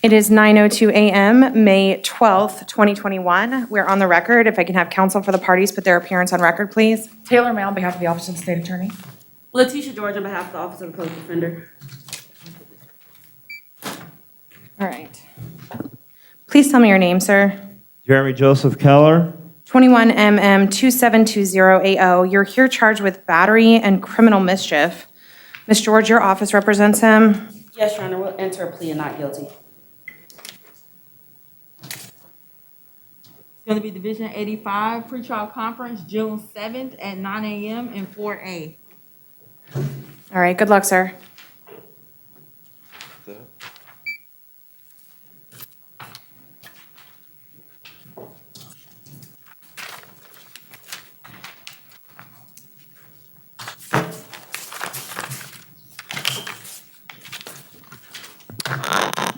It is 9:02 a.m., May 12th, 2021. We're on the record. If I can have counsel for the parties put their appearance on record, please. Taylor May on behalf of the Office of the State Attorney. Letitia George on behalf of the Office of the Public Defender. All right. Please tell me your name, sir. Jeremy Joseph Keller. 21 2720AO. You're here charged with battery and criminal mischief. Ms. George, your office represents him. Yes, Your Honor, we'll enter a plea of not guilty. It's going to be Division 85, pretrial conference, June 7th at 9 a.m. in 4A. All right, good luck, sir.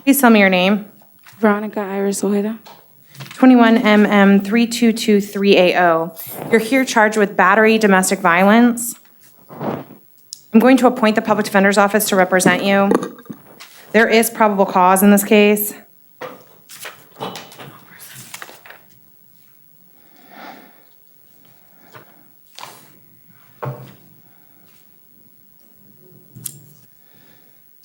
Please tell me your name. Veronica Iris Ojeda. 21 3223AO. You're here charged with battery, domestic violence. I'm going to appoint the Public Defender's Office to represent you. There is probable cause in this case.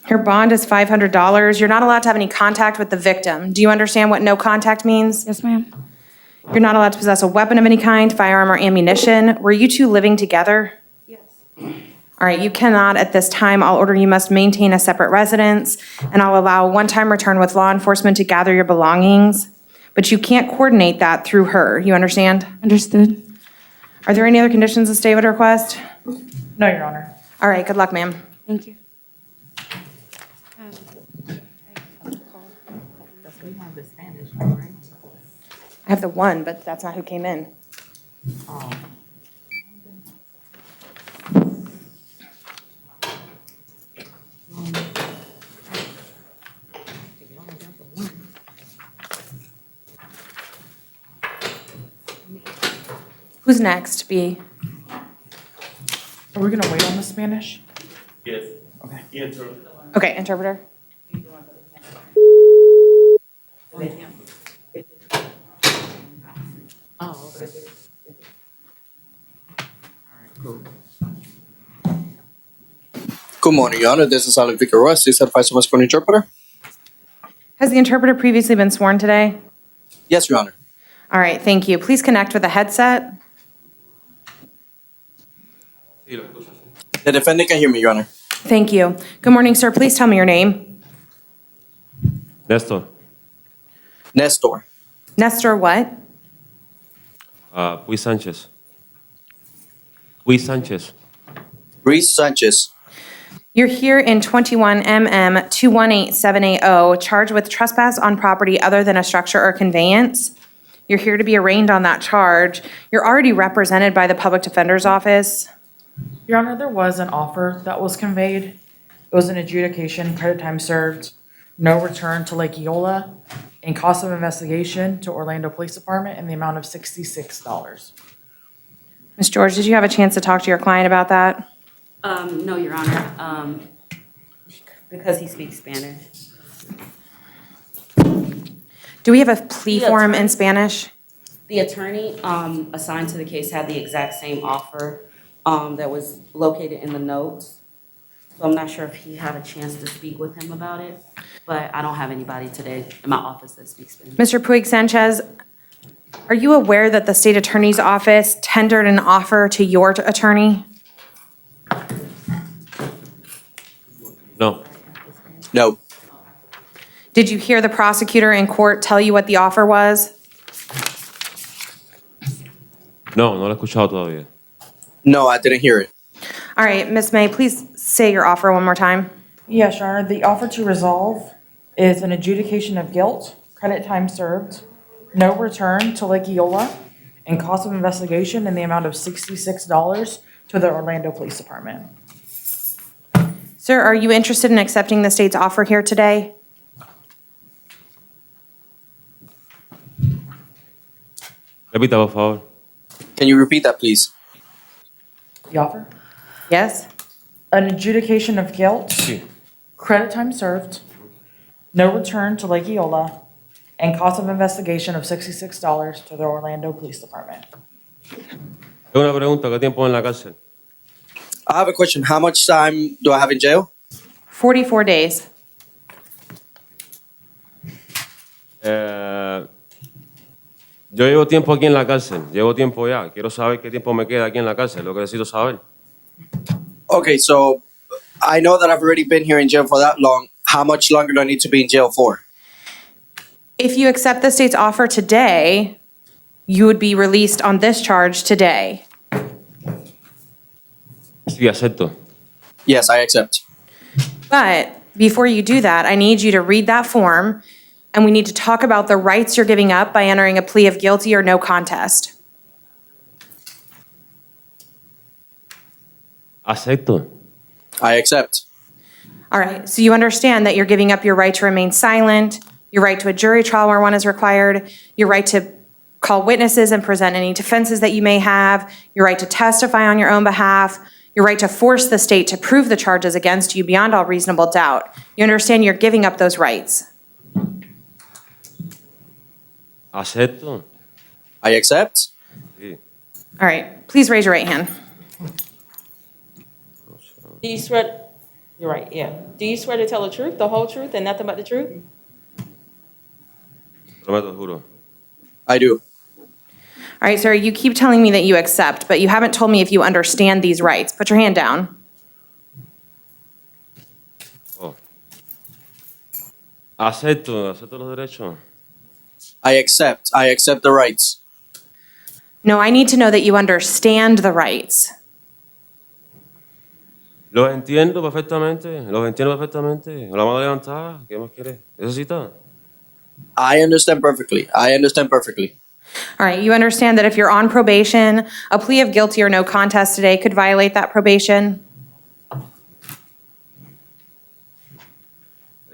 Your bond is $500. You're not allowed to have any contact with the victim. Do you understand what no contact means? Yes, ma'am. You're not allowed to possess a weapon of any kind, firearm or ammunition. Were you two living together? Yes. All right, you cannot at this time. I'll order you must maintain a separate residence, and I'll allow a one-time return with law enforcement to gather your belongings. But you can't coordinate that through her. You understand? Understood. Are there any other conditions the state would request? No, Your Honor. All right, good luck, ma'am. Thank you. We have the Spanish one, right? I have the one, but that's not who came in. Who's next, B? Are we gonna wait on the Spanish? Yes. Okay. Okay, interpreter. Oh, okay. Good morning, Your Honor. This is Alan Figueroa. Is advised of an interpreter? Has the interpreter previously been sworn today? Yes, Your Honor. All right, thank you. Please connect with a headset. The defendant can hear me, Your Honor. Thank you. Good morning, sir. Please tell me your name. Nestor. Nestor. Nestor what? Luis Sanchez. Luis Sanchez. Reese Sanchez. You're here in 21 2187AO, charged with trespass on property other than a structure or conveyance. You're here to be arraigned on that charge. You're already represented by the Public Defender's Office. Your Honor, there was an offer that was conveyed. It was an adjudication, credit time served, no return to Lake Eola, and cost of investigation to Orlando Police Department in the amount of $66. Ms. George, did you have a chance to talk to your client about that? No, Your Honor, because he speaks Spanish. Do we have a plea Yeah, form in attorney. Spanish? The attorney assigned to the case had the exact same offer that was located in the notes. So I'm not sure if he had a chance to speak with him about it, but I don't have anybody today in my office that speaks Spanish. Mr. Puig Sanchez, are you aware that the state attorney's office tendered an offer to your attorney? No. No. Did you hear the prosecutor in court tell you what the offer was? No, no lo he escuchado todavía. No, I didn't hear it. All right, Ms. May, please say your offer one more time. Yes, Your Honor, the offer to resolve is an adjudication of guilt, credit time served, no return to Lake Eola, and cost of investigation in the amount of $66 to the Orlando Police Department. Sir, are you interested in accepting the state's offer here today? Repita, por favor. Can you repeat that, please? The offer? Yes? An adjudication of guilt, Sí. credit time served, no return to Lake Eola, and cost of investigation of $66 to the Orlando Police Department. Tengo una pregunta, ¿qué tiempo en la cárcel? I have a question. How much time do I have in jail? 44 days. Yo llevo tiempo aquí en la cárcel, llevo tiempo ya. Quiero saber qué tiempo me queda aquí en la cárcel, lo que necesito saber. Okay, so I know that I've already been here in jail for that long. How much longer do I need to be in jail for? If you accept the state's offer today, you would be released on this charge today. Sí, acepto. Yes, I accept. But before you do that, I need you to read that form, and we need to talk about the rights you're giving up by entering a plea of guilty or no contest. Acepto. I accept. All right, so you understand that you're giving up your right to remain silent, your right to a jury trial where one is required, your right to call witnesses and present any defenses that you may have, your right to testify on your own behalf, your right to force the state to prove the charges against you beyond all reasonable doubt. You understand you're giving up those rights. Acepto. I accept. Sí. All right, please raise your right hand. Do you swear, you're right, yeah. Do you swear to tell the truth, the whole truth, and nothing but the truth? Prometo, juro. I do. All right, sir, you keep telling me that you accept, but you haven't told me if you understand these rights. Put your hand down. Oh. Acepto los derechos. I accept. I accept the rights. No, I need to know that you understand the rights. Los entiendo perfectamente. La mano levantada, ¿qué más quieres? ¿Necesita? I understand perfectly. I understand perfectly. All right, you understand that if you're on probation, a plea of guilty or no contest today could violate that probation?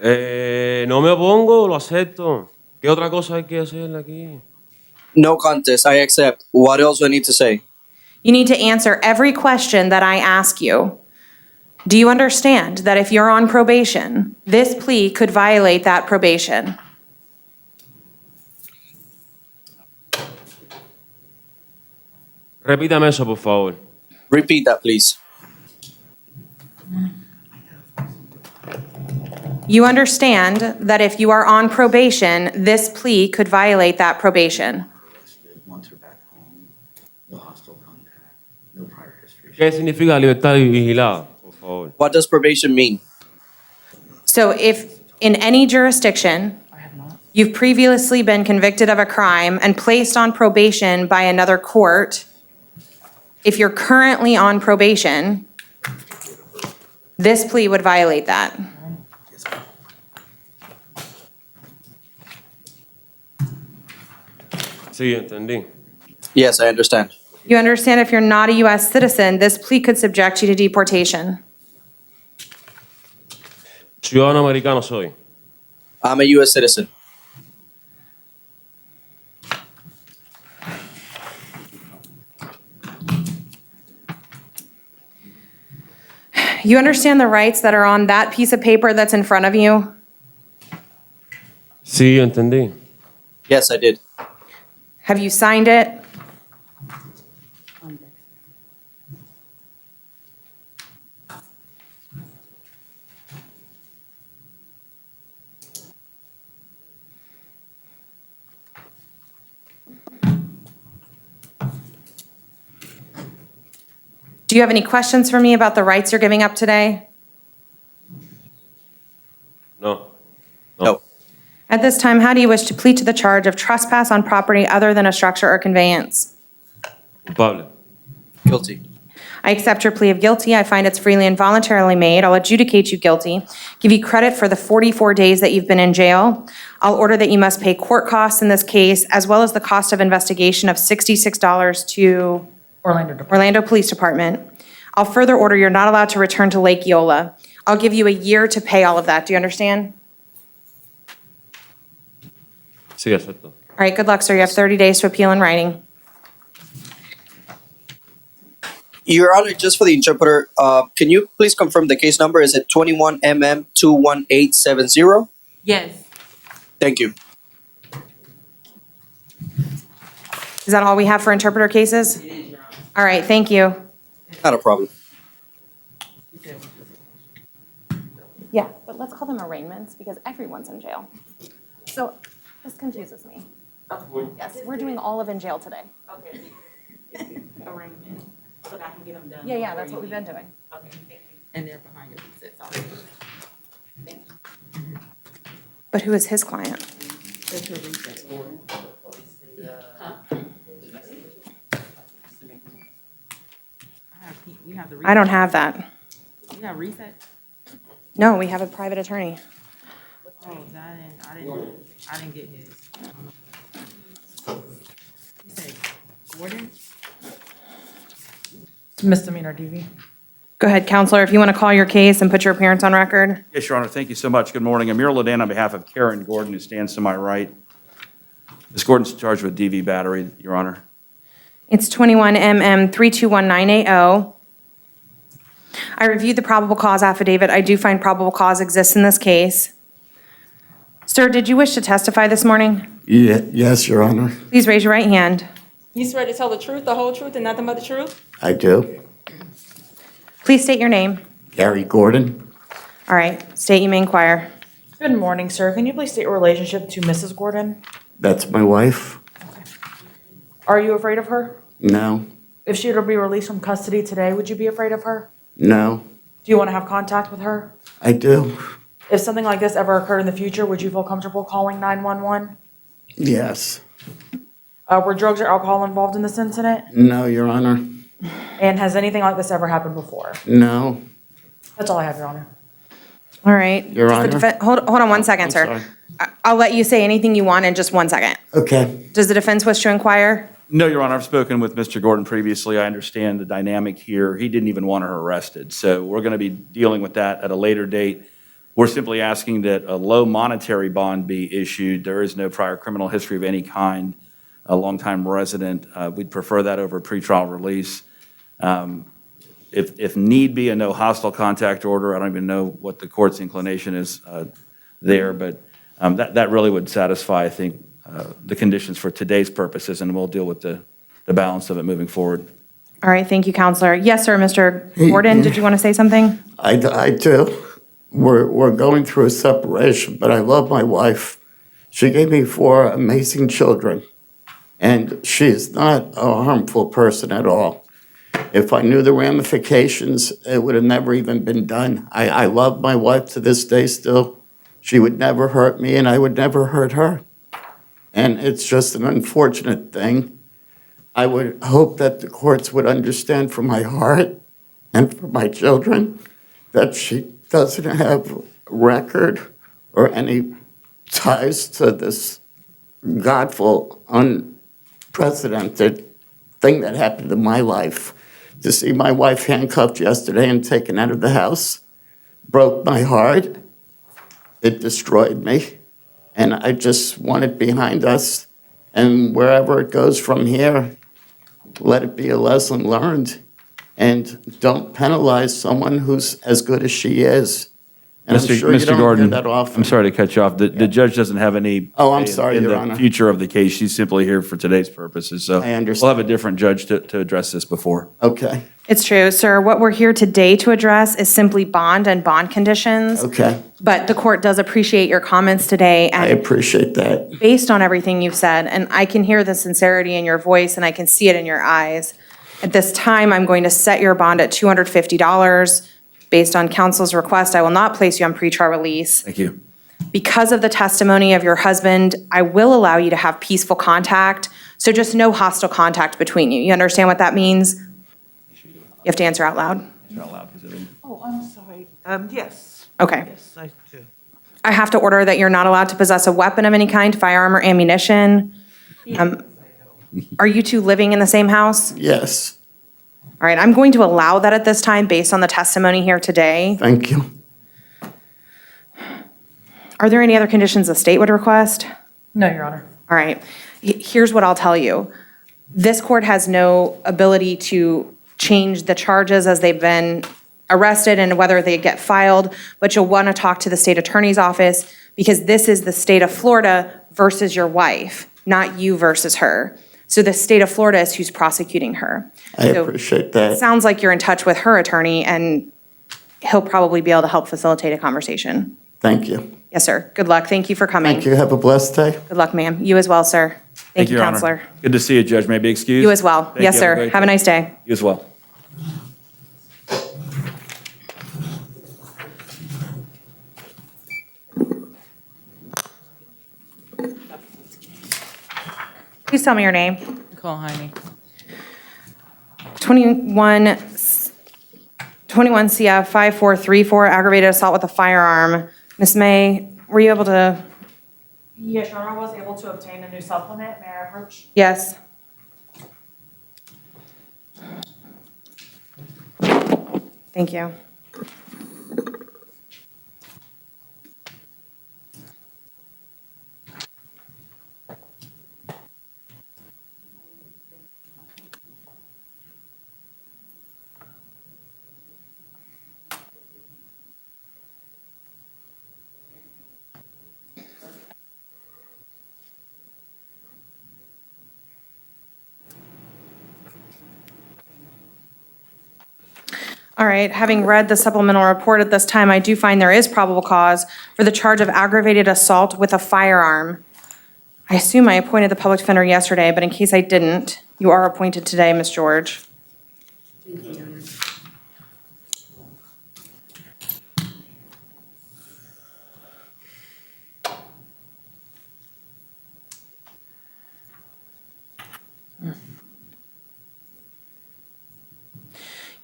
No me opongo, lo acepto. ¿Qué otra cosa hay que hacer aquí? No contest. I accept. What else do I need to say? You need to answer every question that I ask you. Do you understand that if you're on probation, this plea could violate that probation? Repítame eso, por favor. Repeat that, please. You understand that if you are on probation, this plea could violate that probation? Once we're back home, no hostile contact, no prior history. ¿Qué significa libertad vigilada, por favor? What does probation mean? So if in any jurisdiction, you've previously been convicted of a crime and placed on probation by another court, if you're currently on probation, this plea would violate that. Sí, entendí. Yes, I understand. You understand if you're not a U.S. citizen, this plea could subject you to deportation. Ciudadano americano soy. I'm a U.S. citizen. You understand the rights that are on that piece of paper that's in front of you? Sí, entendí. Yes, I did. Have you signed it? Do you have any questions for me about the rights you're giving up today? No. No. At this time, how do you wish to plead to the charge of trespass on property other than a structure or conveyance? Culpable. Guilty. I accept your plea of guilty. I find it's freely and voluntarily made. I'll adjudicate you guilty, give you credit for the 44 days that you've been in jail. I'll order that you must pay court costs in this case, as well as the cost of investigation of $66 to Orlando Police Department. I'll further order you're not allowed to return to Lake Eola. I'll give you a year to pay all of that. Do you understand? Sí, acepto. All right, good luck, sir. You have 30 days to appeal in writing. Your Honor, just for the interpreter, can you please confirm the case number? Is it 21MM21870? Yes. Thank you. Is that all we have for interpreter cases? All right, thank you. Not a problem. Yeah, but let's call them arraignments because everyone's in jail. So this confuses me. Yes, we're doing all of in jail today. Okay. Arraignment, so that I can get them done. Yeah, that's what we've been doing. Okay, thank you. And they're behind your resets already. But who is his client? That's your reset. We have the I don't have that. We have reset. No, we have a private attorney. Oh, that I didn't get his. You say Gordon? Misdemeanor, DV. Go ahead, counselor, if you want to call your case and put your appearance on record. Yes, Your Honor, thank you so much. Good morning. Amir Ladan on behalf of Karen Gordon, who stands to my right. Ms. Gordon's charged with DV battery, Your Honor. It's 21MM321980. I reviewed the probable cause affidavit. I do find probable cause exists in this case. Sir, did you wish to testify this morning? Yes, Your Honor, Please raise your right hand. You swear to tell the truth, the whole truth, and nothing but the truth? I do. Please state your name. Gary Gordon, All right, state you may inquire. Good morning, sir. Can you please state your relationship to Mrs. Gordon? that's my wife. Are you afraid of her? No, If she were to be released from custody today, would you be afraid of her? no, Do you want to have contact with her? I do. If something like this ever occurred in the future, would you feel comfortable calling 911? Yes. Were drugs or alcohol involved in this incident? No, Your Honor. And has anything like this ever happened before? No. That's all I have, Your Honor. All right. Your Does the Honor. hold on one second, I'm sir. sorry. I'll let you say anything you want in just 1 second. Okay. Does the defense wish to inquire? No, Your Honor, I've spoken with Mr. Gordon previously. I understand the dynamic here. He didn't even want her arrested. So we're going to be dealing with that at a later date. We're simply asking that a low monetary bond be issued. There is no prior criminal history of any kind, a longtime resident. We'd prefer that over pretrial release. If need be, a no hostile contact order. I don't even know what the court's inclination is there, but that really would satisfy, I think, the conditions for today's purposes, and we'll deal with the balance of it moving forward. All right, thank you, counselor. Yes, sir, Mr. Gordon, did you want to say something? I do. We're going through a separation, but I love my wife. She gave me 4 amazing children, and she's not a harmful person at all. If I knew the ramifications, it would have never even been done. I love my wife to this day still. She would never hurt me, and I would never hurt her. And it's just an unfortunate thing. I would hope that the courts would understand from my heart and for my children that she doesn't have a record or any ties to this godful, unprecedented thing that happened in my life. To see my wife handcuffed yesterday and taken out of the house broke my heart. It destroyed me. And I just want it behind us. And wherever it goes from here, let it be a lesson learned. And don't penalize someone who's as good as she is. And I'm sure you Mr. don't Gordon, hear that often. I'm sorry to cut you off. The judge doesn't have any Oh, I'm say sorry, in Your the Honor. future of the case. She's simply here for today's purposes. So I understand. we'll have a different judge to address this before. Okay, It's true, sir. What we're here today to address is simply bond and bond conditions. okay. But the court does appreciate your comments today. I And appreciate that. based on everything you've said, and I can hear the sincerity in your voice and I can see it in your eyes, at this time, I'm going to set your bond at $250. Based on counsel's request, I will not place you on pretrial release. Thank you. Because of the testimony of your husband, I will allow you to have peaceful contact, so just no hostile contact between you. You understand what that means? You have to answer out loud. Oh, I'm sorry. Yes. Okay. Yes, I do. I have to order that you're not allowed to possess a weapon of any kind, firearm or ammunition. Are you two living in the same house? Yes, All right, I'm going to allow that at this time based on the testimony here today. thank you. Are there any other conditions the state would request? No, Your Honor. All right, here's what I'll tell you. This court has no ability to change the charges as they've been arrested and whether they get filed, but you'll want to talk to the state attorney's office because this is the state of Florida versus your wife, not you versus her. So the state of Florida is who's prosecuting her. I So appreciate It that. sounds like you're in touch with her attorney and he'll probably be able to help facilitate a conversation. Thank you. Yes, sir. Good luck. Thank you for coming. Thank you. Have a blessed day. Good luck, ma'am. You as well, sir. Thank you, Your Honor. Counselor. Good to see you, Judge. May I be excused? You as well. Thank Yes, you. sir. great Have a day. nice day. You as well. Please tell me your name. Nicole Heine. 21 CF 5434, aggravated assault with a firearm. Ms. May, were you able to? Yes, Your Honor, I was able to obtain a new supplement. May I approach? Yes. Thank you. All right, having read the supplemental report at this time, I do find there is probable cause for the charge of aggravated assault with a firearm. I assume I appointed the public defender yesterday, but in case I didn't, you are appointed today, Ms. George.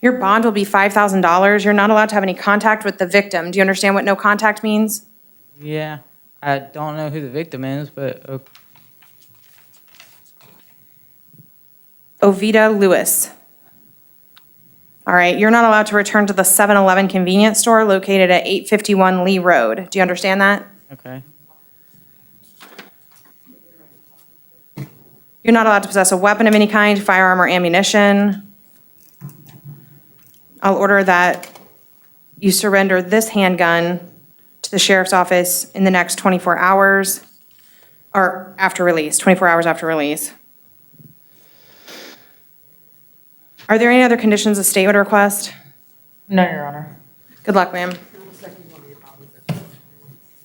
Your bond will be $5,000. You're not allowed to have any contact with the victim. Do you understand what no contact means? Yeah, I don't know who the victim is, but Ovida Lewis. All right, you're not allowed to return to the 7-Eleven convenience store located at 851 Lee Road. Do you understand that? okay. You're not allowed to possess a weapon of any kind, firearm or ammunition. I'll order that you surrender this handgun to the sheriff's office in the next 24 hours, or after release, 24 hours after release. Are there any other conditions the state would request? No, Your Honor. Good luck, ma'am.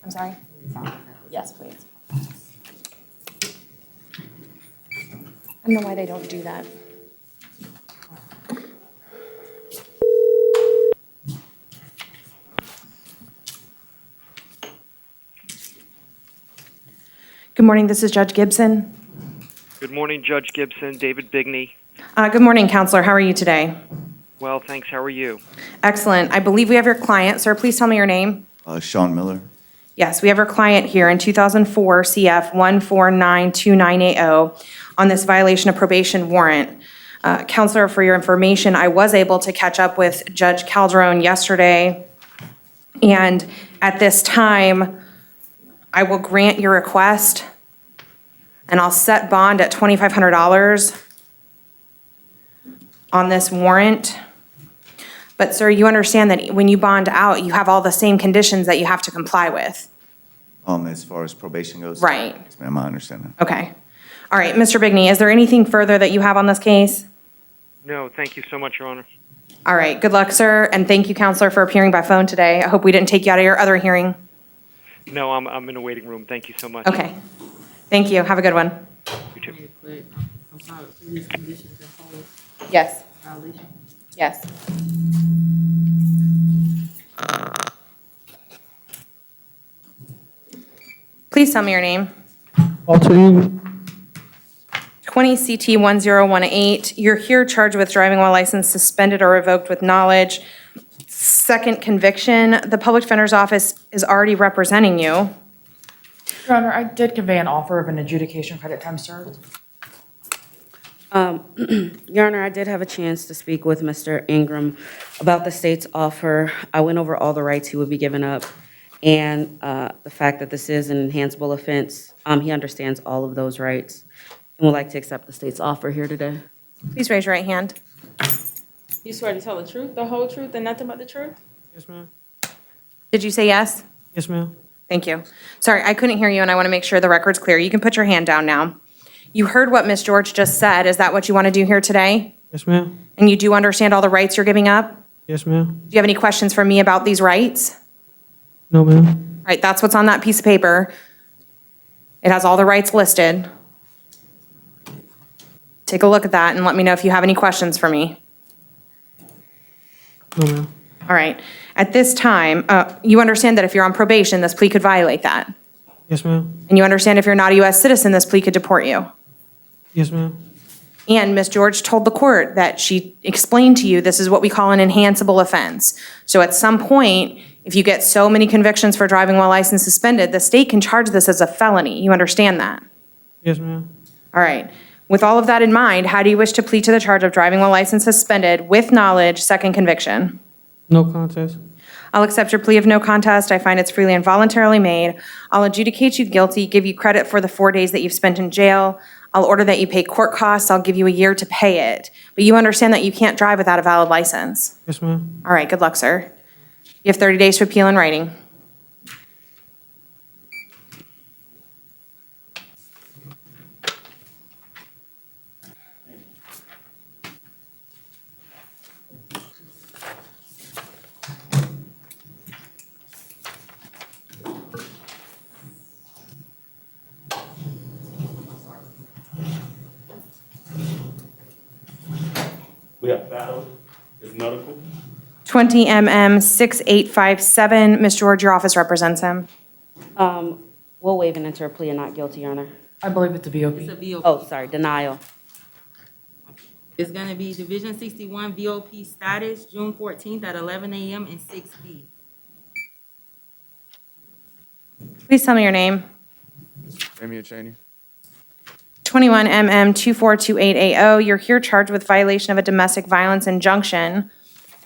I'm sorry? Yes, please. I don't know why they don't do that. Good morning, this is Judge Gibson. Good morning, Judge Gibson, David Bigney. Good morning, Counselor. How are you today? Well, thanks. How are you? Excellent. I believe we have your client. Sir, please tell me your name. Sean Miller. Yes, we have our client here in 2004 CF 1492980 on this violation of probation warrant. Counselor, for your information, I was able to catch up with Judge Calderon yesterday, and at this time, I will grant your request, and I'll set bond at $2,500 on this warrant. But sir, you understand that when you bond out, you have all the same conditions that you have to comply with. As far as probation goes? Right. Yes, ma'am, I understand that. Okay. All right, Mr. Bigney, is there anything further that you have on this case? No, thank you so much, Your Honor. All right, good luck, sir, and thank you, Counselor, for appearing by phone today. I hope we didn't take you out of your other hearing. No, I'm in a waiting room. Thank you so much. Okay. Thank you. Have a good one. You too. I'm sorry, previous conditions imposed, Yes. violation. Yes. Please tell me your name. 20 CT 1018. You're here charged with driving while license suspended or revoked with knowledge. Second conviction, the public defender's office is already representing you. Your Honor, I did convey an offer of an adjudication credit time served. Your Honor, I did have a chance to speak with Mr. Ingram about the state's offer. I went over all the rights he would be giving up and the fact that this is an enhanceable offense. He understands all of those rights and would like to accept the state's offer here today. Please raise your right hand. You swear to tell the truth, the whole truth, and nothing but the truth? Yes, ma'am. Did you say yes? Yes, ma'am. Thank you. Sorry, I couldn't hear you, and I want to make sure the record's clear. You can put your hand down now. You heard what Ms. George just said. Is that what you want to do here today? Yes, ma'am. And you do understand all the rights you're giving up? Yes, ma'am. Do you have any questions for me about these rights? No, ma'am. All right, that's what's on that piece of paper. It has all the rights listed. Take a look at that and let me know if you have any questions for me. No, ma'am. All right. At this time, you understand that if you're on probation, this plea could violate that. Yes, ma'am. And you understand if you're not a U.S. citizen, this plea could deport you. Yes, ma'am. And Ms. George told the court that she explained to you this is what we call an enhanceable offense. So at some point, if you get so many convictions for driving while license suspended, the state can charge this as a felony. You understand that? Yes, ma'am. All right. With all of that in mind, how do you wish to plead to the charge of driving while license suspended with knowledge, second conviction? No contest. I'll accept your plea of no contest. I find it's freely and voluntarily made. I'll adjudicate you guilty, give you credit for the 4 days that you've spent in jail. I'll order that you pay court costs. I'll give you a year to pay it. But you understand that you can't drive without a valid license. Yes, ma'am. All right, good luck, sir. You have 30 days to appeal in writing. We have battle, is medical. 20 MM 6857. Ms. George, your office represents him. We'll waive and enter a plea of not guilty, Your Honor. I believe it's a VOP. It's a VOP. Oh, sorry, denial. It's gonna be Division 61 VOP status, June 14th at 11 a.m. and 6B. Please tell me your name. Amy Cheney. 21 MM 2428AO. You're here charged with violation of a domestic violence injunction.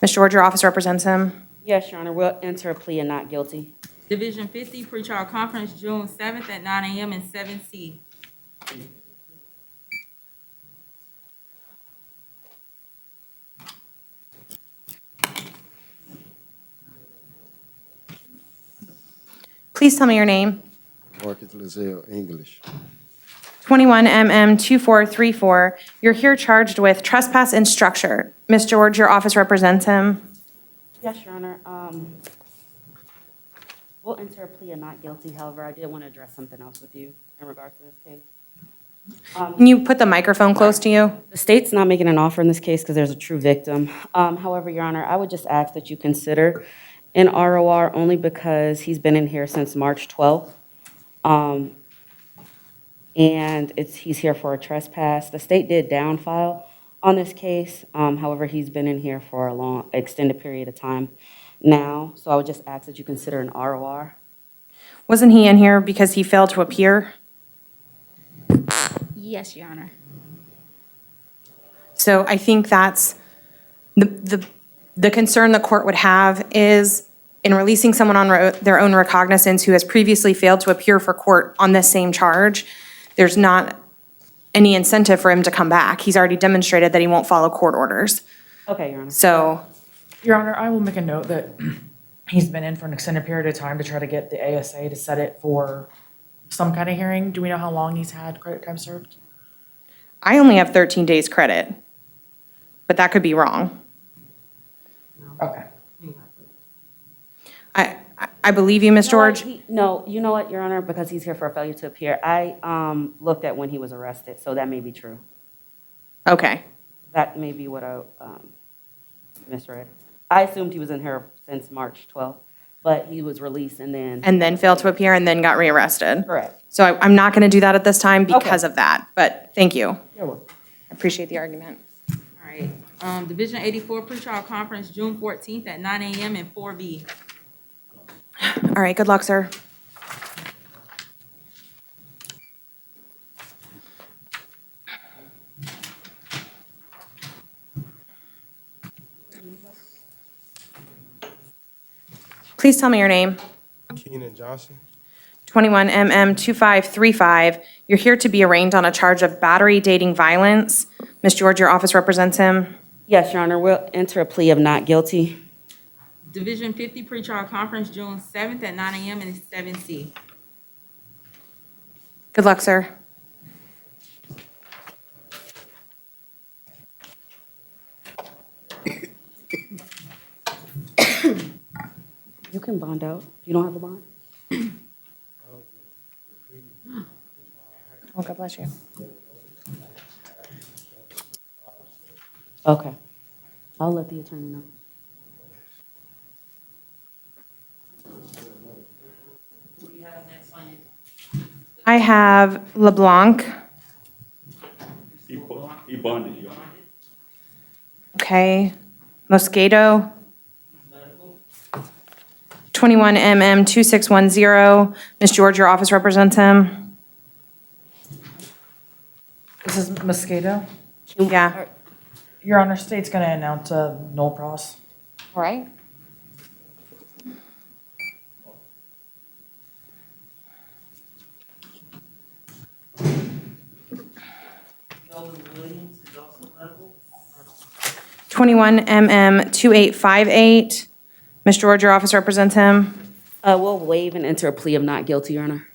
Ms. George, your office represents him. Yes, Your Honor, we'll enter a plea of not guilty. Division 50 pretrial conference, June 7th at 9 a.m. and 7C. Please tell me your name. Marcus Lizelle, English. 21 MM 2434. You're here charged with trespass and structure. Ms. George, your office represents him. Yes, Your Honor, we'll enter a plea of not guilty. However, I did want to address something else with you in regards to this case. Can you put the microphone close to you? The state's not making an offer in this case because there's a true victim. However, Your Honor, I would just ask that you consider an ROR only because he's been in here since March 12th. And he's here for a trespass. The state did downfile on this case. However, he's been in here for a long, extended period of time now. So I would just ask that you consider an ROR. Wasn't he in here because he failed to appear? Yes, Your Honor. So I think that's the concern the court would have is in releasing someone on their own recognizance who has previously failed to appear for court on this same charge, there's not any incentive for him to come back. He's already demonstrated that he won't follow court orders. Okay, Your Honor. So, Your Honor, I will make a note that he's been in for an extended period of time to try to get the ASA to set it for some kind of hearing. Do we know how long he's had credit time served? I only have 13 days credit, but that could be wrong. Okay. I believe you, Ms. George. No, you know what, Your Honor, because he's here for a failure to appear. I looked at when he was arrested, so that may be true. Okay. That may be what I misread. I assumed he was in here since March 12th, but he was released and then. And then failed to appear and then got rearrested. Correct. So I'm not going to do that at this time because Okay. of that, but thank you. You're welcome. I appreciate the argument. All right. Division 84 pretrial conference, June 14th at 9 a.m. and 4B. All right, good luck, sir. Please tell me your name. Keenan Johnson. 21 MM 2535. You're here to be arraigned on a charge of battery dating violence. Ms. George, your office represents him. Yes, Your Honor, we'll enter a plea of not guilty. Division 50 pretrial conference, June 7th at 9 a.m. in 7C. Good luck, sir. You can bond out. You don't have a bond? Oh, God bless you. Okay. I'll let the attorney know. I have LeBlanc. He bonded you. Okay. Mosquito. 21MM2610. Ms. George, your office represents him. This is Mosquito. Yeah. Your Honor, state's gonna announce a null pros. All right. Williams is also medical. 21MM2858. Ms. George, your office represents him. We'll waive and enter a plea of not guilty, Your Honor.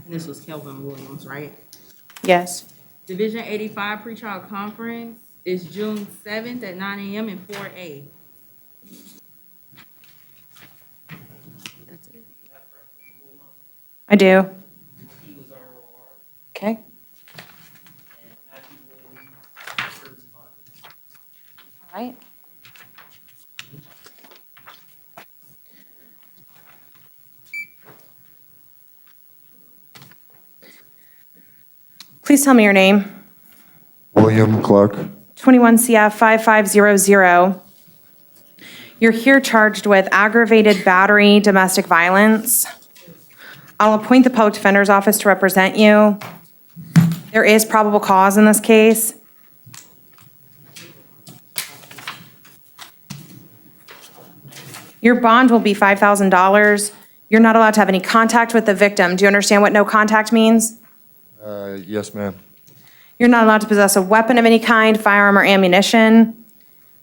And this was Kelvin Williams, right? Yes. Division 85 pretrial conference is June 7th at 9 a.m. in 4A. I do. Okay. All right. Please tell me your name. William Clark. 21 CF 5500. You're here charged with aggravated battery, domestic violence. I'll appoint the public defender's office to represent you. There is probable cause in this case. Your bond will be $5,000. You're not allowed to have any contact with the victim. Do you understand what no contact means? Yes, ma'am. You're not allowed to possess a weapon of any kind, firearm or ammunition.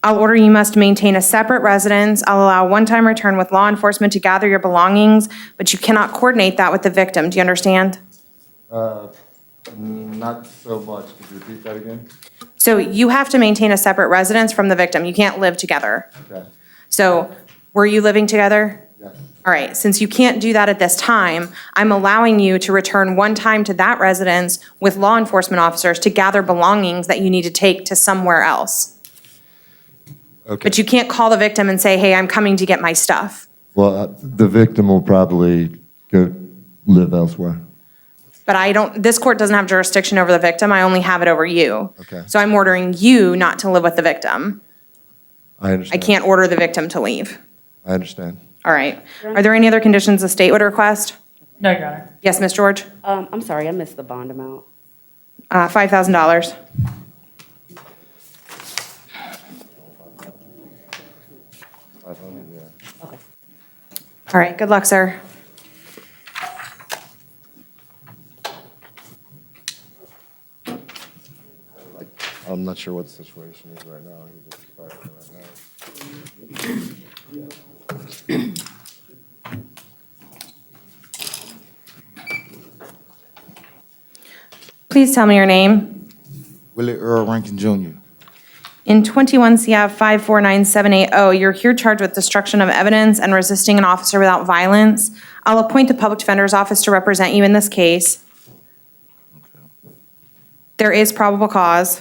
I'll order you must maintain a separate residence. I'll allow a one-time return with law enforcement to gather your belongings, but you cannot coordinate that with the victim. Do you understand? Not so much. Could you repeat that again? So you have to maintain a separate residence from the victim. You can't live together. Okay. So were you living together? Yes. All right, since you can't do that at this time, I'm allowing you to return one time to that residence with law enforcement officers to gather belongings that you need to take to somewhere else. Okay. But you can't call the victim and say, hey, I'm coming to get my stuff. Well, the victim will probably go live elsewhere. But this court doesn't have jurisdiction over the victim, I only have it over you. Okay. So I'm ordering you not to live with the victim. I I understand. can't order the victim to leave. I understand. All right. Are there any other conditions the state would request? No, Your Honor. Yes, Ms. George? I'm sorry, I missed the bond amount. $5,000. Okay. All right, good luck, sir. I'm not sure what the situation is right now. He just started right now. Please tell me your name. Willie Earl Rankin Jr. In 21 CF 549780, you're here charged with destruction of evidence and resisting an officer without violence. I'll appoint the public defender's office to represent you in this case. There is probable cause.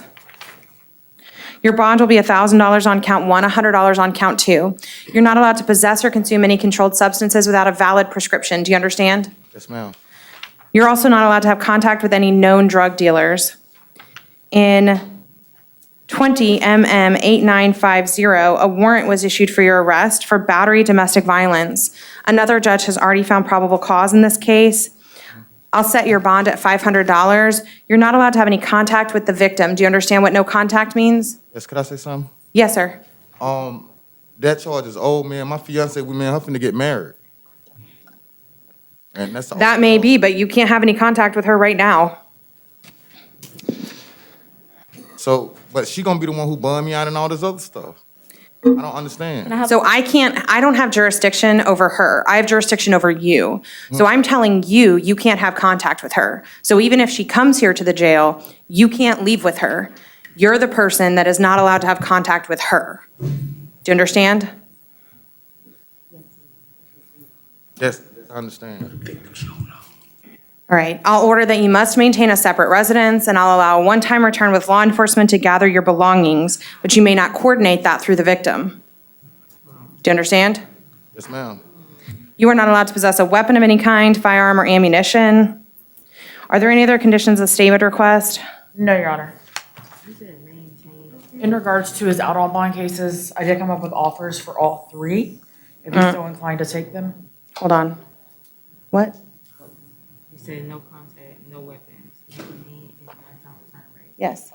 Your bond will be $1,000 on count one, $100 on count two. You're not allowed to possess or consume any controlled substances without a valid prescription. Do you understand? Yes, ma'am. You're also not allowed to have contact with any known drug dealers. In 20 MM 8950, a warrant was issued for your arrest for battery domestic violence. Another judge has already found probable cause in this case. I'll set your bond at $500. You're not allowed to have any contact with the victim. Do you understand what no contact means? Yes, could I say something? Yes, sir. That charge is old, man. My fiance, we man, her finna get married. And that's all. That may be, but you can't have any contact with her right now. So, but she gonna be the one who bummed me out and all this other stuff. I don't understand. So I don't have jurisdiction over her. I have jurisdiction over you. So I'm telling you, you can't have contact with her. So even if she comes here to the jail, you can't leave with her. You're the person that is not allowed to have contact with her. Do you understand? Yes, I understand. All right, I'll order that you must maintain a separate residence, and I'll allow a one-time return with law enforcement to gather your belongings, but you may not coordinate that through the victim. Do you understand? Yes, ma'am. You are not allowed to possess a weapon of any kind, firearm, or ammunition. Are there any other conditions the state would request? No, Your Honor. In regards to his out on bond cases, I did come up with offers for all three, if you're so inclined to take them. Hold on. What? You said no contact, no weapons. Maintain and one-time return rate. Yes.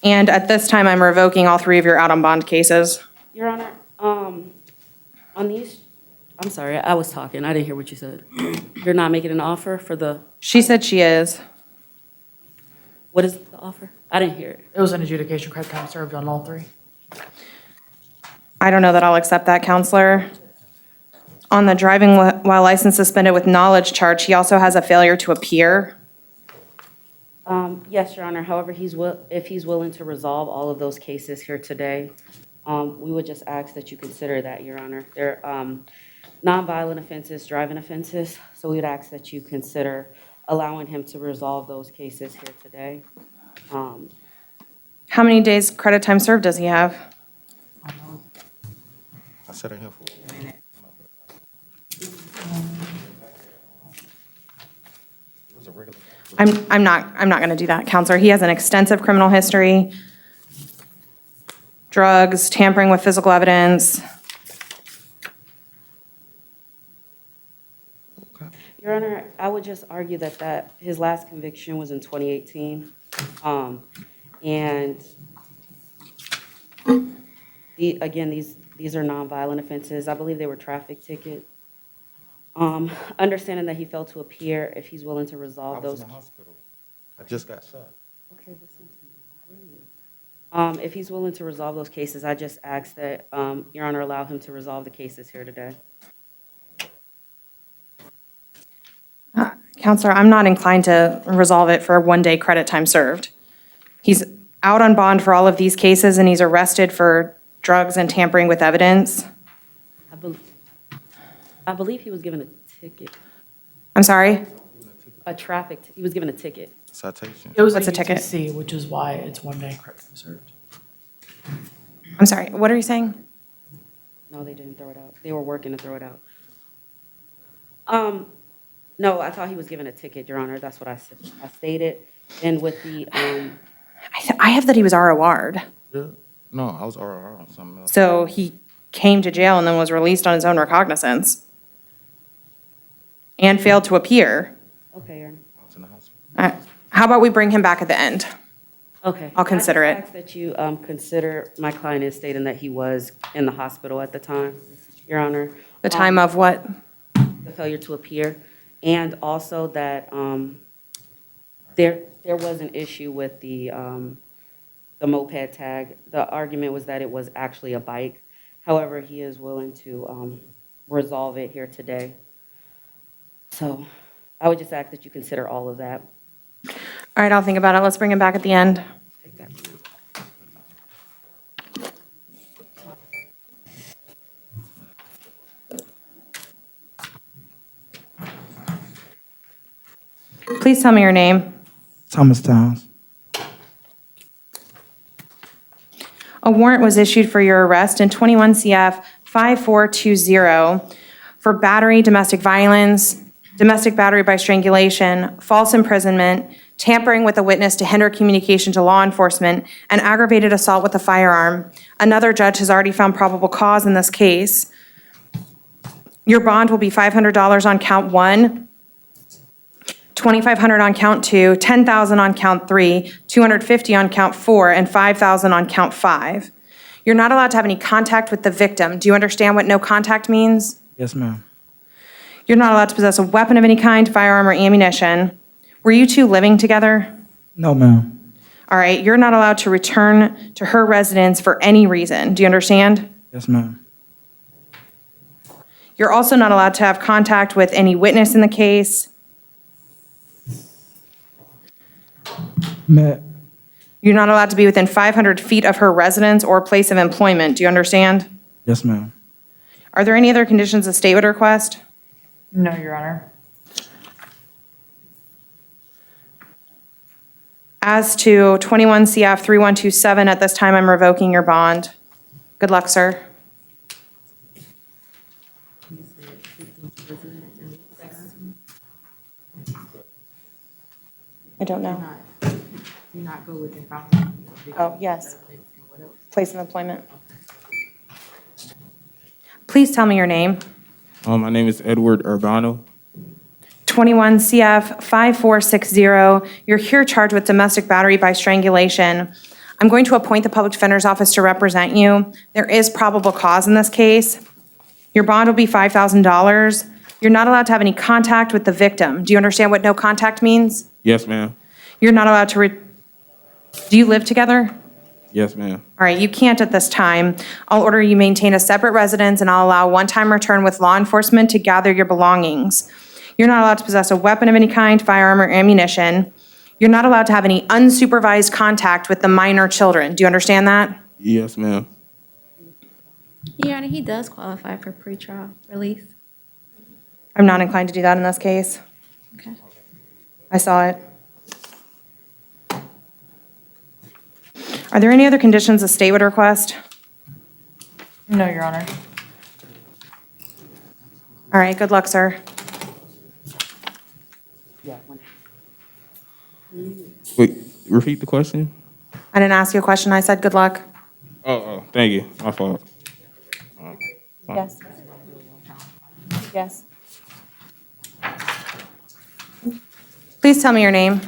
And at this time, I'm revoking all three of your out on bond cases. Your Honor, on these, I'm sorry, I was talking, I didn't hear what you said. You're not making an offer for the, She said she is. what is the offer? I didn't hear it. It was an adjudication, credit time served on all three. I don't know that I'll accept that, Counselor. On the driving while license suspended with knowledge charge, he also has a failure to appear. Yes, Your Honor, however, if he's willing to resolve all of those cases here today, we would just ask that you consider that, Your Honor. They're nonviolent offenses, driving offenses, so we would ask that you consider allowing him to resolve those cases here today. How many days credit time served does he have? I said in here for. I'm not gonna do that, Counselor. He has an extensive criminal history. Drugs, tampering with physical evidence. Your Honor, I would just argue that his last conviction was in 2018. And again, these are nonviolent offenses. I believe they were traffic tickets. Understanding that he failed to appear, if he's willing to resolve those. I was in the hospital. I just got shot. Okay, listen to me. If he's willing to resolve those cases, I just ask that, Your Honor, allow him to resolve the cases here today. Counselor, I'm not inclined to resolve it for a one-day credit time served. He's out on bond for all of these cases, and he's arrested for drugs and tampering with evidence. I believe he was given a ticket, I'm sorry? he was given a ticket. Citation. It was What's a ticket? UTC, which is why it's 1 day credit time served. I'm sorry, what are you saying? No, they didn't throw it out. They were working to throw it out. No, I thought he was given a ticket, Your Honor. That's what I stated. And with the, I have that he was ROR'd. Yeah. No, I was RR on something else. So he came to jail and then was released on his own recognizance. And failed to appear. okay, Your Honor. I was in the hospital. How about we bring him back at the end? Okay. I'll consider I it. just ask that you consider my client is stating that he was in the hospital at the time, Your Honor. The time of what? The failure to appear, and also that there was an issue with the moped tag. The argument was that it was actually a bike. However, he is willing to resolve it here today. So I would just ask that you consider all of that. All right, I'll think about it. Let's bring him back at the end. Take that. Please tell me your name. Thomas Towns. A warrant was issued for your arrest in 21 CF 5420 for battery, domestic violence, domestic battery by strangulation, false imprisonment, tampering with a witness to hinder communication to law enforcement, and aggravated assault with a firearm. Another judge has already found probable cause in this case. Your bond will be $500 on count 1, $2,500 on count 2, $10,000 on count 3, $250 on count 4, and $5,000 on count 5. You're not allowed to have any contact with the victim. Do you understand what no contact means? Yes, ma'am. You're not allowed to possess a weapon of any kind, firearm, or ammunition. Were you two living together? No, ma'am. All right, you're not allowed to return to her residence for any reason. Do you understand? Yes, ma'am. You're also not allowed to have contact with any witness in the case. Ma'am. You're not allowed to be within 500 feet of her residence or place of employment. Do you understand? Yes, ma'am. Are there any other conditions the state would request? No, Your Honor. As to 21 CF 3127, at this time, I'm revoking your bond. Good luck, sir. I don't know. Do not go within 5. Oh, yes. Place of employment. Please tell me your name. My name is Edward Urbano. 21 CF 5460. You're here charged with domestic battery by strangulation. I'm going to appoint the Public Defender's Office to represent you. There is probable cause in this case. Your bond will be $5,000. You're not allowed to have any contact with the victim. Do you understand what no contact means? Yes, ma'am. You're not allowed to do you live together? Yes, ma'am. All right, you can't at this time. I'll order you maintain a separate residence, and I'll allow one-time return with law enforcement to gather your belongings. You're not allowed to possess a weapon of any kind, firearm, or ammunition. You're not allowed to have any unsupervised contact with the minor children. Do you understand that? Yes, ma'am. Your Honor, he does qualify for pretrial release. I'm not inclined to do that in this case. Okay. I saw it. Are there any other conditions the state would request? No, Your Honor. All right, good luck, sir. Wait, repeat the question? I didn't ask you a question. I said good luck. Oh, thank you. My fault. Yes. Yes. Please tell me your name.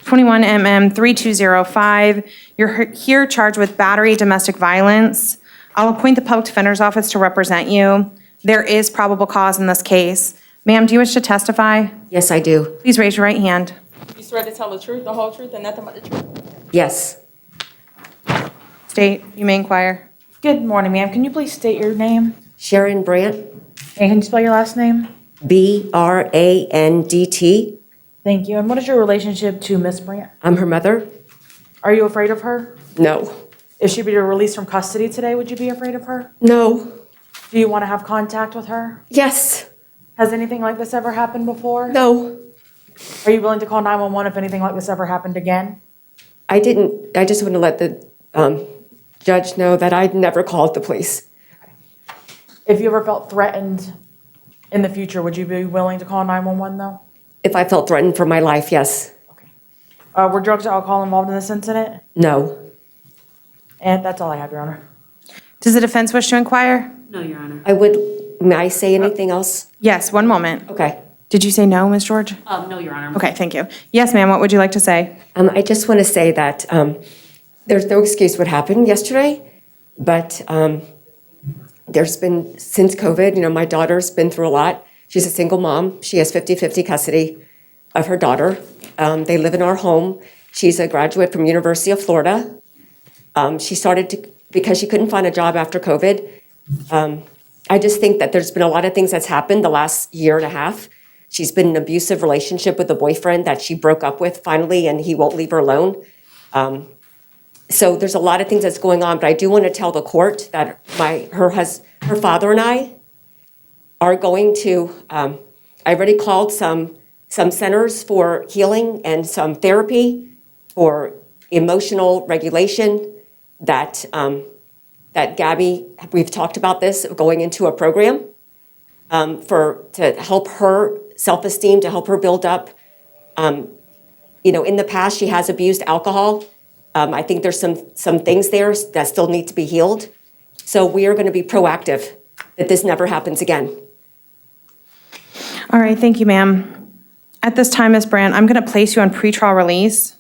21 3205. You're here charged with battery, domestic violence. I'll appoint the Public Defender's Office to represent you. There is probable cause in this case. Ma'am, do you wish to testify? Yes, I do. Please raise your right hand. You swear to tell the truth, the whole truth, and nothing but the truth? Yes. State, you may inquire. Good morning, ma'am. Can you please state your name? Sharon Brandt, And can you spell your last name? Brandt. Thank you. And what is your relationship to Miss Brandt? I'm her mother. Are you afraid of her? No. If she be released from custody today, would you be afraid of her? No. Do you want to have contact with her? Yes. Has anything like this ever happened before? No. Are you willing to call 911 if anything like this ever happened again? I didn't. I just want to let the judge know that I'd never called the police. If you ever felt threatened in the future, would you be willing to call 911 though? If I felt threatened for my life, yes. Were drugs or alcohol involved in this incident? No. And that's all I have, Your Honor. Does the defense wish to inquire? No, Your Honor. May I say anything else? Yes, one moment. Okay. Did you say no, Ms. George? No, Your Honor. Okay, thank you. Yes, ma'am, what would you like to say? I just want to say that there's no excuse what happened yesterday, but there's been, since COVID, my daughter's been through a lot. She's a single mom. She has 50-50 custody of her daughter. They live in our home. She's a graduate from University of Florida. She started because she couldn't find a job after COVID. I just think that there's been a lot of things that's happened the last year and a half. She's been in an abusive relationship with a boyfriend that she broke up with finally, and he won't leave her alone. So there's a lot of things that's going on, but I do want to tell the court that her father and I are going to, I already called some centers for healing and some therapy for emotional regulation that Gabby, we've talked about this, going into a program to help her self-esteem, to help her build up. In the past, she has abused alcohol. I think there's some things there that still need to be healed. So we are going to be proactive that this never happens again. All right, thank you, ma'am. At this time, Ms. Brandt, I'm going to place you on pretrial release.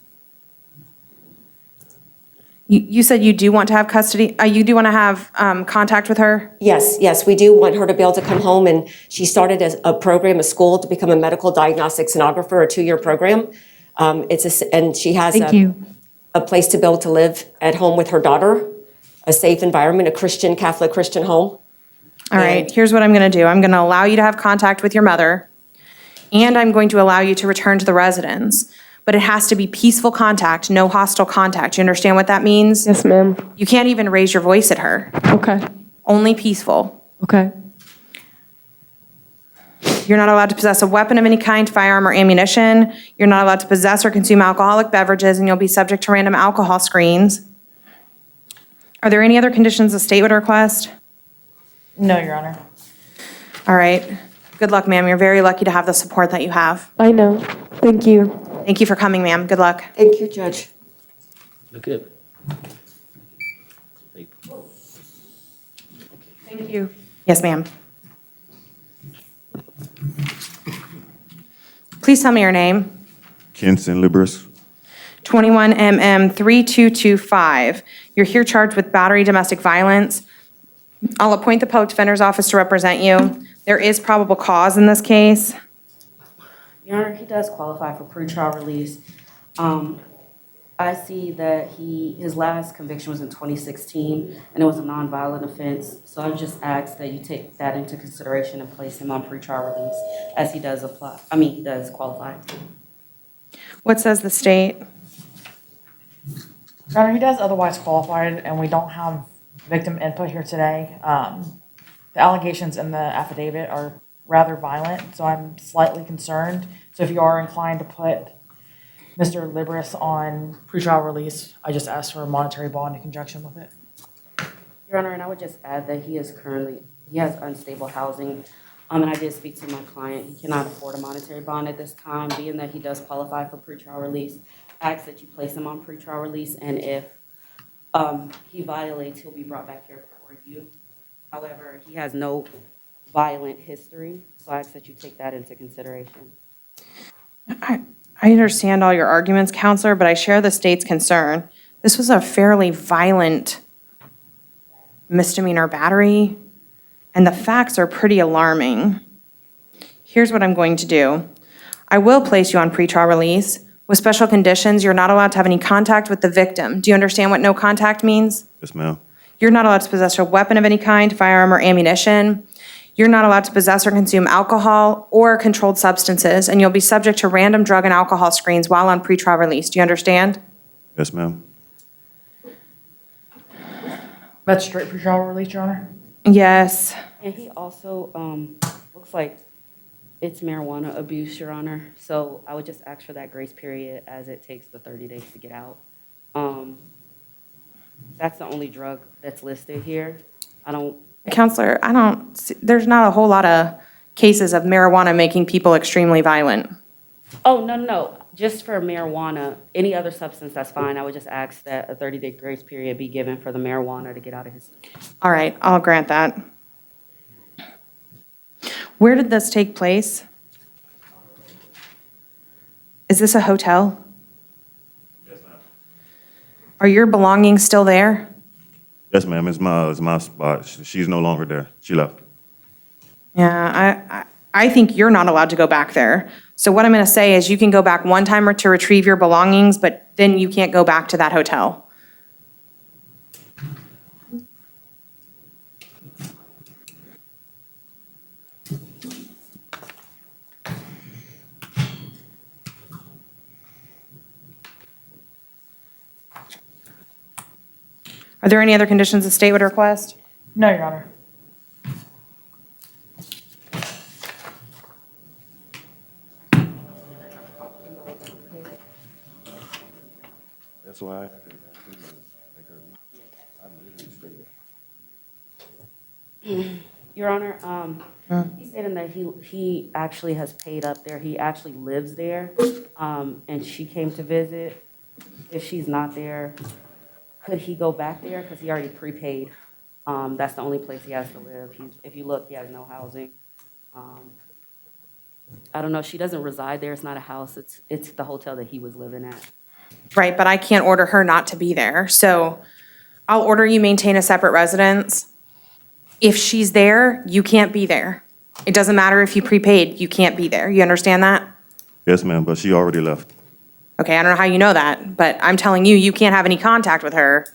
You said you do want to have custody, you do want to have contact with her? Yes, we do want her to be able to come home, and she started a program, a school, to become a medical diagnostic sonographer, a 2-year program. And she has a place to be able to live at home with her daughter, a safe environment, a Christian, Catholic Christian home. All right, here's what I'm going to do. I'm going to allow you to have contact with your mother, and I'm going to allow you to return to the residence. But it has to be peaceful contact, no hostile contact. You understand what that means? Yes, ma'am. You can't even raise your voice at her. Okay. Only peaceful. Okay. You're not allowed to possess a weapon of any kind, firearm, or ammunition. You're not allowed to possess or consume alcoholic beverages, and you'll be subject to random alcohol screens. Are there any other conditions the state would request? No, Your Honor. All right. Good luck, ma'am. You're very lucky to have the support that you have. I know. Thank you. Thank you for coming, ma'am. Good luck. Thank you, Judge. Look at Thank you. Yes, ma'am. Please tell me your name. Kenson Libris. 21MM3225. You're here charged with battery domestic violence. I'll appoint the public defender's office to represent you. There is probable cause in this case. Your Honor, he does qualify for pretrial release. I see that his last conviction was in 2016, and it was a nonviolent offense. So I just ask that you take that into consideration and place him on pretrial release, as he does he does qualify. What says the state? Your Honor, he does otherwise qualified, and we don't have victim input here today. The allegations in the affidavit are rather violent, so I'm slightly concerned. So if you are inclined to put Mr. Libris on pretrial release, I just asked for a monetary bond in conjunction with it. Your Honor, and I would just add that he has unstable housing. And I did speak to my client. He cannot afford a monetary bond at this time, being that he does qualify for pretrial release. I ask that you place him on pretrial release, and if he violates, he'll be brought back here before you. However, he has no violent history, so I ask that you take that into consideration. I understand all your arguments, Counselor, but I share the state's concern. This was a fairly violent misdemeanor battery, and the facts are pretty alarming. Here's what I'm going to do. I will place you on pretrial release. With special conditions, you're not allowed to have any contact with the victim. Do you understand what no contact means? Yes, ma'am. You're not allowed to possess a weapon of any kind, firearm, or ammunition. You're not allowed to possess or consume alcohol or controlled substances, and you'll be subject to random drug and alcohol screens while on pretrial release. Do you understand? Yes, ma'am. That's straight pretrial release, Your Honor? Yes. And he also looks like it's marijuana abuse, Your Honor. So I would just ask for that grace period, as it takes the 30 days to get out. That's the only drug that's listed here. Counselor, there's not a whole lot of cases of marijuana making people extremely violent. Oh, no. Just for marijuana. Any other substance, that's fine. I would just ask that a 30-day grace period be given for the marijuana to get out of his system. All right, I'll grant that. Where did this take place? Is this a hotel? Yes, ma'am. Are your belongings still there? Yes, ma'am. It's my spot. She's no longer there. She left. Yeah, I think you're not allowed to go back there. So what I'm going to say is you can go back one time to retrieve your belongings, but then you can't go back to that hotel. Are there any other conditions the state would request? No, Your Honor. That's why. Your Honor, he's saying that he actually has paid up there. He actually lives there, and she came to visit. If she's not there, could he go back there? Because he already prepaid. That's the only place he has to live. If you look, he has no housing. I don't know. She doesn't reside there. It's not a house. It's the hotel that he was living at. Right, but I can't order her not to be there. So I'll order you maintain a separate residence. If she's there, you can't be there. It doesn't matter if you prepaid, you can't be there. You understand that? Yes, ma'am, but she already left. Okay, I don't know how you know that, but I'm telling you, you can't have any contact with her.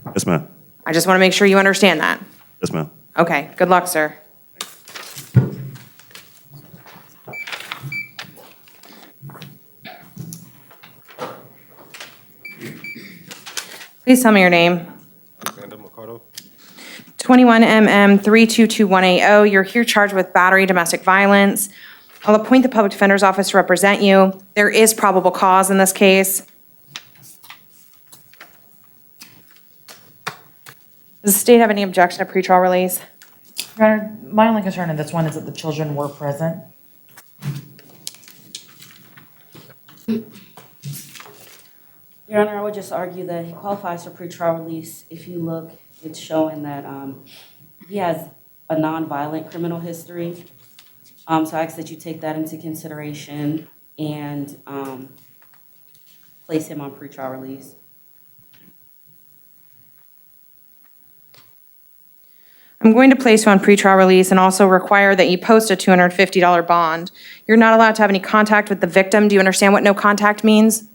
Yes, ma'am. I just want to make sure you understand that. Yes, ma'am. Okay, good luck, sir. Please tell me your name. 21MM322180. You're here charged with battery, domestic violence. I'll appoint the public defender's office to represent you. There is probable cause in this case. Does the state have any objection to pretrial release? Your Honor, my only concern in this one is that the children were present. Your Honor, I would just argue that he qualifies for pretrial release. If you look, it's showing that he has a nonviolent criminal history. So I ask that you take that into consideration and place him on pretrial release. I'm going to place you on pretrial release and also require that you post a $250 bond. You're not allowed to have any contact with the victim. Do you understand what no contact means?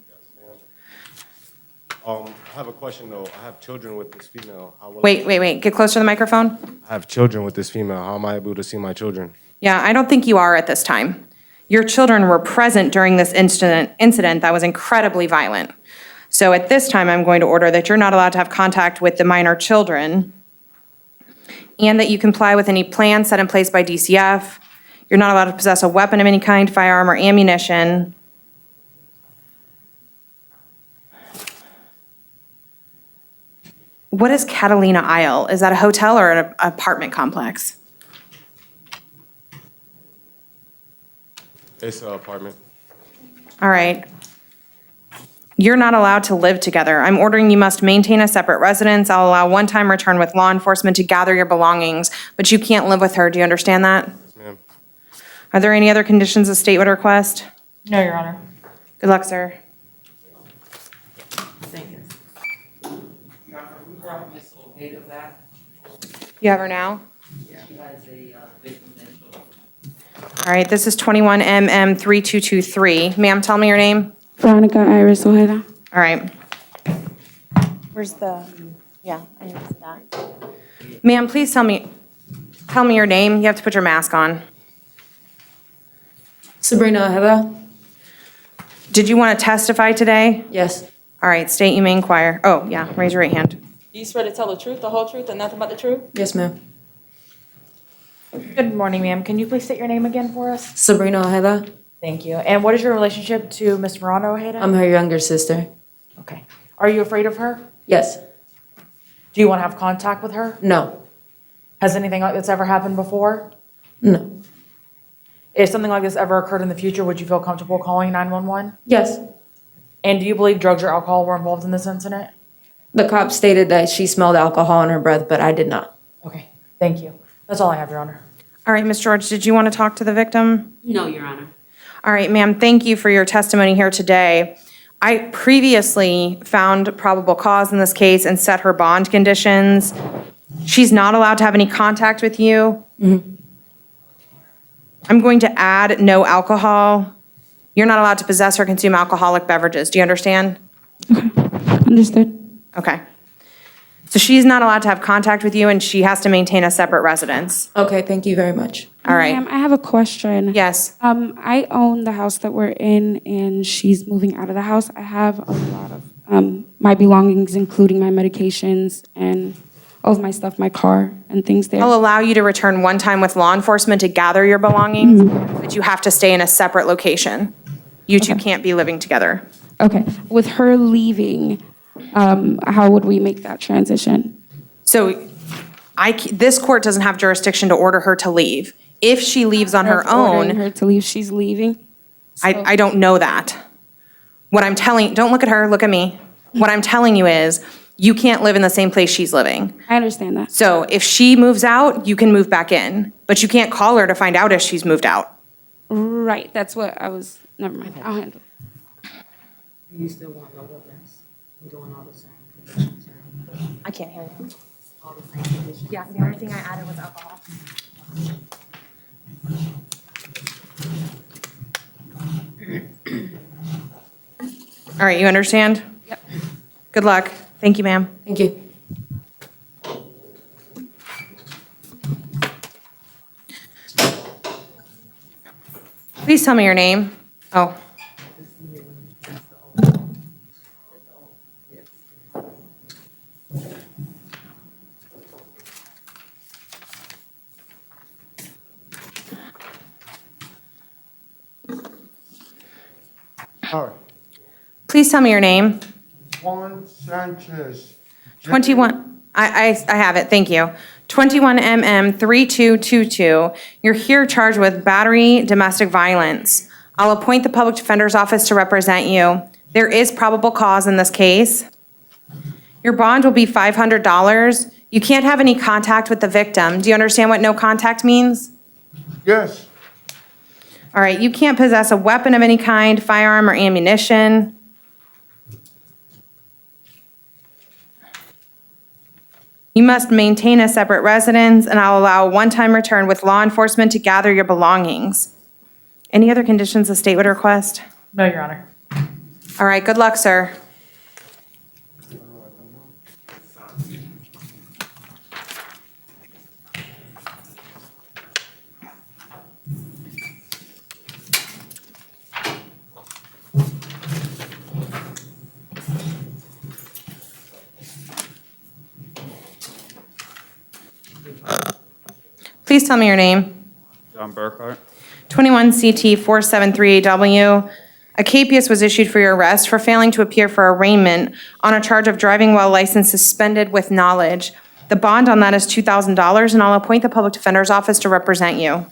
I have a question though. I have children with this female. Wait. Get closer to the microphone. I have children with this female. How am I able to see my children? Yeah, I don't think you are at this time. Your children were present during this incident that was incredibly violent. So at this time, I'm going to order that you're not allowed to have contact with the minor children and that you comply with any plan set in place by DCF. You're not allowed to possess a weapon of any kind, firearm, or ammunition. What is Catalina Isle? Is that a hotel or an apartment complex? It's an apartment. All right. You're not allowed to live together. I'm ordering you must maintain a separate residence. I'll allow one-time return with law enforcement to gather your belongings, but you can't live with her. Do you understand that? Yes, ma'am. Are there any other conditions the state would request? No, Your Honor. Good luck, sir. Thank you. Your Honor, we brought Miss Ojeda back. You have her now? Yeah. She has a victim initial. All right, this is 21MM3223. Ma'am, tell me your name. Veronica Iris Ojeda. All right. Where's the, yeah, I need to see that. Ma'am, please tell me your name. You have to put your mask on. Sabrina Ojeda. Did you want to testify today? Yes. All right, state you may inquire. Oh, yeah, raise your right hand. Do you swear to tell the truth, the whole truth, and nothing but the truth? Yes, ma'am. Good morning, ma'am. Can you please state your name again for us? Sabrina Ojeda. Thank you. And what is your relationship to Miss Veronica Ojeda? I'm her younger sister. Okay. Are you afraid of her? Yes. Do you want to have contact with her? No. Has anything like this ever happened before? No. If something like this ever occurred in the future, would you feel comfortable calling 911? Yes. And do you believe drugs or alcohol were involved in this incident? The cop stated that she smelled alcohol in her breath, but I did not. Okay. Thank you. That's all I have, Your Honor. All right, Ms. George, did you want to talk to the victim? No, Your Honor. All right, ma'am, thank you for your testimony here today. I previously found probable cause in this case and set her bond conditions. She's not allowed to have any contact with you. Mm-hmm. I'm going to add no alcohol. You're not allowed to possess or consume alcoholic beverages. Do you understand? Understood. Okay. So she's not allowed to have contact with you and she has to maintain a separate residence. Okay, thank you very much. All right. Ma'am, I have a question. Yes. I own the house that we're in, and she's moving out of the house. I have a lot of my belongings, including my medications and all of my stuff, my car and things there. I'll allow you to return one time with law enforcement to gather your belongings, but you have to stay in a separate location. You two can't be living together. Okay. With her leaving, how would we make that transition? So this court doesn't have jurisdiction to order her to leave. If she leaves on her Ordering own, her to leave, she's leaving. I don't know that. What I'm telling, don't look at her, look at me. What I'm telling you is, you can't live in the same place she's living. I understand that. So if she moves out, you can move back in, but you can't call her to find out if she's moved out. Right. That's what I was. Never mind. I'll handle it. You still want no weapons? I'm doing all the same conditions, right? I can't hear you. All the same conditions. Yeah, the only thing I added was alcohol. All right, you understand? Yep. Good luck. Thank you, ma'am. Thank you. Please tell me your name. Oh. All right. Please tell me your name. Juan Sanchez. 21, I have it, thank you. 21MM3222. You're here charged with battery, domestic violence. I'll appoint the public defender's office to represent you. There is probable cause in this case. Your bond will be $500. You can't have any contact with the victim. Do you understand what no contact means? Yes. All right, you can't possess a weapon of any kind, firearm or ammunition. You must maintain a separate residence, and I'll allow a one-time return with law enforcement to gather your belongings. Any other conditions the state would request? No, Your Honor. All right, good luck, sir. Please tell me your name. John Burkhart. 21 CT 473AW. A capias was issued for your arrest for failing to appear for arraignment on a charge of driving while license suspended with knowledge. The bond on that is $2,000, and I'll appoint the public defender's office to represent you.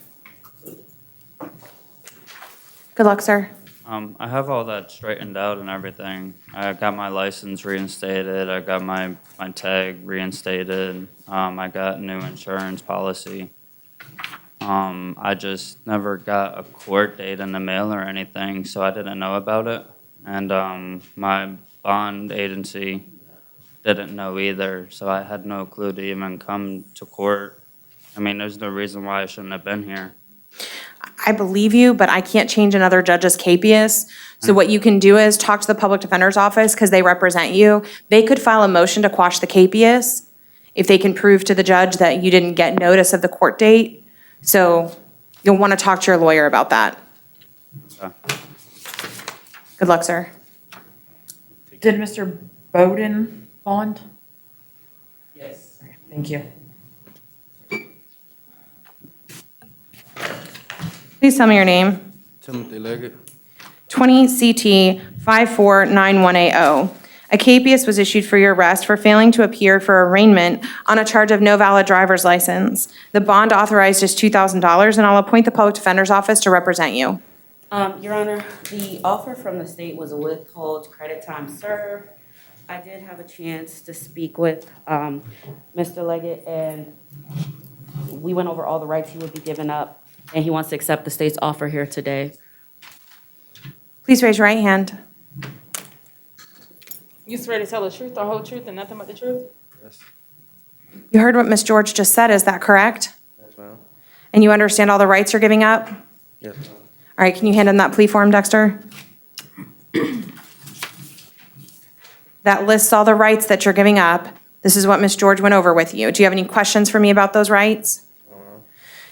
Good luck, sir. I have all that straightened out and everything. I got my license reinstated. I got my tag reinstated. I got new insurance policy. I just never got a court date in the mail or anything, so I didn't know about it. And my bond agency didn't know either, so I had no clue to even come to court. I mean, there's no reason why I shouldn't have been here. I believe you, but I can't change another judge's capias. So what you can do is talk to the public defender's office because they represent you. They could file a motion to quash the capias if they can prove to the judge that you didn't get notice of the court date. So you'll want to talk to your lawyer about that. Okay. Good luck, sir. Did Mr. Bowden bond? Yes. Okay, thank you. Please tell me your name. Timothy Leggett. 20 CT 5491AO. A capias was issued for your arrest for failing to appear for arraignment on a charge of no valid driver's license. The bond authorized is $2,000, and I'll appoint the public defender's office to represent you. Your Honor, the offer from the state was a withhold credit time served. I did have a chance to speak with Mr. Leggett, and we went over all the rights he would be giving up, and he wants to accept the state's offer here today. Please raise your right hand. You swear to tell the truth, the whole truth, and nothing but the truth? Yes. You heard what Ms. George just said, is that correct? Yes, ma'am. And you understand all the rights you're giving up? Yes, ma'am. All right, can you hand in that plea form, Dexter? That lists all the rights that you're giving up. This is what Ms. George went over with you. Do you have any questions for me about those rights? No, ma'am.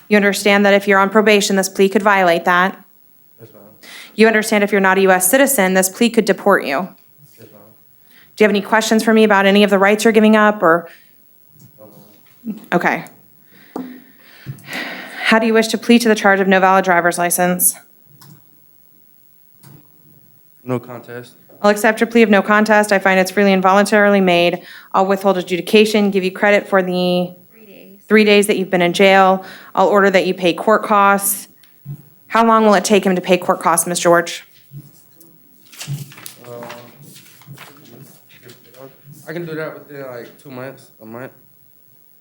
You understand that if you're on probation, this plea could violate that? Yes, ma'am. You understand if you're not a U.S. citizen, this plea could deport you? Yes, ma'am. Do you have any questions for me about any of the rights you're giving up, or? No, ma'am. Okay. How do you wish to plead to the charge of no valid driver's license? No contest. I'll accept your plea of no contest. I find it's freely and voluntarily made. I'll withhold adjudication, give you credit for the 3 days that you've been in jail. I'll order that you pay court costs. How long will it take him to pay court costs, Ms. George? I can do that within like 2 months, a month.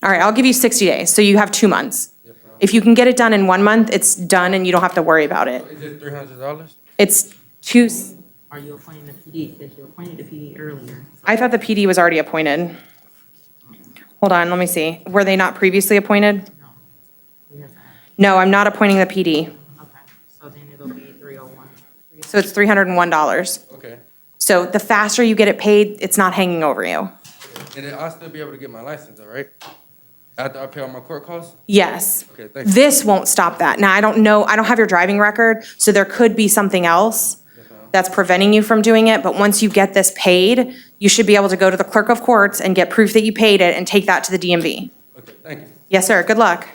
All right, I'll give you 60 days, so you have 2 months. Yes, ma'am. If you can get it done in 1 month, it's done and you don't have to worry about it. Is it $300? It's two, are you appointing the PD? Because you appointed the PD earlier. I thought the PD was already appointed. Hold on, let me see. Were they not previously appointed? No, I'm not appointing the PD. Okay, so then it'll be 301. So it's $301. Okay. So the faster you get it paid, it's not hanging over you. And then I'll still be able to get my license, all right? After I pay all my court costs? Yes. Okay, thank you. This won't stop that. Now, I don't know, I don't have your driving record, so there could be something else that's preventing you from doing it, but once you get this paid, you should be able to go to the clerk of courts and get proof that you paid it and take that to the DMV. Okay, thank you. Yes, sir. Good luck.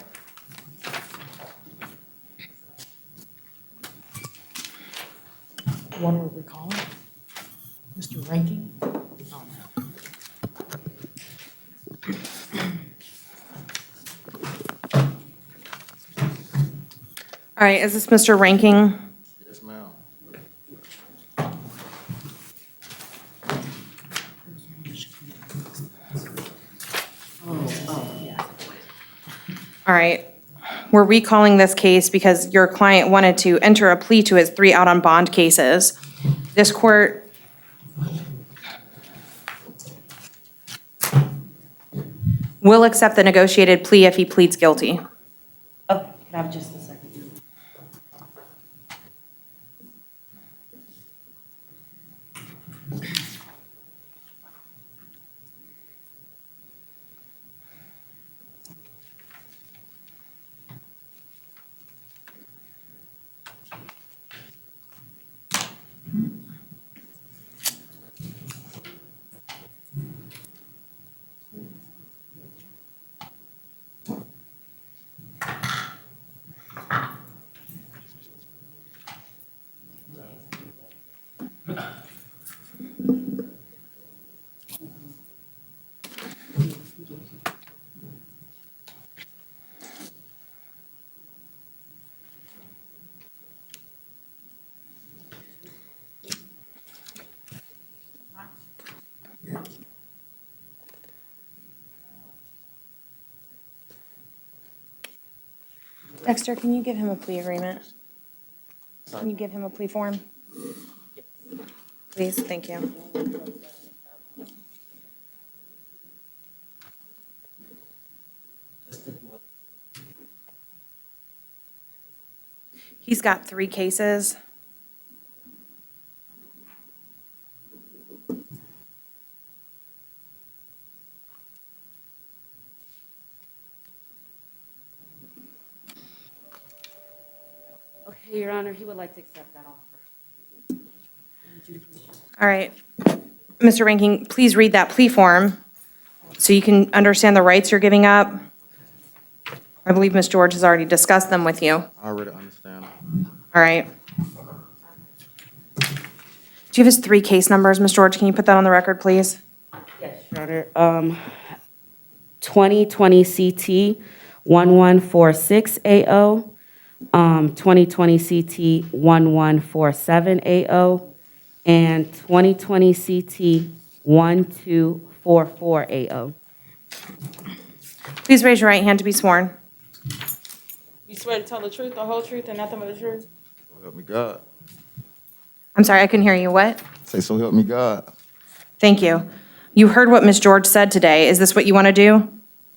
One we're recalling, Mr. Ranking. All right, is this Mr. Ranking? Yes, ma'am. All right. We're recalling this case because your client wanted to enter a plea to his 3 out on bond cases. This court will accept the negotiated plea if he pleads guilty. Oh, can I have just a second? Dexter, can you give him a plea agreement? Can you give him a plea form? Please, thank you. He's got 3 cases. Okay, Your Honor, he would like to accept that offer. All right. Mr. Ranking, please read that plea form so you can understand the rights you're giving up. I believe Ms. George has already discussed them with you. I already understand. All right. Do you have his 3 case numbers, Ms. George? Can you put that on the record, please? Yes, Your Honor. 2020 CT 1146 AO, 2020 CT 1147 AO, and 2020 CT 1244 AO. Please raise your right hand to be sworn. You swear to tell the truth, the whole truth, and nothing but the truth? So help me God. I'm sorry, I couldn't hear you. What? Say, so help me God. Thank you. You heard what Ms. George said today. Is this what you want to do?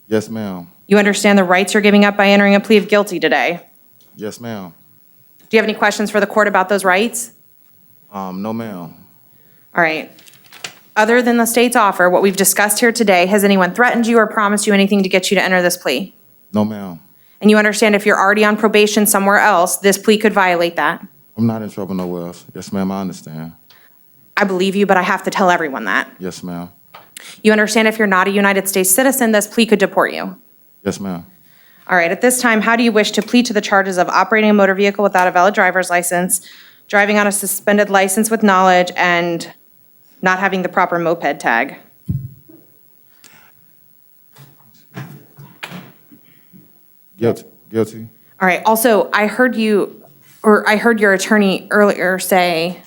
Yes, ma'am. You understand the rights you're giving up by entering a plea of guilty today? Yes, ma'am. Do you have any questions for the court about those rights? No, ma'am. All right. Other than the state's offer, what we've discussed here today, has anyone threatened you or promised you anything to get you to enter this plea? No, ma'am. And you understand if you're already on probation somewhere else, this plea could violate that? I'm not in trouble nowhere else. Yes, ma'am, I understand. I believe you, but I have to tell everyone that. Yes, ma'am. You understand if you're not a United States citizen, this plea could deport you? Yes, ma'am. All right, at this time, how do you wish to plead to the charges of operating a motor vehicle without a valid driver's license, driving on a suspended license with knowledge, and not having the proper moped tag? Guilty. Guilty. All right, also, I heard your attorney earlier say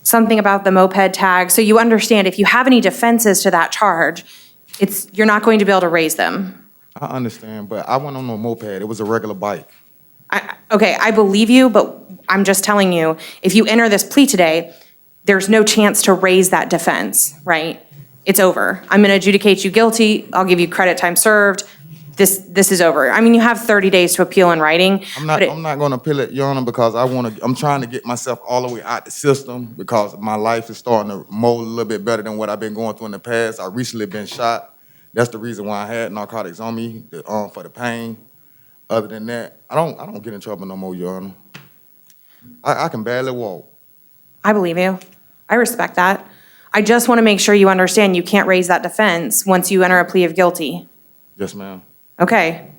something about the moped tag, so you understand if you have any defenses to that charge, you're not going to be able to raise them. I understand, but I went on a moped. It was a regular bike. Okay, I believe you, but I'm just telling you, if you enter this plea today, there's no chance to raise that defense, right? It's over. I'm going to adjudicate you guilty. I'll give you credit time served. This is over. I mean, you have 30 days to appeal in writing. I'm not gonna appeal it, Your Honor, because I'm trying to get myself all the way out the system because my life is starting to mold a little bit better than what I've been going through in the past. I recently been shot. That's the reason why I had narcotics on me, for the pain. Other than that, I don't get in trouble no more, Your Honor. I can barely walk. I believe you. I respect that. I just want to make sure you understand you can't raise that defense once you enter a plea of guilty. Yes, ma'am. Okay.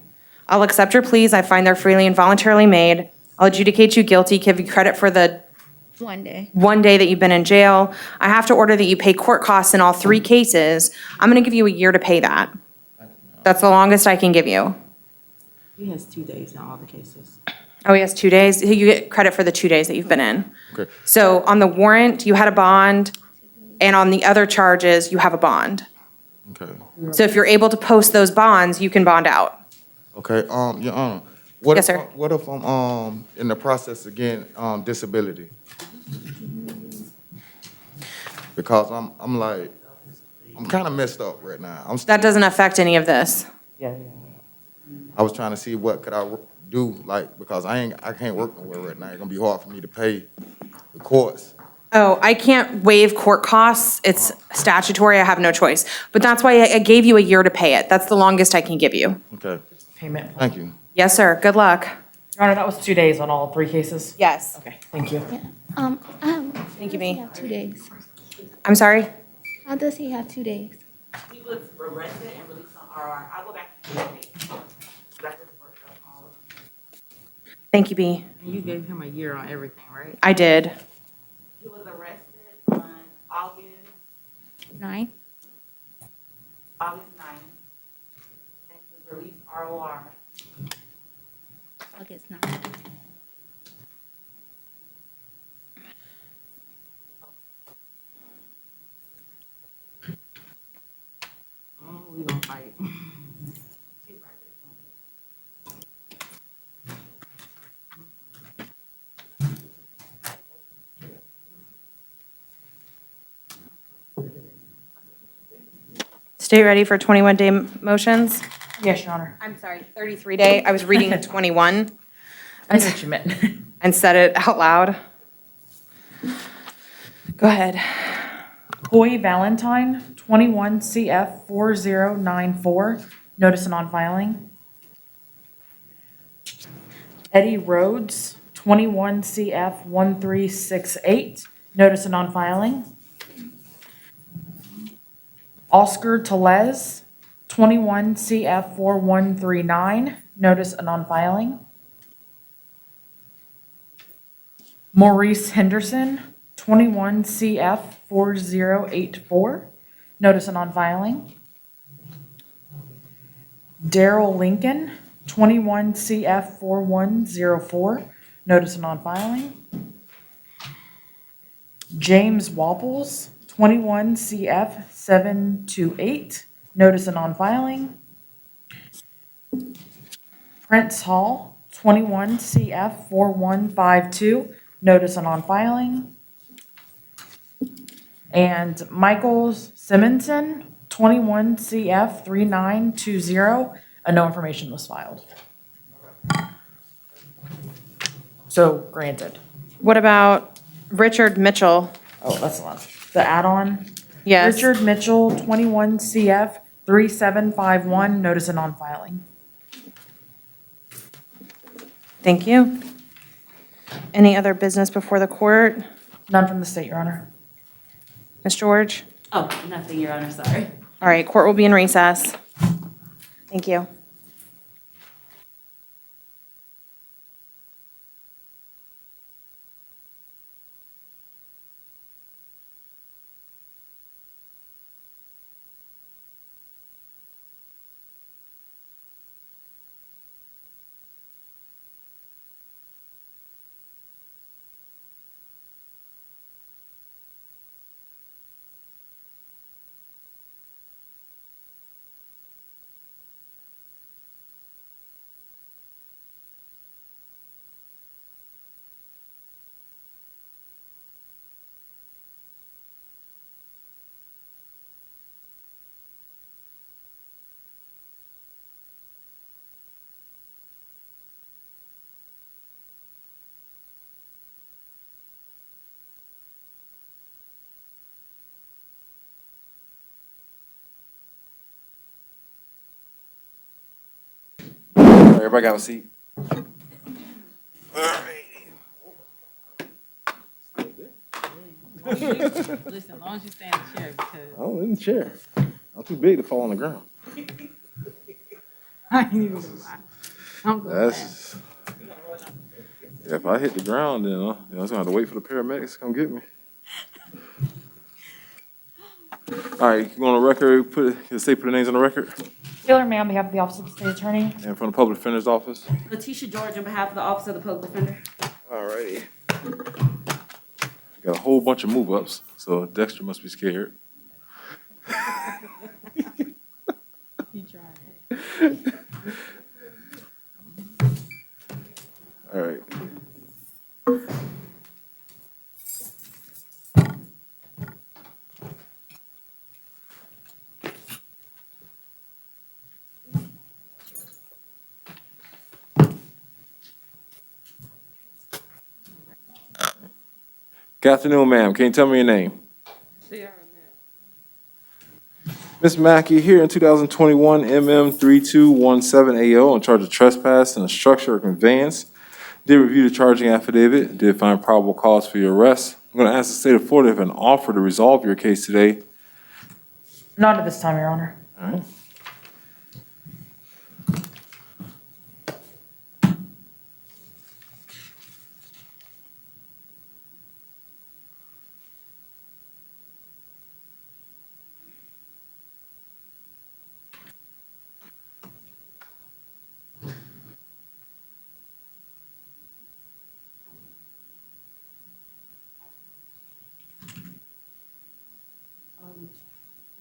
I'll accept your pleas. I find they're freely and voluntarily made. I'll adjudicate you guilty, give you credit for the 1 day. 1 day that you've been in jail. I have to order that you pay court costs in all 3 cases. I'm going to give you a year to pay that. That's the longest I can give you. He has 2 days in all the cases. Oh, he has 2 days? You get credit for the 2 days that you've been in. Okay. So on the warrant, you had a bond, and on the other charges, you have a bond. Okay. So if you're able to post those bonds, you can bond out. Okay, Your Honor. Yes, sir. What if I'm in the process again, disability? Because I'm kind of messed up right now. That doesn't affect any of this. I was trying to see what could I do, because I can't work nowhere right now. It's gonna be hard for me to pay the courts. Oh, I can't waive court costs. It's statutory. I have no choice. But that's why I gave you a year to pay it. That's the longest I can give you. Okay, Payment. thank you. Yes, sir. Good luck. Your Honor, that was 2 days on all 3 cases? Yes. Okay, thank you. Thank you, He B. have 2 days. I'm sorry? How does he have 2 days? He was arrested and released on RR. I'll go back to the date. Thank you, B. And you gave him a year on everything, right? I did. He was arrested on August 9? 9th. And he was released ROR. August 9. Oh, we gonna fight. Stay ready for 21-day motions. Yes, Your Honor. I'm sorry, 33-day. I was reading 21 I know what you meant. and said it out loud. Go ahead. Hoy Valentine, 21 CF 4094, notice of non-filing. Eddie Rhodes, 21 CF 1368, notice of non-filing. Oscar Telez, 21 CF 4139, notice of non-filing. Maurice Henderson, 21 CF 4084, notice of non-filing. Daryl Lincoln, 21 CF 4104, notice of non-filing. James Wapples, 21 CF 728, notice of non-filing. Prince Hall, 21 CF 4152, notice of non-filing. And Michael Simonson, 21 CF 3920, a no information was filed. So granted. What about Richard Mitchell? Oh, that's the one. The add-on. Yes. Richard Mitchell, 21 CF 3751, notice of non-filing. Thank you. Any other business before the court? None from the state, Your Honor. Ms. George? Oh, nothing, Your Honor, sorry. All right, court will be in recess. Thank you. Everybody got a seat? Listen, as long as you stay in the chair, because I'm in the chair. I'm too big to fall on the ground. I ain't even gonna lie. I'm going fast. If I hit the ground, then I was gonna have to wait for the paramedics to come get me. All right, you want a record? Put the names on the record, Taylor May on behalf of the Office of the State Attorney. and from the Public Defender's Office. Letitia George on behalf of the Office of the Public Defender. All righty. Got a whole bunch of move-ups, so Dexter must be scared. You tried it. All right. Good afternoon, ma'am. Can you tell me your name? Ms. Mackey, here in 2021 MM3217AO on charge of trespass in a structure or conveyance. Did review the charging affidavit. Did find probable cause for your arrest. I'm going to ask the state of Florida if an offer to resolve your case today. Not at this time, Your Honor. All right.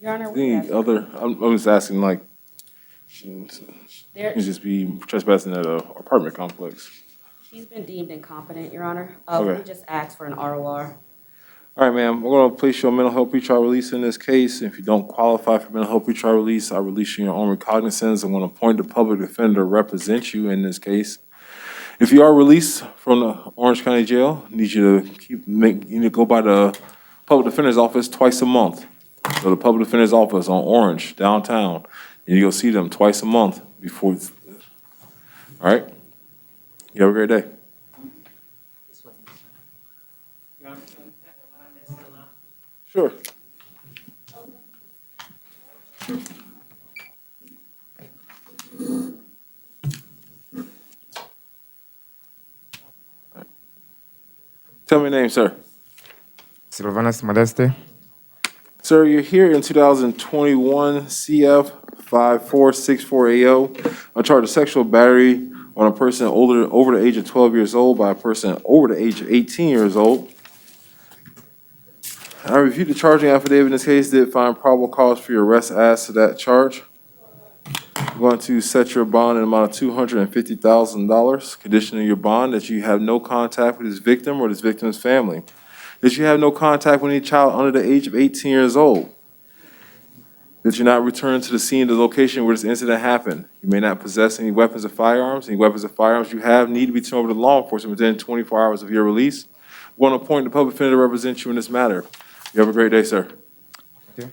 Your Honor, Any other, I'm just asking, like, There- you just be trespassing at an apartment complex. she's been deemed incompetent, Your Honor. Okay. We just asked for an ROR. All right, ma'am, we're going to place you on mental health pretrial release in this case. If you don't qualify for mental health pretrial release, I'll release you in your own recognizance. I'm going to appoint the public defender to represent you in this case. If you are released from the Orange County Jail, I need you to you need to go by the public defender's office twice a month. So the public defender's office on Orange, downtown, and you'll see them twice a month before. All right? You have a great day. Sure. Tell me your name, sir. Silvanus Modeste. Sir, you're here in 2021 CF 5464AO on charge of sexual battery on a person over the age of 12 years old by a person over the age of 18 years old. I reviewed the charging affidavit in this case, did find probable cause for your arrest as to that charge. I'm going to set your bond in the amount of $250,000, conditioning your bond that you have no contact with this victim or this victim's family, that you have no contact with any child under the age of 18 years old, that you not return to the scene of the location where this incident happened. You may not possess any weapons or firearms. Any weapons or firearms you have need to be turned over to law enforcement within 24 hours of your release. I'm going to appoint the public defender to represent you in this matter. You have a great day, sir. Your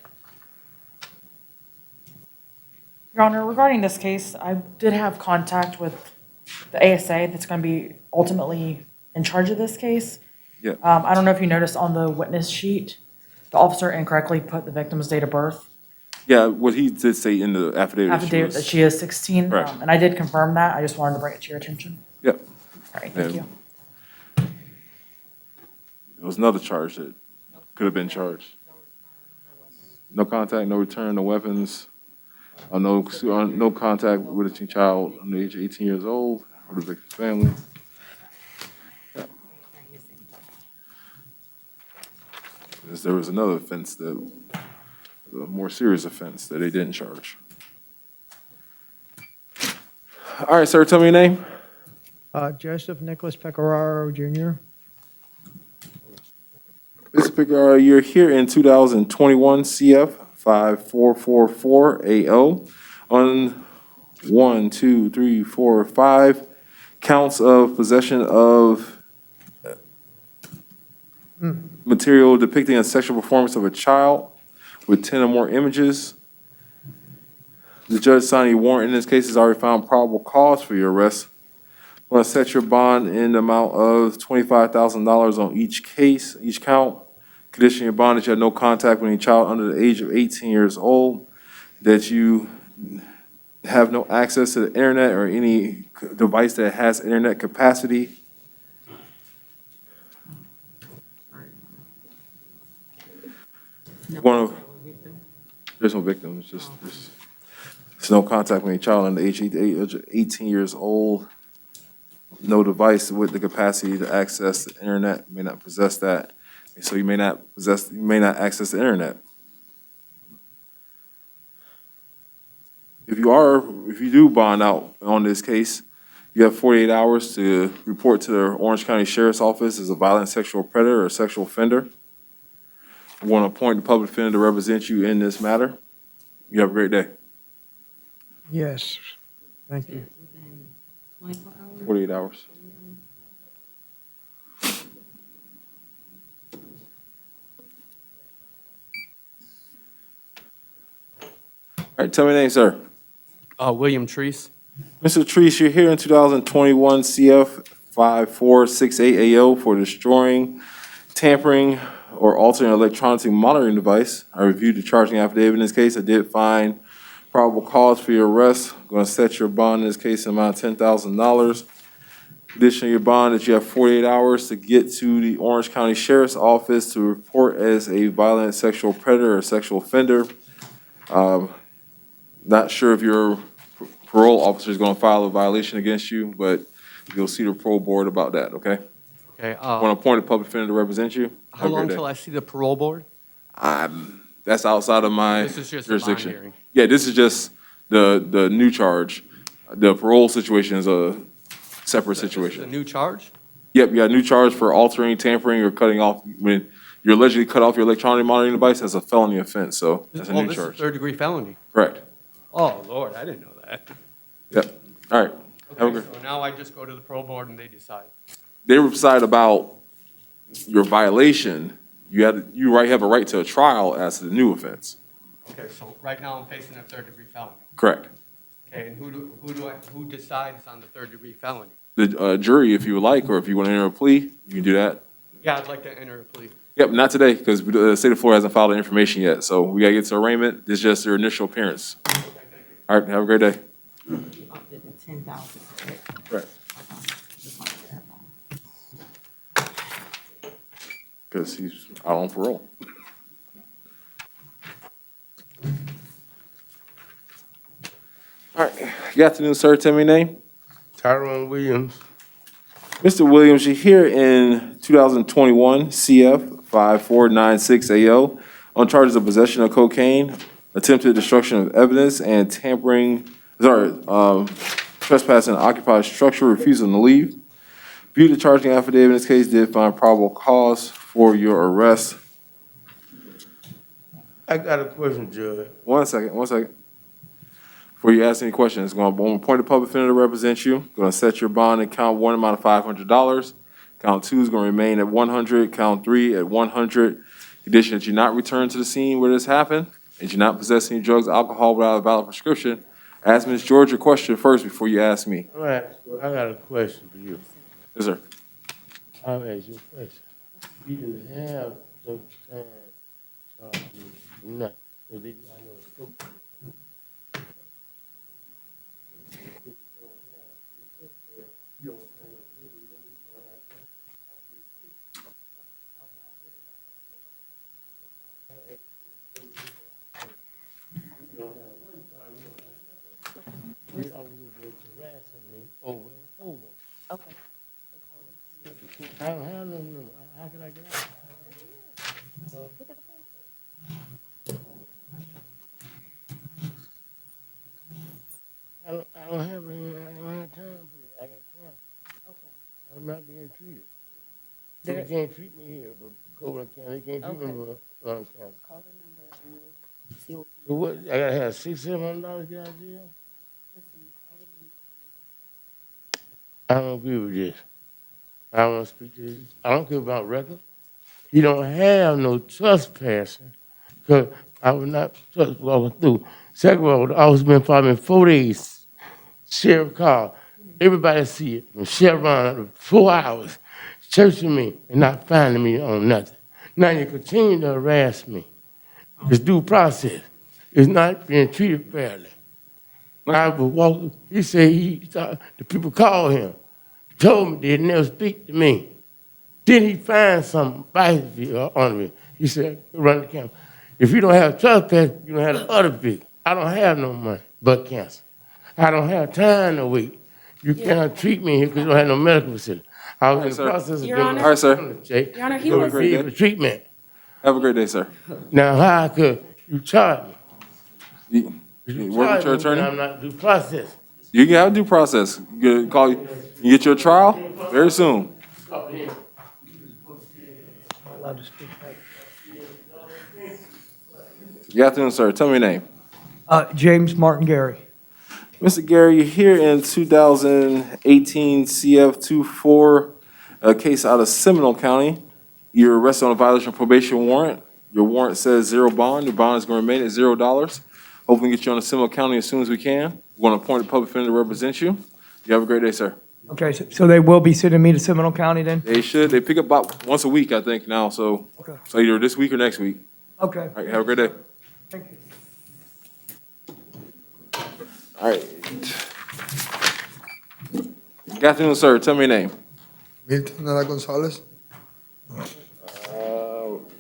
Honor, regarding this case, I did have contact with the ASA that's going to be ultimately in charge of this case. Yeah. I don't know if you noticed on the witness sheet, the officer incorrectly put the victim's date of birth. Yeah, what he did say in the affidavit. That she is 16, Right. and I did confirm that. I just wanted to bring it to your attention. Yep. All right, thank you. There was another charge that could have been charged. No contact, no return, no weapons, no contact with a child under the age of 18 years old or the victim's family. Yeah. There was another offense, a more serious offense that they didn't charge. All right, sir, tell me your name. Joseph Nicholas Pecoraro Jr. Mr. Pickard, you're here in 2021 CF 5444AO on 1, 2, 3, 4, 5 counts of possession of material depicting a sexual performance of a child with 10 or more images. The judge signing a warrant in this case has already found probable cause for your arrest. I'm going to set your bond in the amount of $25,000 on each case, each count. Condition your bond that you have no contact with any child under the age of 18 years old, that you have no access to the internet or any device that has internet capacity. There's no victim, it's just, there's no contact with any child under the age of 18 years old. No device with the capacity to access the internet, may not possess that. So you may not access the internet. If you do bond out on this case, you have 48 hours to report to the Orange County Sheriff's Office as a violent sexual predator or sexual offender. We want to appoint the public defender to represent you in this matter. You have a great day. Yes, thank you. 48 hours. All right, tell me your name, sir. William Treese. Mr. Treese, you're here in 2021 CF 5468AO for destroying, tampering, or altering an electronic monitoring device. I reviewed the charging affidavit in this case. I did find probable cause for your arrest. I'm going to set your bond in this case in the amount of $10,000. Additionally, your bond that you have 48 hours to get to the Orange County Sheriff's Office to report as a violent sexual predator or sexual offender. Not sure if your parole officer is going to file a violation against you, but you'll see the parole board about that, okay? Okay. Want to appoint a public defender to represent you? How long till I see the parole board? That's outside of my This is just a jurisdiction. bond hearing. Yeah, this is just the new charge. The parole situation is a separate The situation. new charge? Yep, you got a new charge for altering, tampering, or cutting off. When you're allegedly cut off your electronic monitoring device, that's a felony offense, so that's a new This is charge. third-degree felony. Correct. Oh, Lord, I didn't know that. Yep. All right. Have a Okay, good. so now I just go to the parole board and they decide. They decide about your violation. You have a right to a trial as to the new offense. Okay, so right now I'm facing a third-degree felony. Correct. Okay, and who decides on the third-degree felony? The jury, if you would like, or if you want to enter a plea, you can do that. Yeah, I'd like to enter a plea. Yep, not today, because the state of Florida hasn't filed the information yet, so we gotta get to arraignment. This is just their initial appearance. All right, have a great day. Right. Because he's out on parole. All right, good afternoon, sir. Tell me your name. Tyrone Williams. Mr. Williams, you're here in 2021 CF 5496AO on charges of possession of cocaine, attempted destruction of evidence, and trespassing an occupied structure, refusal to leave. Viewed the charging affidavit in this case, did find probable cause for your arrest. I got a question, Judge. One second. Before you ask any questions, I'm going to appoint a public defender to represent you. Going to set your bond in count one amount of $500. Count two is going to remain at 100. Count three at 100. Condition that you not return to the scene where this happened, and you not possess any drugs, alcohol without a valid prescription. Ask Ms. George your question first before you ask me. All right, I got a question for you. Yes, sir. I'll ask you a question. You didn't have some time, not, so they, I know, over and over. Okay. I don't have no number. How can I get out? I don't have time for it. I got time. Okay. I'm not being treated. They can't treat me here for Coleman County. They can't treat me for County. Call the number and we'll see what. So what, I gotta have $600-700 to get out of jail? I don't agree with this. I don't want to speak to this. I don't care about record. He don't have no trespassing, because I would not trust what I was through. Second of all, the officer been following me 4 days. Sheriff called. Everybody see it. From Chevron, 4 hours, searching me and not finding me on nothing. Now you continue to harass me. It's due process. It's not being treated fairly. I was walking, he said he thought the people called him, told me they'd never speak to me. Then he find some vice on me. He said, run the camera. If you don't have trespass, you don't have the other vehicle. I don't have no money but cancer. I don't have time to wait. You cannot treat me here because you don't have no medical facility. I was in the process of Your getting Honor. my All right, sir. check. Your Honor, he to was- be able to treatment. Have a great day, sir. Now, how could you charge me? You work with your attorney? I'm not due process. You can have due process. You get your trial very soon. Good afternoon, sir. Tell me your name. James Martin Gary. Mr. Gary, you're here in 2018 CF24, a case out of Seminole County. You're arrested on a violation of probation warrant. Your warrant says zero bond. Your bond is going to remain at $0. Hopefully get you on to Seminole County as soon as we can. We want to appoint a public defender to represent you. You have a great day, sir. Okay, so they will be sending me to Seminole County then? They should. They pick up about once a week, I think, now. So, Okay. so either this week or next week. Okay. All right, have a great day. Thank you. All right. Good afternoon, sir. Tell me your name. Milton Nara Gonzalez.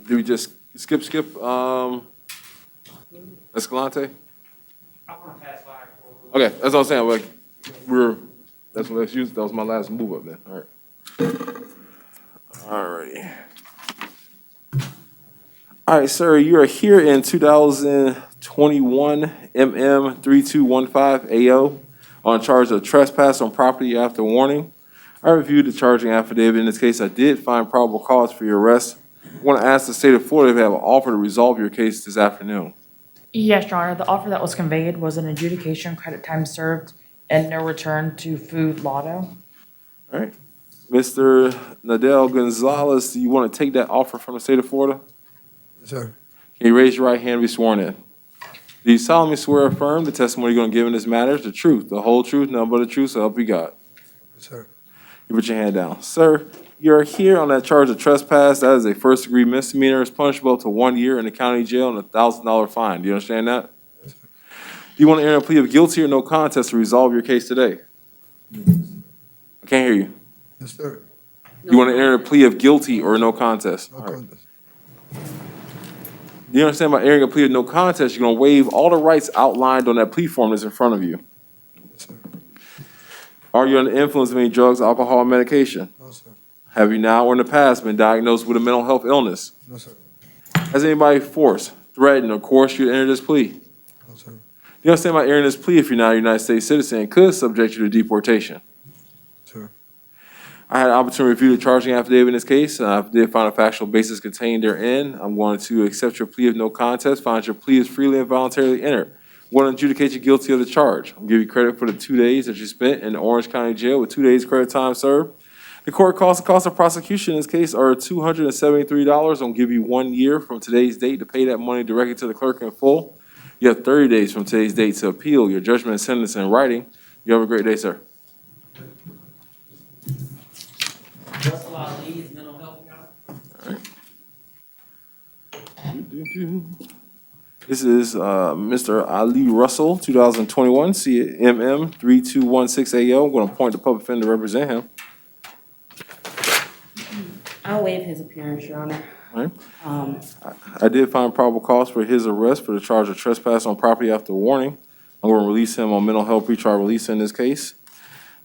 Do we just skip Escalante? Okay, that's what I'm saying. Like, that was my last move up then. All right. All right. All right, sir, you are here in 2021 MM3215 AO on charge of trespass on property after warning. I reviewed the charging affidavit. In this case, I did find probable cause for your arrest. I want to ask the state of Florida if they have an offer to resolve your case this afternoon. Yes, Your Honor, the offer that was conveyed was an adjudication, credit time served, and no return to food lotto. All right. Mr. Nadel Gonzalez, do you want to take that offer from the state of Florida? Yes, sir. Can you raise your right hand and be sworn in? Do you solemnly swear or affirm the testimony you're going to give in this matter is the truth, the whole truth, nothing but the truth, so help you God? Yes, sir. You put your hand down. Sir, you're here on that charge of trespass. That is a first-degree misdemeanor. It's punishable up to 1 year in the county jail and a $1,000 fine. Do you understand that? Yes, sir. Do you want to enter a plea of guilty or no contest to resolve your case today? I can't hear you. Yes, sir. You want to enter a plea of guilty or no contest? No All right. contest. Do you understand by entering a plea of no contest, you're going to waive all the rights outlined on that plea form that's in front of you? Yes, sir. Are you under the influence of any drugs, alcohol, or medication? No, sir. Have you now or in the past been diagnosed with a mental health illness? No, sir. Has anybody forced, threatened, or coerced you to enter this plea? No, sir. Do you understand by entering this plea, if you're not a United States citizen, it could subject you to deportation? Sir. I had an opportunity to review the charging affidavit in this case. I did find a factual basis contained therein. I'm going to accept your plea of no contest, find your plea is freely and voluntarily entered. I want to adjudicate you guilty of the charge. I'll give you credit for the 2 days that you spent in the Orange County Jail with 2 days credit time served. The court cost of prosecution in this case are $273. I'll give you 1 year from today's date to pay that money directly to the clerk in full. You have 30 days from today's date to appeal your judgment and sentence in writing. You have a great day, sir. This is Mr. Ali Russell, 2021, CMM 3216AO. I'm going to appoint the public defender to represent him. I'll waive his appearance, Your Honor. All right. I did find probable cause for his arrest for the charge of trespass on property after warning. I'm going to release him on mental health pretrial release in this case.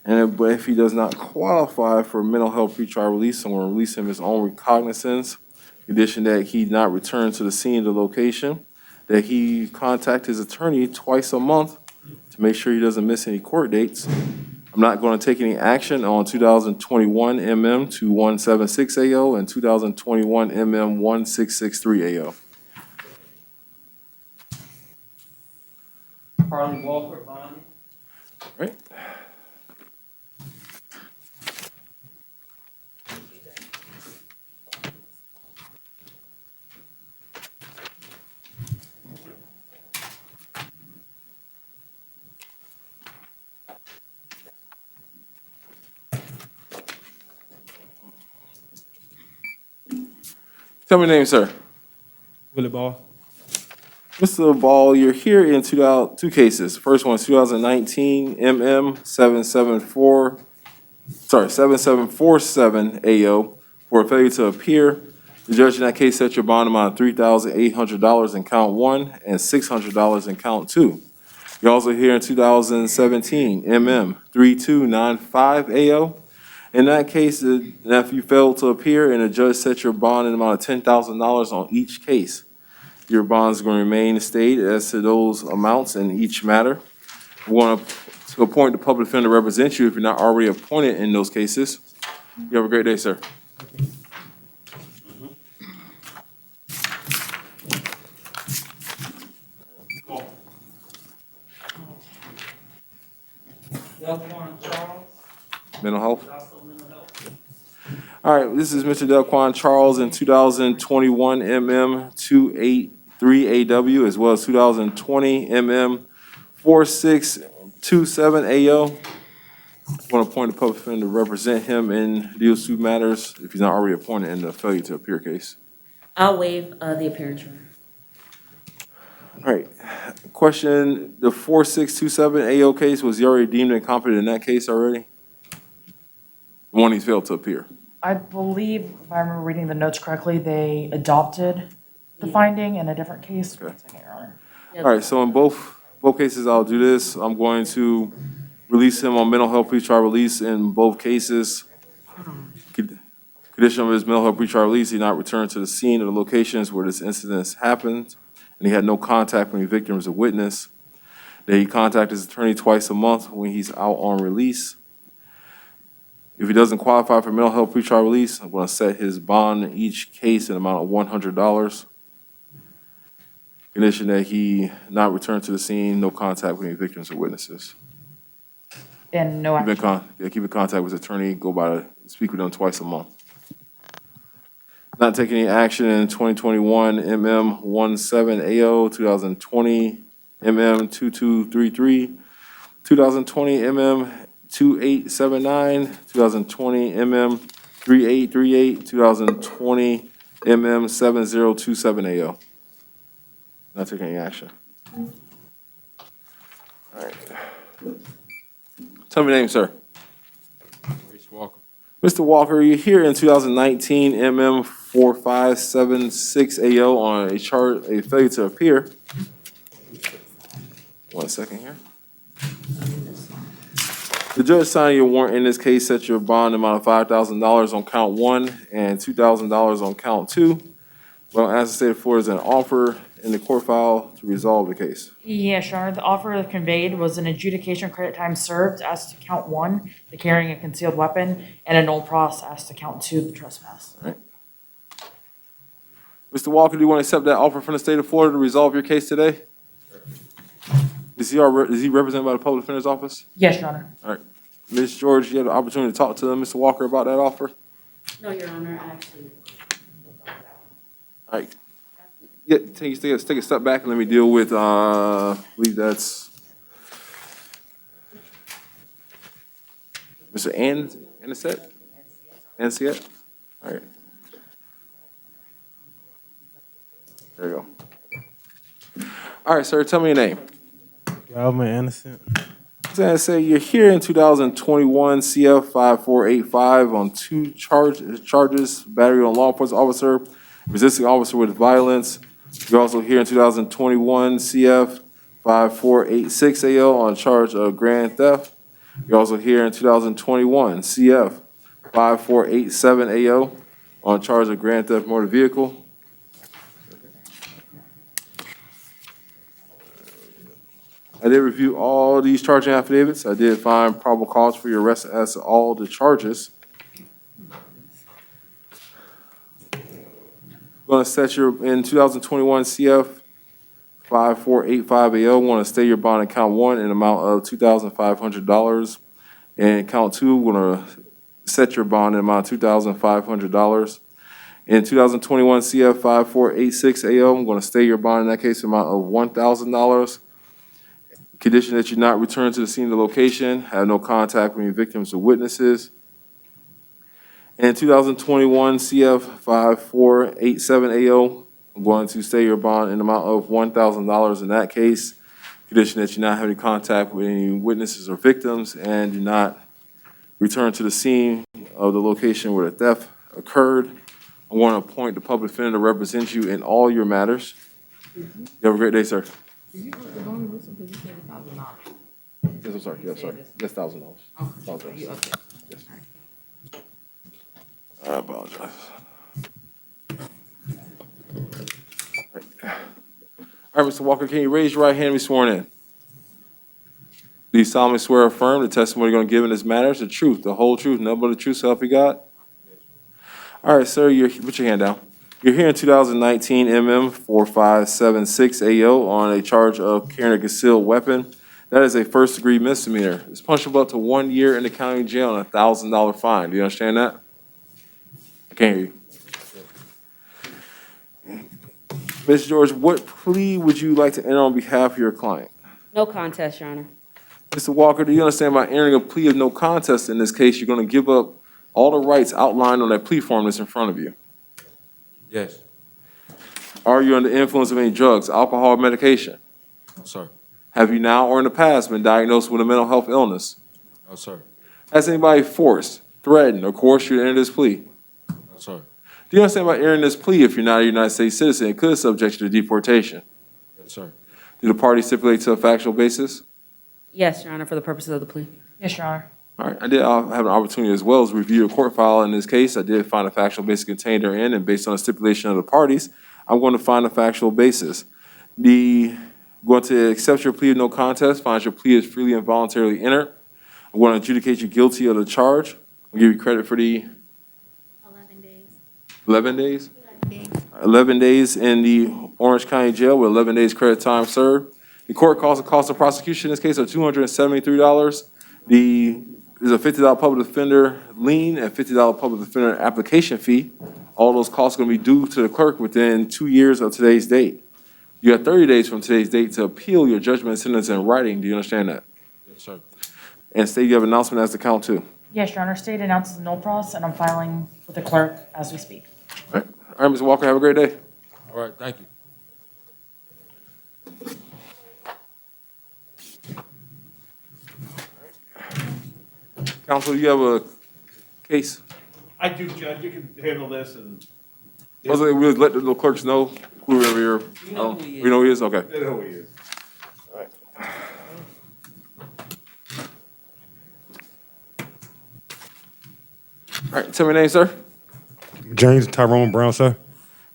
But if he does not qualify for mental health pretrial release, I'm going to release him his own recognizance, condition that he not return to the scene of the location, that he contact his attorney twice a month to make sure he doesn't miss any court dates. I'm not going to take any action on 2021 MM 2176AO and 2021 MM 1663AO. Harley Walker, bonded. All right. Tell me your name, sir. Willie Ball. Mr. Ball, you're here in two cases. First one is 2019 7747 AO for a failure to appear. The judge in that case set your bond amount of $3,800 in count one and $600 in count two. You're also here in 2017 3295 AO. In that case, if you failed to appear and the judge set your bond in the amount of $10,000 on each case, your bond is going to remain stayed as to those amounts in each matter. We want to appoint the public defender to represent you if you're not already appointed in those cases. You have a great day, sir. Mental health. All right, this is Mr. Delquan Charles in 2021 283AW as well as 2020 4627AO. I want to appoint a public defender to represent him in these two matters if he's not already appointed in the failure to appear case. I'll waive the appearance. All right, question, the 4627 AO case, was he already deemed incompetent in that case already? The one he's failed to appear. I believe, if I remember reading the notes correctly, they adopted the finding in a different case. Okay. One second, Your Honor. All right, so in both cases, I'll do this. I'm going to release him on mental health pretrial release in both cases. Condition of his mental health pretrial release, he not return to the scene of the locations where this incident happened, and he had no contact when the victim was a witness. That he contacted his attorney twice a month when he's out on release. If he doesn't qualify for mental health pretrial release, I'm going to set his bond in each case in an amount of $100. Condition that he not return to the scene, no contact with any victims or witnesses. And no action. Keep in contact with his attorney, speak with him twice a month. Not taking any action in 2021 17AO, 2020 2233, 2020 2879, 2020 3838, 2020 7027AO. Not taking any action. All right. Tell me your name, sir. Walker. Mr. Walker, you're here in 2019 4576AO on a failure to appear. 1 second here. The judge signed your warrant in this case, set your bond amount of $5,000 on count one and $2,000 on count two. Well, as I stated before, is an offer in the court file to resolve the case. Yes, Your Honor. The offer conveyed was an adjudication credit time served as to count one, the carrying a concealed weapon, and a null pros as to count two, the trespass. All right. Mr. Walker, do you want to accept that offer from the state of Florida to resolve your case today? Is he represented by the public defender's office? Yes, Your Honor. All right. Ms. George, you had the opportunity to talk to Mr. Walker about that offer? No, Your Honor, actually. All right. Yeah, take a step back and let me deal with, I believe that's Mr. Anisette? Anisette? All right. There you go. All right, sir, tell me your name. Galvin Anderson. I say you're here in 2021 CF 5485 on two charges, battery on law enforcement officer, resisting officer with violence. You're also here in 2021 CF 5486 AO on charge of grand theft. You're also here in 2021 CF 5487 AO on charge of grand theft motor vehicle. I did review all these charging affidavits. I did find probable cause for your arrest as to all the charges. Going to set your, in 2021 CF 5485 AO, want to stay your bond in count one in an amount of $2,500. And count two, we're going to set your bond in an amount of $2,500. In 2021 CF 5486 AO, I'm going to stay your bond in that case amount of $1,000. Condition that you not return to the scene of the location, have no contact with any victims or witnesses. And 2021 CF 5487 AO, I'm going to stay your bond in the amount of $1,000 in that case. Condition that you not have any contact with any witnesses or victims and do not return to the scene of the location where the theft occurred. I want to appoint the public defender to represent you in all your matters. You have a great day, sir. Yes, I'm sorry. Yes, sorry. Yes, $1,000. Apologize. Yes. I apologize. All right, Mr. Walker, can you raise your right hand and be sworn in? Do you solemnly swear or affirm the testimony you're going to give in this matter is the truth, the whole truth, nothing but the truth, so help you God? All right, sir, put your hand down. You're here in 2019 MM 4576 AO on a charge of carrying a concealed weapon. That is a first-degree misdemeanor. It's punishable up to 1 year in the county jail and a $1,000 fine. Do you understand that? I can't hear you. Ms. George, what plea would you like to enter on behalf of your client? No contest, Your Honor. Mr. Walker, do you understand by entering a plea of no contest in this case, you're going to give up all the rights outlined on that plea form that's in front of you? Yes. Are you under the influence of any drugs, alcohol, or medication? No, sir. Have you now or in the past been diagnosed with a mental health illness? No, sir. Has anybody forced, threatened, or coerced you to enter this plea? No, sir. Do you understand by entering this plea, if you're not a United States citizen, it could subject you to deportation? Yes, sir. Do the parties stipulate to a factual basis? Yes, Your Honor, for the purposes of the plea. Yes, Your Honor. All right, I did have an opportunity as well as review a court file in this case. I did find a factual basis contained therein, and based on the stipulation of the parties, I'm going to find a factual basis. Going to accept your plea of no contest, find your plea is freely and voluntarily entered. I'm going to adjudicate you guilty of the charge. I'll give you credit for the 11 days. 11 days? 11 days in the Orange County Jail with 11 days credit time served. The court calls the cost of prosecution in this case of $273. There's a $50 public defender lien and $50 public defender application fee. All those costs are going to be due to the clerk within 2 years of today's date. You have 30 days from today's date to appeal your judgment and sentence in writing. Do you understand that? Yes, sir. And state you have an announcement as to count two. Yes, Your Honor. State announces a null pros, and I'm filing with the clerk as we speak. All right, Mr. Walker, have a great day. All right, thank you. Counsel, you have a case? I do, Judge. You can handle this and. We'll let the clerks know whoever you're. You know who he is. We know who he is? Okay. They know who he is. All right, tell me your name, sir. James Tyrone Brown, sir.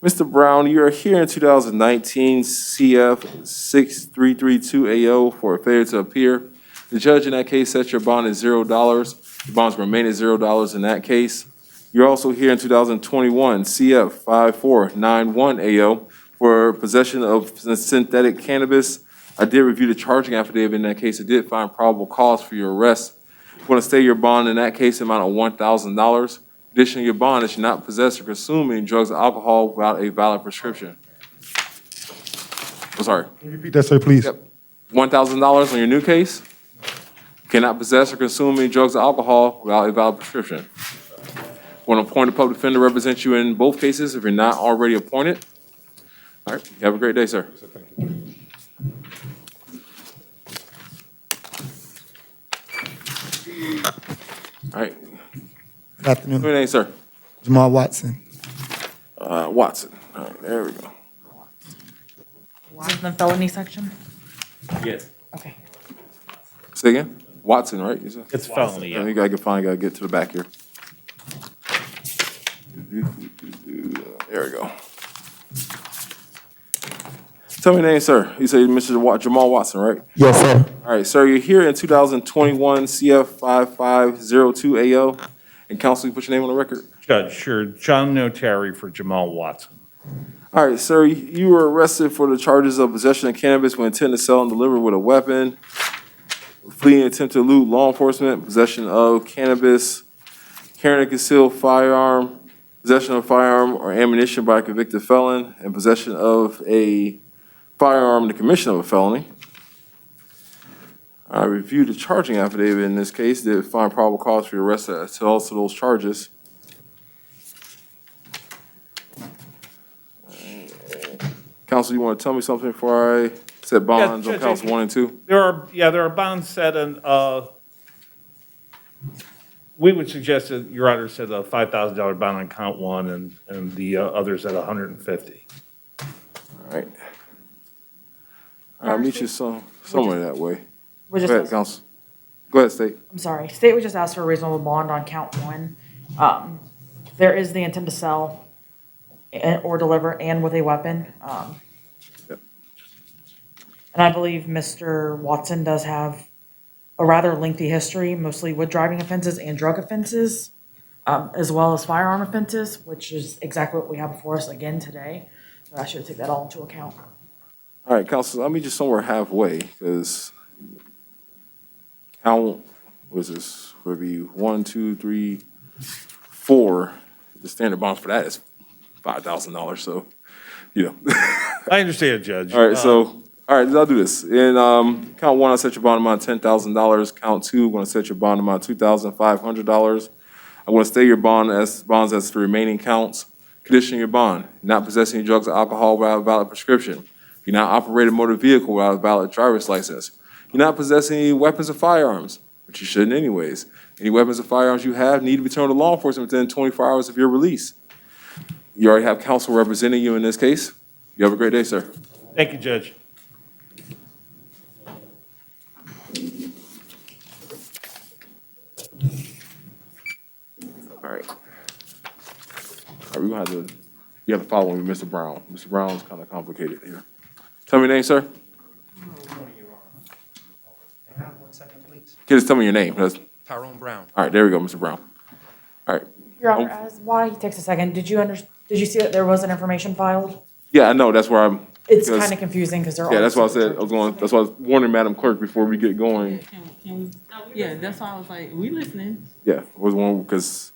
Mr. Brown, you are here in 2019 CF 6332 AO for a failure to appear. The judge in that case set your bond at $0. The bonds remain at $0 in that case. You're also here in 2021 CF 5491 AO for possession of synthetic cannabis. I did review the charging affidavit in that case. I did find probable cause for your arrest. You want to stay your bond in that case amount of $1,000. Additionally, your bond is you not possess or consume any drugs or alcohol without a valid prescription. I'm sorry. Can you repeat that, sir, please? Yep. $1,000 on your new case. Cannot possess or consume any drugs or alcohol without a valid prescription. Want to appoint a public defender to represent you in both cases if you're not already appointed. All right. Have a great day, sir. Thank you. All right. Good afternoon. What's your name, sir? Jamal Watson. Watson. All right, there we go. Is this in the felony section? Yes. Okay. Say again? Watson, right? You said? It's felony, yeah. You gotta get to the back here. There we go. Tell me your name, sir. You say Mr. Jamal Watson, right? Yes, sir. All right, sir, you're here in 2021 CF 5502 AO. And counsel, you put your name on the record? Judge, sure. John Notary for Jamal Watson. All right, sir, you were arrested for the charges of possession of cannabis with intent to sell and deliver with a weapon, fleeing attempt to elude law enforcement, possession of cannabis, carrying a concealed firearm, possession of a firearm or ammunition by a convicted felon, and possession of a firearm in the commission of a felony. I reviewed the charging affidavit in this case, did find probable cause for your arrest to also those charges. Counsel, you want to tell me something before I set bonds on Judge, counts 1 and 2? There are bonds set and, we would suggest that Your Honor set a $5,000 bond on count 1 and the others at $150,000. All right. I'll meet you somewhere that way. We're Go just ahead, counsel. Go ahead, State. I'm sorry. State would just ask for a reasonable bond on count 1. There is the intent to sell or deliver and with a weapon. Yep. And I believe Mr. Watson does have a rather lengthy history, mostly with driving offenses and drug offenses, as well as firearm offenses, which is exactly what we have before us again today. So I should take that all into account. All right, counsel, I'll meet you somewhere halfway, because count, was this, would be 1, 2, 3, 4. The standard bond for that is $5,000, so, you know. I understand, Judge. All right, so, all right, I'll do this. In count 1, I'll set your bond amount $10,000. Count 2, I'm going to set your bond amount $2,500. I'm going to stay your bonds as the remaining counts. Condition your bond: not possessing drugs or alcohol without a valid prescription. You're not operating a motor vehicle without a valid driver's license. You're not possessing any weapons or firearms, which you shouldn't anyways. Any weapons or firearms you have need to be returned to law enforcement within 24 hours of your release. You already have counsel representing you in this case. You have a great day, sir. Thank you, Judge. All right. All right, we're gonna have to, you have to follow me, Mr. Brown. Mr. Brown's kind of complicated here. Tell me your name, sir. Can you just tell me your name? Tyrone Brown. All right, there we go, Mr. Brown. All right. Your Honor, as why he takes a second, did you see that there was an information filed? Yeah, I know, that's where I'm. It's because- kind of confusing because they're all. Yeah, that's why I said, that's why I was warning Madam Clerk before we get going. Yeah, that's why I was like, we listening. Yeah, was one, because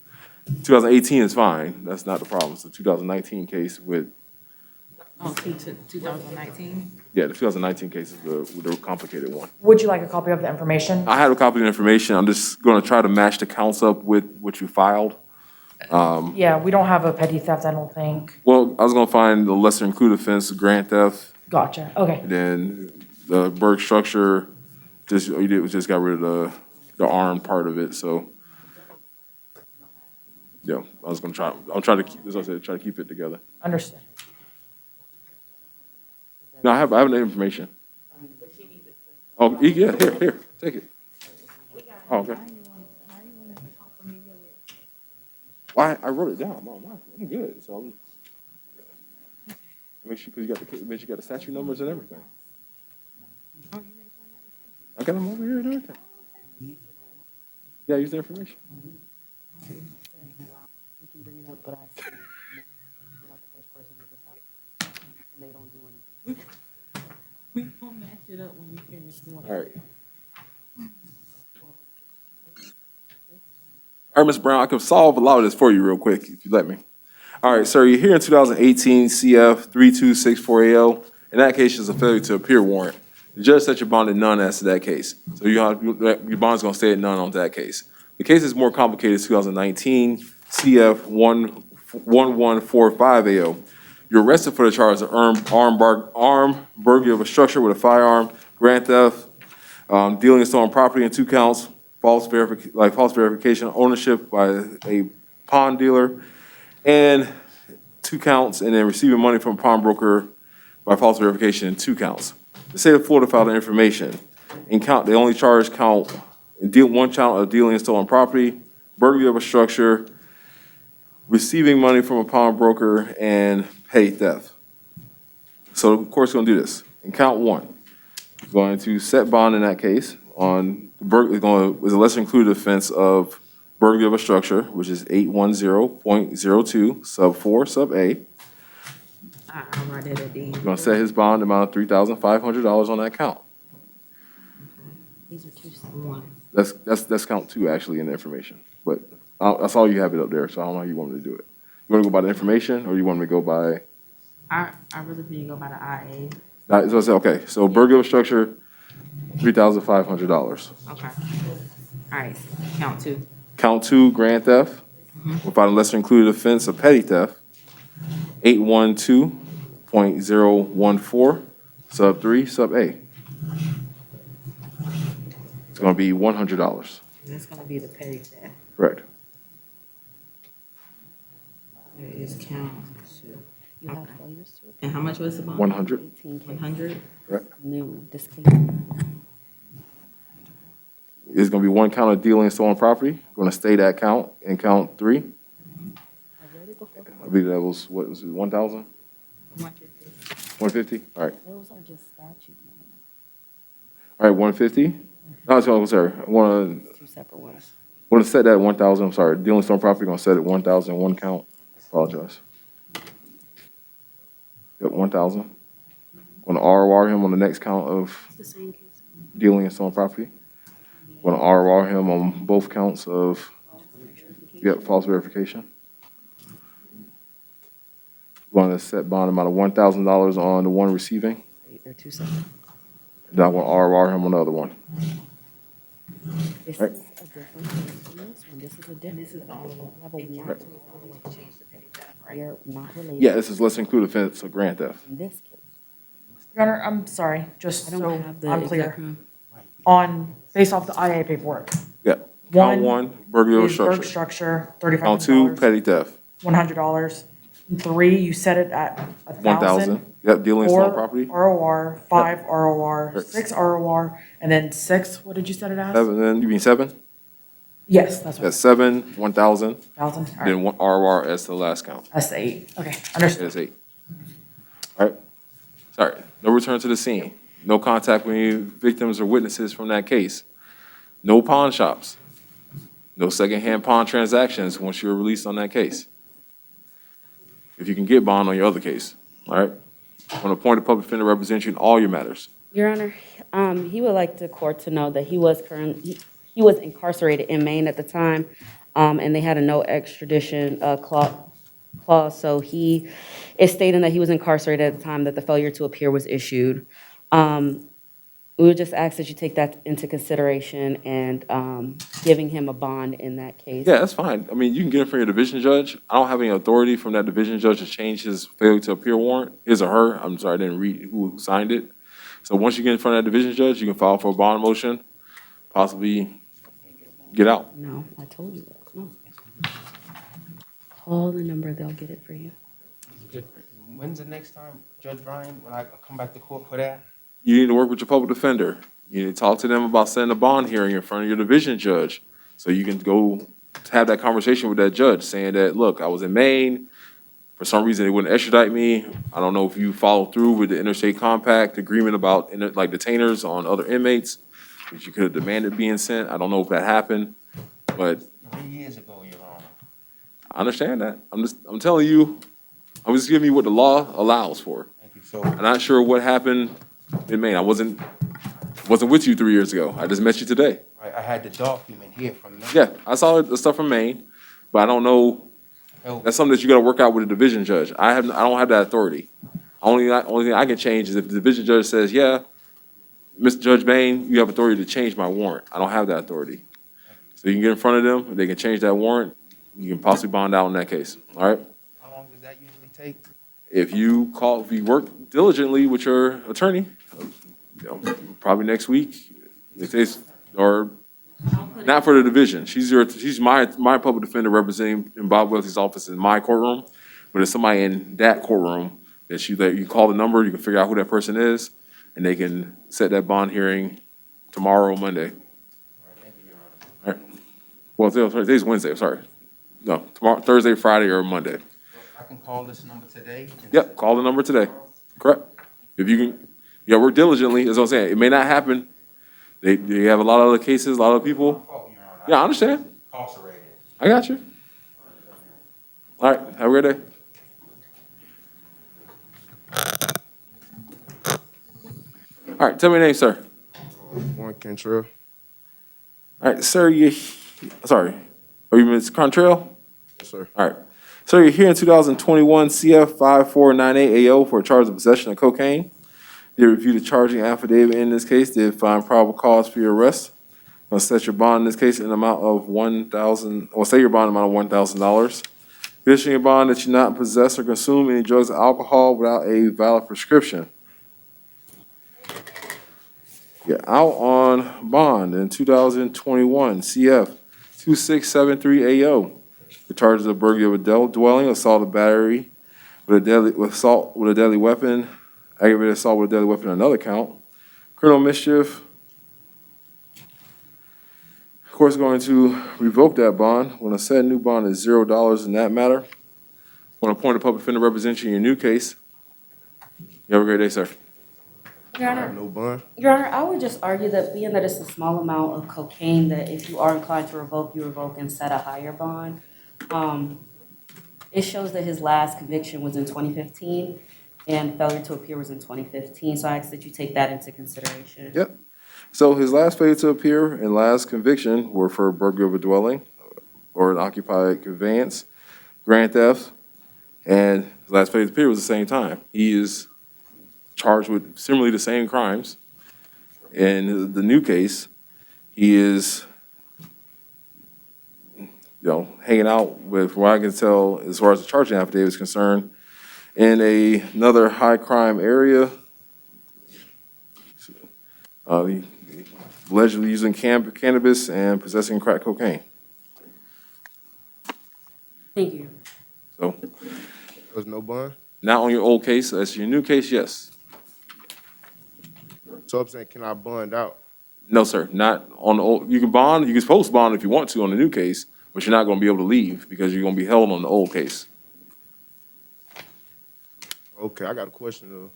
2018 is fine, that's not the problem. It's the 2019 case with, Oh, 2019? yeah, the 2019 case is the complicated one. Would you like a copy of the information? I have a copy of the information, I'm just gonna try to match the counts up with what you filed. Yeah, we don't have a petty theft, I don't think. Well, I was gonna find the lesser included offense, grand theft, Gotcha, okay. and then the Berg structure, just, all you did was just got rid of the armed part of it, so. Yeah, I was gonna try, I'll try to keep, as I said, try to keep it together. Understood. No, I have the information. Oh, yeah, here, take it. Oh, okay. Why, I wrote it down, I'm good, so I'm. Make sure, because you got the statute numbers and everything. I got them over here and everything. Yeah, use the information. We can bring it up, but I see you're not the first person to decide, and they don't do anything. We gonna match it up when you finish doing it. All right. All right, Ms. Brown, I can solve a lot of this for you real quick, if you let me. All right, sir, you're here in 2018 CF 3264AO. In that case, it's a failure to appear warrant. The judge set your bond at none as to that case. So your bond's gonna stay at none on that case. The case is more complicated, 2019 CF 1145AO. You're arrested for the charge of armed burglary of a structure with a firearm, grand theft, dealing in stolen property in 2 counts, false verification of ownership by a pawn dealer, and 2 counts, and then receiving money from a pawnbroker by false verification in 2 counts. The state of Florida filed the information. They only charge count 1 count of dealing in stolen property, burglary of a structure, receiving money from a pawnbroker, and petty theft. So of course we're gonna do this. In count 1, we're going to set bond in that case on with a lesser included offense of burglary of a structure, which is 810.02 sub 4 sub A. I'm right at the end. We're gonna set his bond amount of $3,500 on that count. These are 2-1. That's count 2 actually in the information, but that's all you have it up there, so I don't know how you want me to do it. You wanna go by the information, or you want me to go by? I really think you go by the IA. So I said, okay, so burglary of a structure, $3,500. Okay. All right, count 2. Count 2, grand theft, without a lesser included offense of petty theft, .014, sub 3, sub A. It's gonna be $100. That's gonna be the petty theft. Correct. There is count two. You have failures to. And how much was the bond? 100. 100? Correct. New, this case. It's gonna be one count of dealing in stolen property. Gonna stay that count in count 3. I believe that was, what was it, 1,000? 150? All right. Those are just statute. All right, 150? No, I'm sorry. I want Two separate ones. to set that at 1,000. I'm sorry. Dealing stolen property, gonna set it 1,000, one count. Apologize. Yep, 1,000. Gonna ROR him on the next count of It's the same case. dealing in stolen property. Gonna ROR him on both counts of, yep, false verification. Going to set bond amount of $1,000 on the one receiving. They're two separate. Then I'm going to RR him on the other one. This Right. is a different case from this one. This is a different. This is the only one. Have a warrant. They're not related. Yeah, this is lesser included offense of grand theft. In this case. Your Honor, I'm sorry, just I don't so have the I'm exact clear. crime. On, based off the IA paperwork, Yeah. Count 1, burglary of is burg structure. structure, Count 2, $3,500, petty theft, $100. And 3, you set it at 1,000. Yep, dealing in stolen property. 4 ROR, 5 ROR, Right. 6 ROR, and then 6, what did you set it as? 7, then, you mean 7? Yes, that's what, That's 7, 1,000, 1,000, all then right, one RR as the last count. that's the 8, okay, understood. That's 8. All right. Sorry, no return to the scene. No contact with any victims or witnesses from that case. No pawn shops. No secondhand pawn transactions once you're released on that case. If you can get bond on your other case, all right? I'm going to appoint a public defender to represent you in all your matters. Your Honor, he would like the court to know that he was he was incarcerated in Maine at the time, and they had a no extradition clause, so he is stating that he was incarcerated at the time that the failure to appear was issued. We would just ask that you take that into consideration and giving him a bond in that case. Yeah, that's fine. I mean, you can get it from your division judge. I don't have any authority from that division judge to change his failure to appear warrant, his or her. I'm sorry, I didn't read who signed it. So once you get in front of that division judge, you can file for a bond motion, possibly get out. No, I told you that, no. Call the number, they'll get it for you. When's the next time, Judge Brian, when I come back to court for that? You need to work with your public defender. You need to talk to them about setting a bond hearing in front of your division judge. So you can go have that conversation with that judge saying that, look, I was in Maine. For some reason, they wouldn't extradite me. I don't know if you follow through with the interstate compact agreement about like detainers on other inmates, which you could have demanded being sent. I don't know if that happened, but 3 years ago, Your Honor. I understand that. I'm telling you, I'm just giving you what the law allows for. Thank you. So, I'm not sure what happened in Maine. I wasn't with you 3 years ago. I just met you today. right, I had the document here from them. Yeah, I saw the stuff from Maine, but I don't know. That's something that you gotta work out with a division judge. I don't have that authority. Only thing I can change is if the division judge says, yeah, Mr. Judge Bain, you have authority to change my warrant. I don't have that authority. So you can get in front of them, they can change that warrant, you can possibly bond out in that case, all right? How long does that usually take? If you work diligently with your attorney, probably next week, or not for the division. She's my public defender representing in Bob Welty's office in my courtroom, but it's somebody in that courtroom that you call the number, you can figure out who that person is, and they can set that bond hearing tomorrow or Monday. All right. Well, today's Wednesday, sorry. No, tomorrow, Thursday, Friday, or Monday. I can call this number today? Yep, call the number today. Correct. If you can, work diligently, as I was saying, it may not happen. They have a lot of other cases, a lot of people. Yeah, I understand. Incarcerated. I got you. All right, have a great day. All right, tell me your name, sir. Warren Cantrell. All right, sir, sorry. Are you Ms. Contrail? Yes, sir. All right. Sir, you're here in 2021 CF 5498AO for a charge of possession of cocaine. They reviewed the charging affidavit in this case. They find probable cause for your arrest. Gonna set your bond in this case in an amount of $1,000, or say your bond amount of $1,000. Condition your bond that you not possess or consume any drugs or alcohol without a valid prescription. You're out on bond in 2021, CF 2673 AO. The charges of burglary of a dwelling, assault of battery with assault with a deadly weapon, aggravated assault with a deadly weapon, another count, criminal mischief. Of course, going to revoke that bond when a said new bond is $0 in that matter. Want to appoint a public defender to represent you in your new case. You have a great day, sir. Your Honor, No bond? Your Honor, I would just argue that being that it's a small amount of cocaine, that if you are inclined to revoke, you revoke and set a higher bond. It shows that his last conviction was in 2015 and failure to appear was in 2015, so I ask that you take that into consideration. Yep. So his last failure to appear and last conviction were for burglary of a dwelling or an occupied conveyance, grand theft, and his last failure to appear was the same time. He is charged with similarly the same crimes. In the new case, he is, hanging out with, from what I can tell, as far as the charging affidavit is concerned, in another high crime area. Allegedly using cannabis and possessing crack cocaine. Thank you. So, There's no bond? not on your old case, that's your new case, yes. So I'm saying, can I bond out? No, sir, not on the old, you can bond, you can post bond if you want to on the new case, but you're not gonna be able to leave because you're gonna be held on the old case. Okay, I got a question though.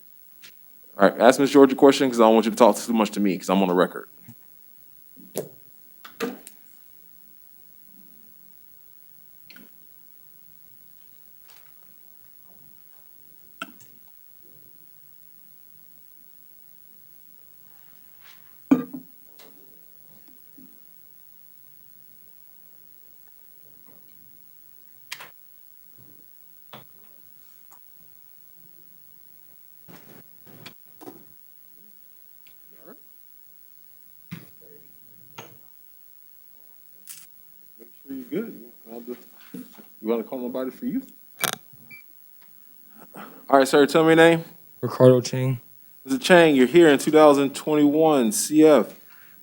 All right, ask Ms. George a question because I don't want you to talk too much to me because I'm on the record. Make sure you're good. You want to call nobody for you? All right, sir, tell me your name. Ricardo Chang. Mr. Chang, you're here in 2021 CF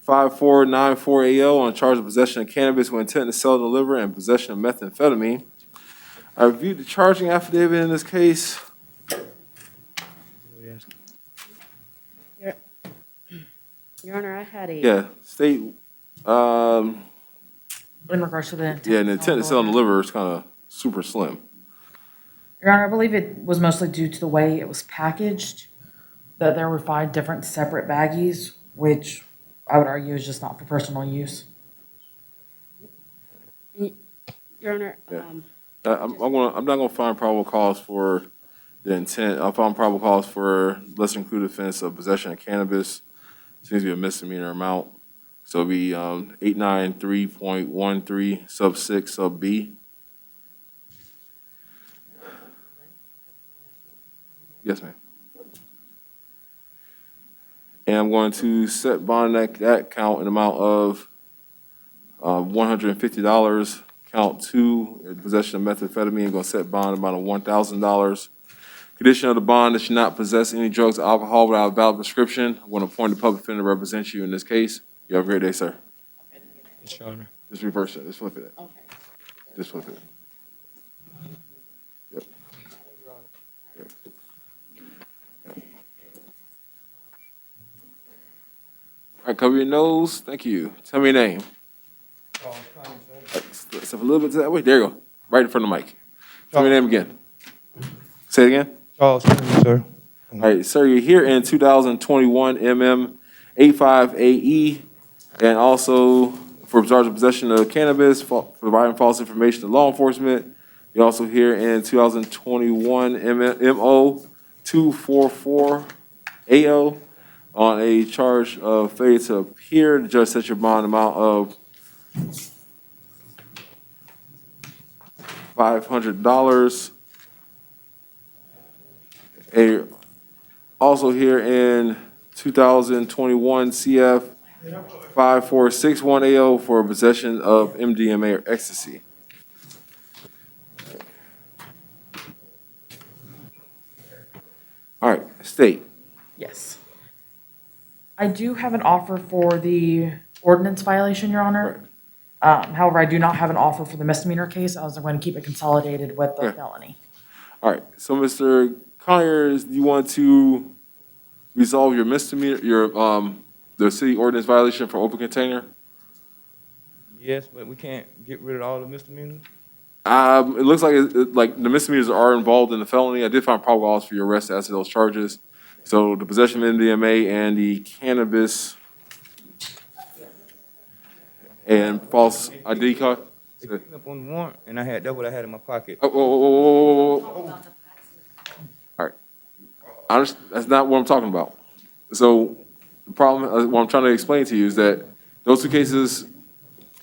5494 AO on charge of possession of cannabis with intent to sell and deliver and possession of methamphetamine. I reviewed the charging affidavit in this case. Your Honor, I had a. Yeah, state, In regards to the intent. yeah, and the intent to sell and deliver is kind of super slim. Your Honor, I believe it was mostly due to the way it was packaged, that there were 5 different separate baggies, which I would argue is just not for personal use. Your Honor, Yeah. I'm not gonna find probable cause for the intent. I'll find probable cause for lesser included offense of possession of cannabis. Seems to be a misdemeanor amount. So it'll be 893.13 sub 6 sub B. Yes, ma'am. And I'm going to set bond that count an amount of $150. Count 2, possession of methamphetamine, going to set bond amount of $1,000. Condition of the bond that you not possess any drugs or alcohol without a valid prescription. I'm going to appoint a public defender to represent you in this case. You have a great day, sir. Yes, Your Honor. Just reverse it. Just flip it. okay. Just flip it. Yep. Yep. All right, cover your nose. Thank you. Tell me your name. Step a little bit to that way. There you go. Right in front of the mic. Tell me your name again. Say it again. Charles, sir. All right, sir, you're here in 2021 MM 85AE, and also for charge of possession of cannabis, providing false information to law enforcement. You're also here in 2021 MO 244 AO on a charge of failure to appear. The judge set your bond amount of $500. Also here in 2021 CF 5461 AO for possession of MDMA or ecstasy. State. Yes. I do have an offer for the ordinance violation, Your Honor. However, I do not have an offer for the misdemeanor case. I was going to keep it consolidated with the Okay. felony. All right, so Mr. Conyers, do you want to resolve your misdemeanor, the city ordinance violation for open container? Yes, but we can't get rid of all the misdemeanors? It looks like, like the misdemeanors are involved in the felony. I did find probable cause for your arrest as to those charges. So the possession of MDMA and the cannabis and false ID card. They picked me up on the warrant, and that's what I had in my pocket. All right. That's not what I'm talking about. So the problem, what I'm trying to explain to you is that those two cases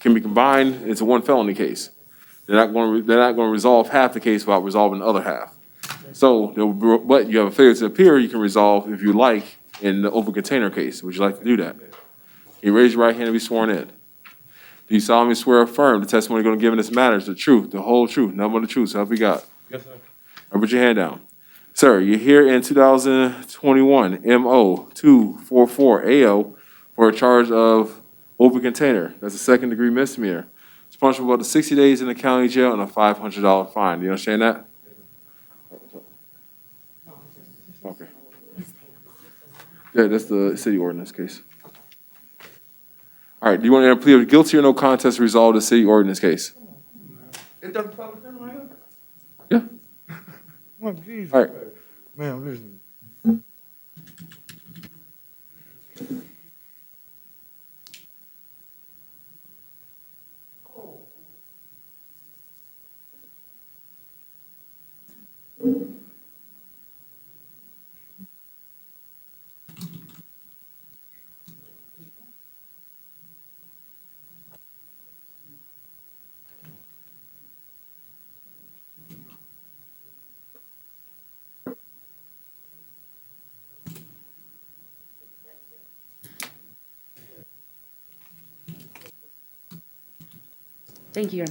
can be combined into one felony case. They're not going to resolve half the case without resolving the other half. So, but you have a failure to appear you can resolve if you like in the open container case. Would you like to do that? Can you raise your right hand and be sworn in? Do you solemnly swear or affirm the testimony you're going to give in this matter is the truth, the whole truth, nothing but the truth, so help you God? Yes, sir. Now put your hand down. Sir, you're here in 2021 MO 244 AO for a charge of open container. That's a second-degree misdemeanor. It's punishable up to 60 days in the county jail and a $500 fine. Do you understand that? Okay. Yeah, that's the city ordinance case. All right, do you want to plead of guilty or no contest to resolve the city ordinance case? It doesn't probably turn around? Yeah. Oh, Jesus. All right. Man, listen. Thank you.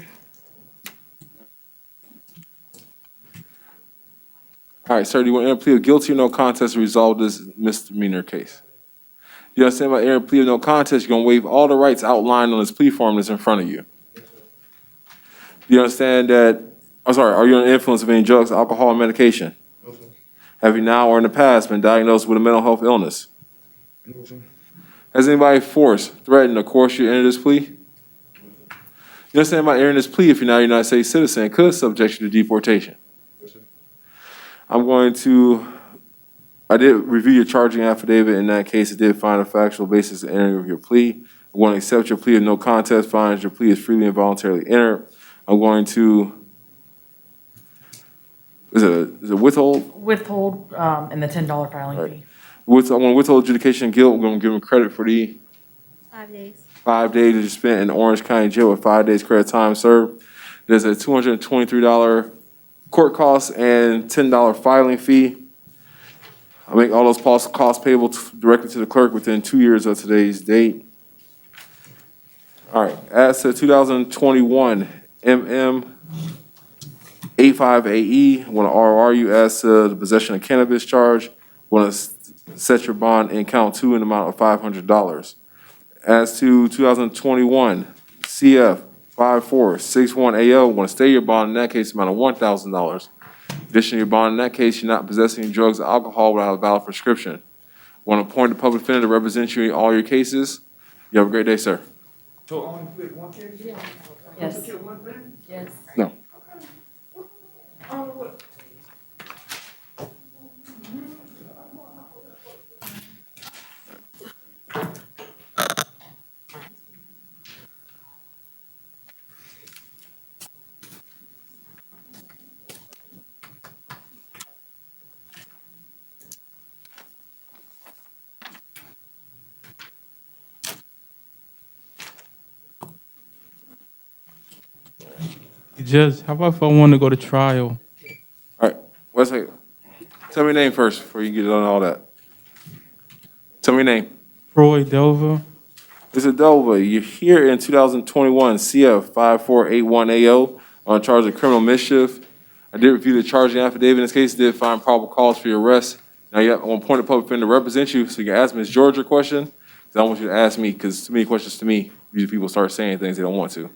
All right, sir, do you want to plead of guilty or no contest to resolve this misdemeanor case? You understand by Aaron plea of no contest, you're going to waive all the rights outlined on this plea form that's in front of you. You understand that, I'm sorry, are you under the influence of any drugs, alcohol, or medication? No, sir. Have you now or in the past been diagnosed with a mental health illness? No, sir. Has anybody forced, threatened, or coerced you to enter this plea? You understand by entering this plea, if you're not a United States citizen, could subject you to deportation. Yes, sir. I did review your charging affidavit. In that case, it did find a factual basis in entering of your plea. I'm going to accept your plea of no contest, finds your plea is freely and voluntarily entered. I'm going to, is it withhold? Withhold, and the $10 filing Right. fee. I'm going to withhold adjudication of guilt. I'm going to give him credit for the 5 days. 5 days that you spent in Orange County Jail with 5 days credit time served. There's a $223 court cost and $10 filing fee. I'll make all those costs payable directly to the clerk within 2 years of today's date. All right, as to 2021 MM85AE, want to ROR you as to the possession of cannabis charge. Want to set your bond in count 2 in the amount of $500. As to 2021 CF 5461AO, want to stay your bond in that case amount of $1,000. Additionally, your bond in that case, you're not possessing drugs or alcohol without a valid prescription. Want to appoint a public defender to represent you in all your cases. You have a great day, sir. So only split one case? Yes. Yes. No. Judge, how about if I want to go to trial? All right, wait a second. Tell me your name first before you get on all that. Tell me your name. Troy Delver. Mr. Delva, you're here in 2021 CF 5481AO on charge of criminal mischief. I did review the charging affidavit in this case, did find probable cause for your arrest Now, yeah, I'm appointed public defender to represent you, so you can ask Ms. George your question, because I don't want you to ask me, because too many questions to me, usually people start saying things they don't want to.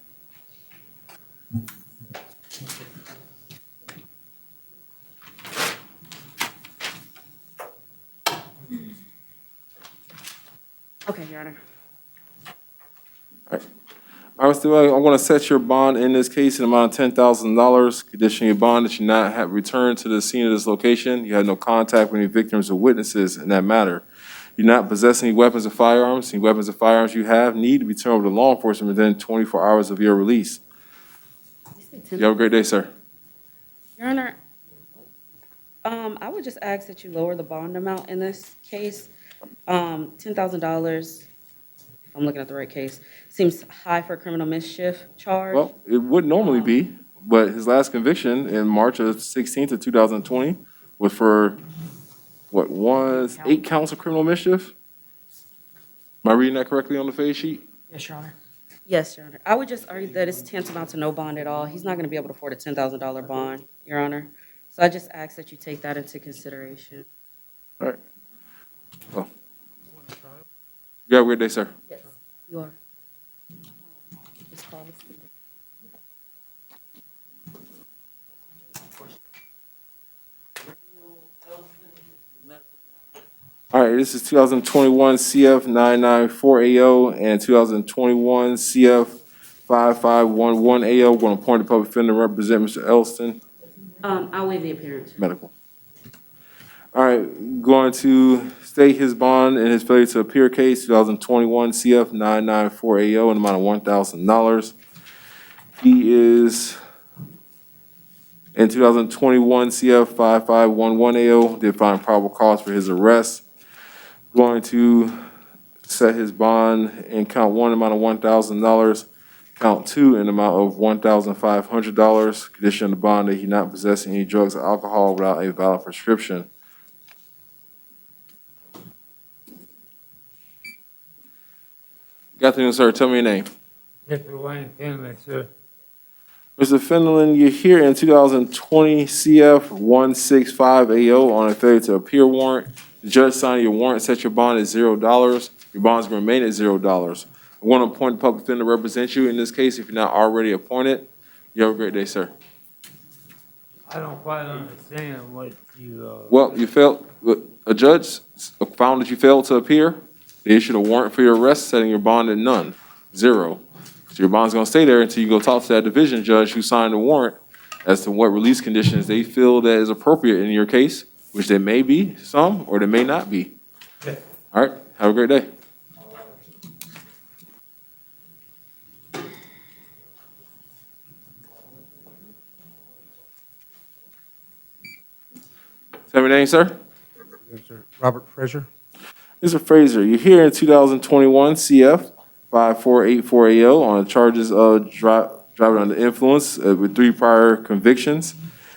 Okay, Your Honor. All right, Mr. Wagner, I'm going to set your bond in this case in the amount of $10,000, conditioning your bond that you not have returned to the scene of this location. You had no contact with any victims or witnesses in that matter. You not possess any weapons or firearms. Any weapons or firearms you have need to be turned over to law enforcement within 24 hours of your release. You have a great day, sir. Your Honor, I would just ask that you lower the bond amount in this case. $10,000, if I'm looking at the right case, seems high for a criminal mischief charge. Well, it would normally be, but his last conviction in March of 16th of 2020 was for, what, was 8 counts of criminal mischief? Am I reading that correctly on the face sheet? Yes, Your Honor. Yes, Your Honor. I would just argue that it's tantamount to no bond at all. He's not going to be able to afford a $10,000 bond, Your Honor. So I just ask that you take that into consideration. All right. Well, you have a great day, sir. Yes, you are. Just call this. All right, this is 2021 CF 994AO and 2021 CF 5511AO. We're going to appoint a public defender to represent Mr. Elston. I'll waive the appearance. Medical. All right, going to state his bond in his failure to appear case, 2021 CF 994AO, in the amount of $1,000. He is, in 2021 CF 5511AO, did find probable cause for his arrest. Going to set his bond in count 1, amount of $1,000. Count 2, in the amount of $1,500. Condition of the bond that he not possess any drugs or alcohol without a valid prescription. Good afternoon, sir. Tell me your name. Mr. Wayne Finley, sir. Mr. Finland, you're here in 2020 CF 165AO on a failure to appear warrant. The judge signed your warrant, set your bond at $0. Your bond's going to remain at $0. I want to appoint a public defender to represent you in this case if you're not already appointed. You have a great day, sir. I don't quite understand what you, Well, you failed, a judge found that you failed to appear. They issued a warrant for your arrest, setting your bond at none, 0. So your bond's going to stay there until you go talk to that division judge who signed the warrant as to what release conditions they feel that is appropriate in your case, which there may be some or there may not be. All right, have a great day. Tell me your name, sir. Yes, sir. Robert Frazier. Mr. Frazier, you're here in 2021 CF 5484AO on charges of driving under influence with 3 prior convictions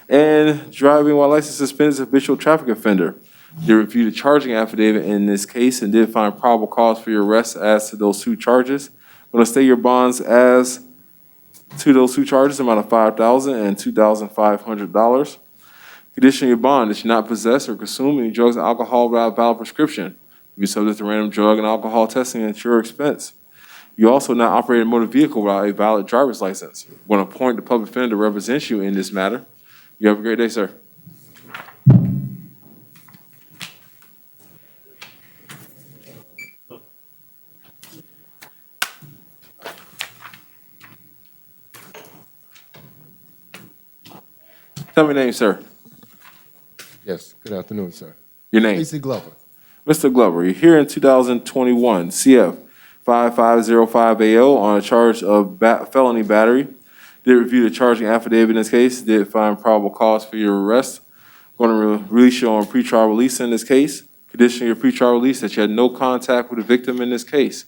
and driving while license suspended as a habitual traffic offender. They reviewed the charging affidavit in this case and did find probable cause for your arrest as to those 2 charges. I'm going to state your bonds as to those 2 charges, amount of $5,000 and $2,500. Condition your bond that you not possess or consume any drugs and alcohol without a valid prescription. You be subject to random drug and alcohol testing at your expense. You also not operate a motor vehicle without a valid driver's license. When appoint the public defender to represent you in this matter. You have a great day, sir. Tell me your name, sir. Yes, good afternoon, sir. Your name? Casey Glover. Mr. Glover, you're here in 2021 CF 5505AO on a charge of felony battery. Did review the charging affidavit in this case. Did find probable cause for your arrest. Going to release you on pretrial release in this case. Condition your pretrial release that you had no contact with the victim in this case.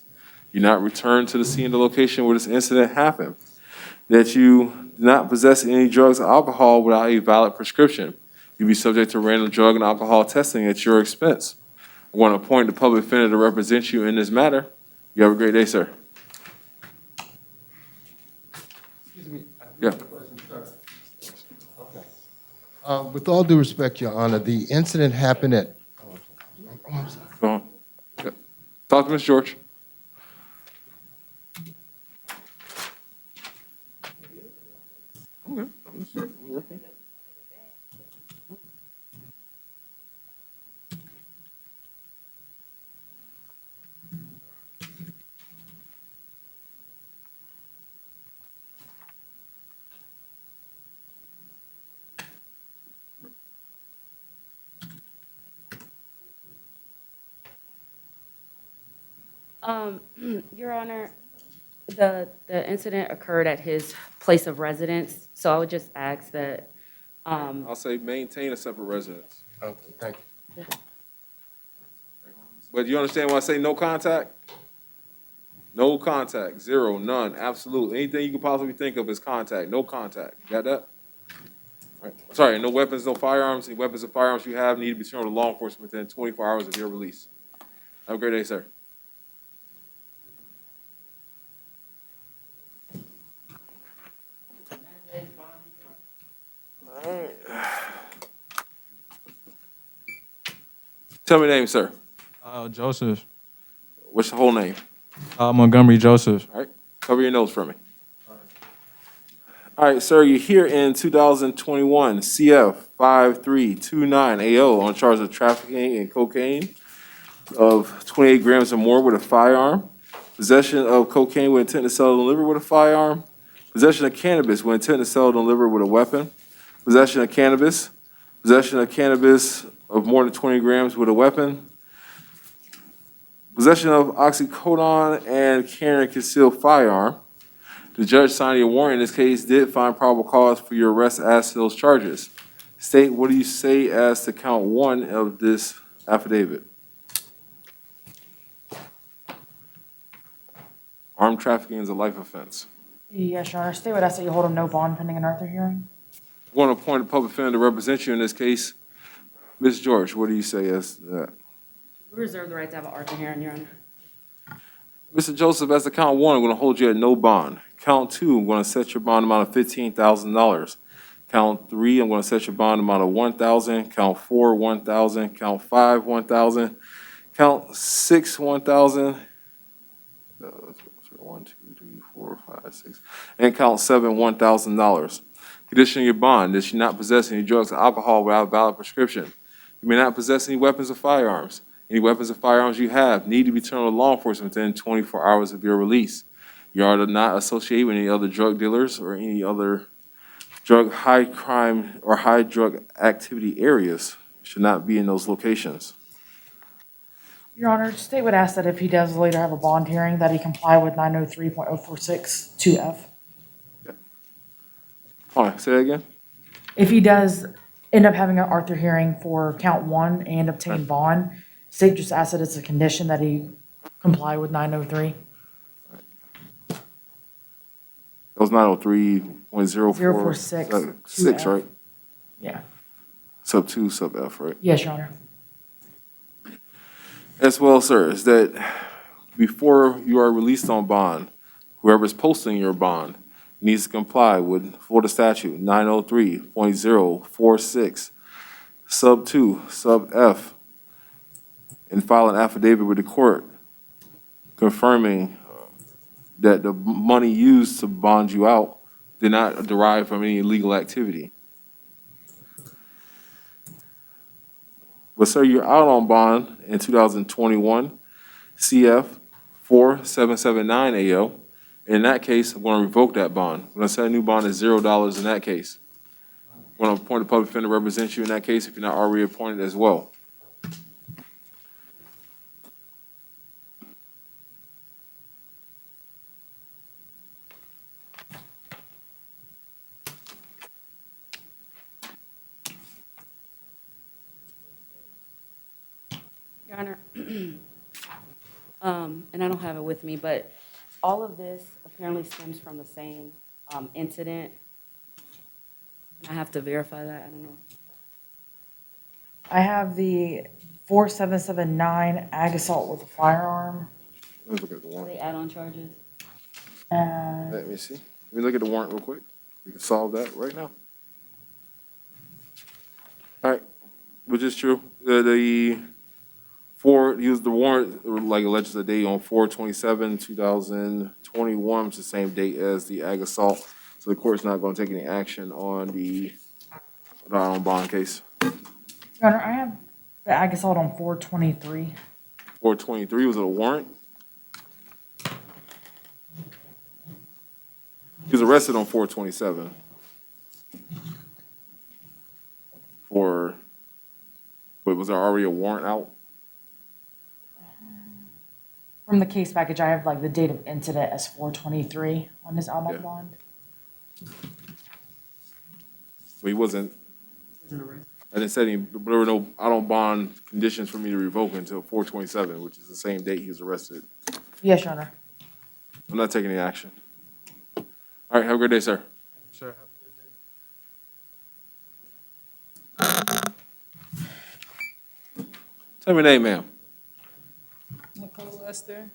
You not return to the scene of the location where this incident happened. That you do not possess any drugs or alcohol without a valid prescription. You be subject to random drug and alcohol testing at your expense. I want to appoint the public defender to represent you in this matter. You have a great day, sir. Excuse me. Yeah. With all due respect, Your Honor, the incident happened at Go on. Yeah. Talk to Ms. George. Okay. I'm working. Your Honor, the incident occurred at his place of residence, so I would just ask that, I'll say maintain a separate residence. Okay, thank you. But you understand when I say no contact? No contact, zero, none, absolute. Anything you can possibly think of is contact, no contact. You got that? All right. Sorry, no weapons, no firearms. Any weapons or firearms you have need to be returned to law enforcement within 24 hours of your release. Have a great day, sir. All right. Tell me your name, sir. Joseph. What's the whole name? Montgomery Joseph. All right, cover your nose for me. All right, sir, you're here in 2021 CF 5329 AO on charge of trafficking in cocaine of 28 grams or more with a firearm, possession of cocaine with intent to sell and deliver with a firearm, possession of cannabis with intent to sell and deliver with a weapon, possession of cannabis of more than 20 grams with a weapon, possession of oxycodone and carrying a concealed firearm. The judge signing a warrant in this case did find probable cause for your arrest as to those charges. State, what do you say as to count one of this affidavit? Armed trafficking is a life offense. Yes, Your Honor. State would ask that you hold a no bond pending an Arthur hearing. I want to appoint a public defender to represent you in this case. Ms. George, what do you say as to that? we reserve the right to have an Arthur hearing, Your Honor. Mr. Joseph, as to count one, I'm going to hold you at no bond. Count two, I'm going to set your bond amount of $15,000. Count three, I'm going to set your bond amount of $1,000. Count four, $1,000. Count five, $1,000. Count six, $1,000. 1, 2, 3, 4, 5, 6. And count seven, $1,000. Condition of your bond that you not possess any drugs or alcohol without a valid prescription. You may not possess any weapons or firearms. Any weapons or firearms you have need to be returned to law enforcement within 24 hours of your release. You are to not associate with any other drug dealers or any other high crime or high drug activity areas. You should not be in those locations. Your Honor, state would ask that if he does later have a bond hearing, that he comply with 903.046 2F. All right, say that again. If he does end up having an Arthur hearing for count one and obtain bond, state just asks that it's a condition that he comply with 903. That was 903.046. 6, right? Yeah. Sub 2, sub F, right? Yes, Your Honor. As well, sir, is that before you are released on bond, whoever's posting your bond needs to comply with Florida statute 903.046, sub 2, sub F, and file an affidavit with the court confirming that the money used to bond you out did not derive from any illegal activity. But sir, you're out on bond in 2021, CF 4779 AO. In that case, I'm going to revoke that bond. I'm going to set a new bond at $0 in that case. I'm going to appoint a public defender to represent you in that case if you're not already appointed as well. Your Honor, and I don't have it with me, but all of this apparently stems from the same incident. I have to verify that, I don't know. I have the 4779 ag assault with a firearm. Let's look at the Are warrant. they add-on charges? Let me see. Let me look at the warrant real quick. We can solve that right now. All right, which is true. The He was the warrant, like alleged the date on 4/27/2021, which is the same date as the ag assault. So the court's not going to take any action on the bond case. Your Honor, I have the ag assault on 4/23. 4/23, was it a warrant? He was arrested on 4/27. Wait, was there already a warrant out? From the case package, I have like the date of incident as 4/23 on his out on bond. But he wasn't, I didn't say any, but there were no out on bond conditions for me to revoke until 4/27, which is the same date he was arrested. Yes, Your Honor. I'm not taking any action. All right, have a great day, sir. Sir, have Tell me your name, ma'am. Nicole Lester.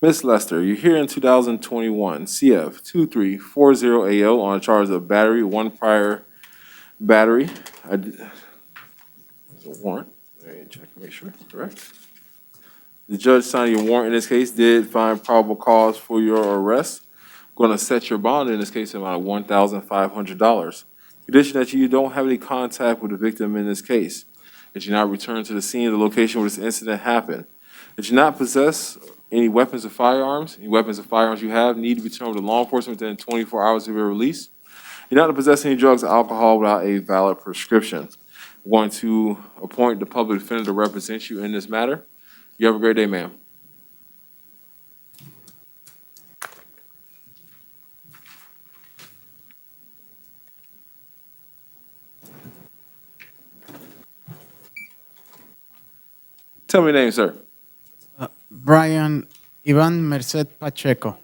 Miss Lester, you're here in 2021, CF 2340AO on a charge of battery, one prior battery. It's a warrant. Let me check, make sure, correct. The judge signing your warrant in this case did find probable cause for your arrest. Going to set your bond in this case amount of $1,500. Condition that you don't have any contact with the victim in this case. That you not return to the scene of the location where this incident happened. That you not possess any weapons or firearms. Any weapons or firearms you have need to be returned to law enforcement within 24 hours of your release. You're not to possess any drugs or alcohol without a valid prescription. We're going to appoint the public defender to represent you in this matter. You have a great day, ma'am. Tell me your name, sir. Brian Ivan Merced Pacheco.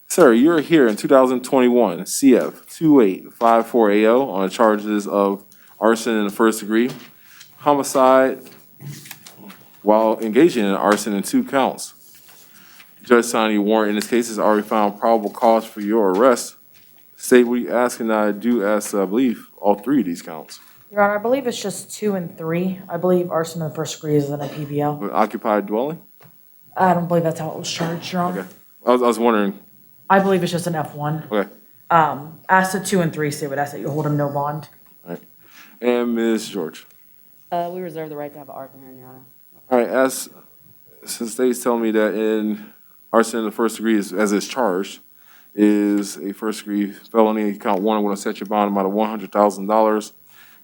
Sir, you're here in 2021, CF 2854AO on charges of arson in the first degree, homicide while engaging in arson in 2 counts. Judge signing your warrant in this case has already found probable cause for your arrest. State what you ask, and I do ask, I believe, all 3 of these counts. Your Honor, I believe it's just 2 and 3. I believe arson in the first degree is in a PBL. But occupied dwelling? I don't believe that's how it was charged, Your Honor. Okay. I was wondering. I believe it's just an F1. Okay. As to 2 and 3, say what I said, you hold him no bond. All right. And Ms. George. We reserve the right to have an argument, Your Honor. All right, since state's telling me that in arson in the first degree is, as it's charged, is a first degree felony. Count 1, I'm gonna set your bond amount of $100,000.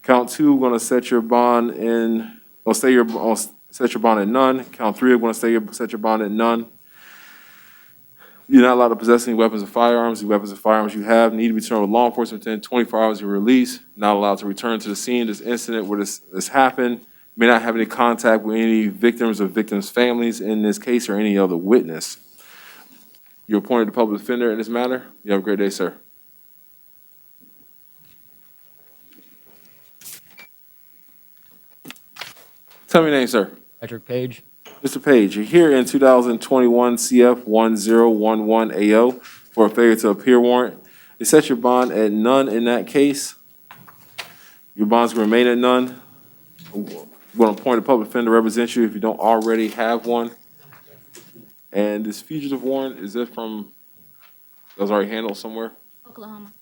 Count 2, I'm gonna set your bond in, set your bond at none. Count 3, I'm gonna set your bond at none. You're not allowed to possess any weapons or firearms. The weapons or firearms you have need to be returned to law enforcement within 24 hours of your release. Not allowed to return to the scene of this incident where this happened. You may not have any contact with any victims or victims' families in this case or any other witness. You're appointed the public defender in this matter. You have a great day, sir. Tell me your name, sir. Patrick Page. Mr. Page, you're here in 2021 CF 1011AO for a failure to appear warrant. They set your bond at none in that case. Your bonds will remain at none. I'm going to appoint a public defender to represent you if you don't already have one. And this fugitive warrant, is it from, that was already handled somewhere? Oklahoma.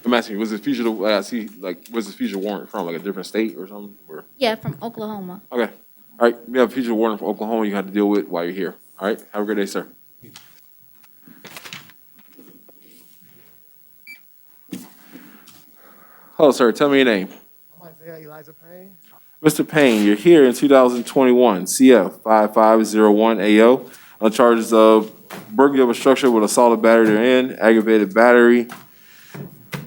I'm asking you, was it fugitive, was this fugitive warrant from, like a different state or something? Or? Yeah, from Oklahoma. Okay. All right, we have a fugitive warrant from Oklahoma you have to deal with while you're here. All right, have a great day, sir. Hello, sir, tell me your name. Isaiah Eliza Payne. Mr. Payne, you're here in 2021 CF 5501AO on charges of burglary of a structure with assaulted battery therein, aggravated battery,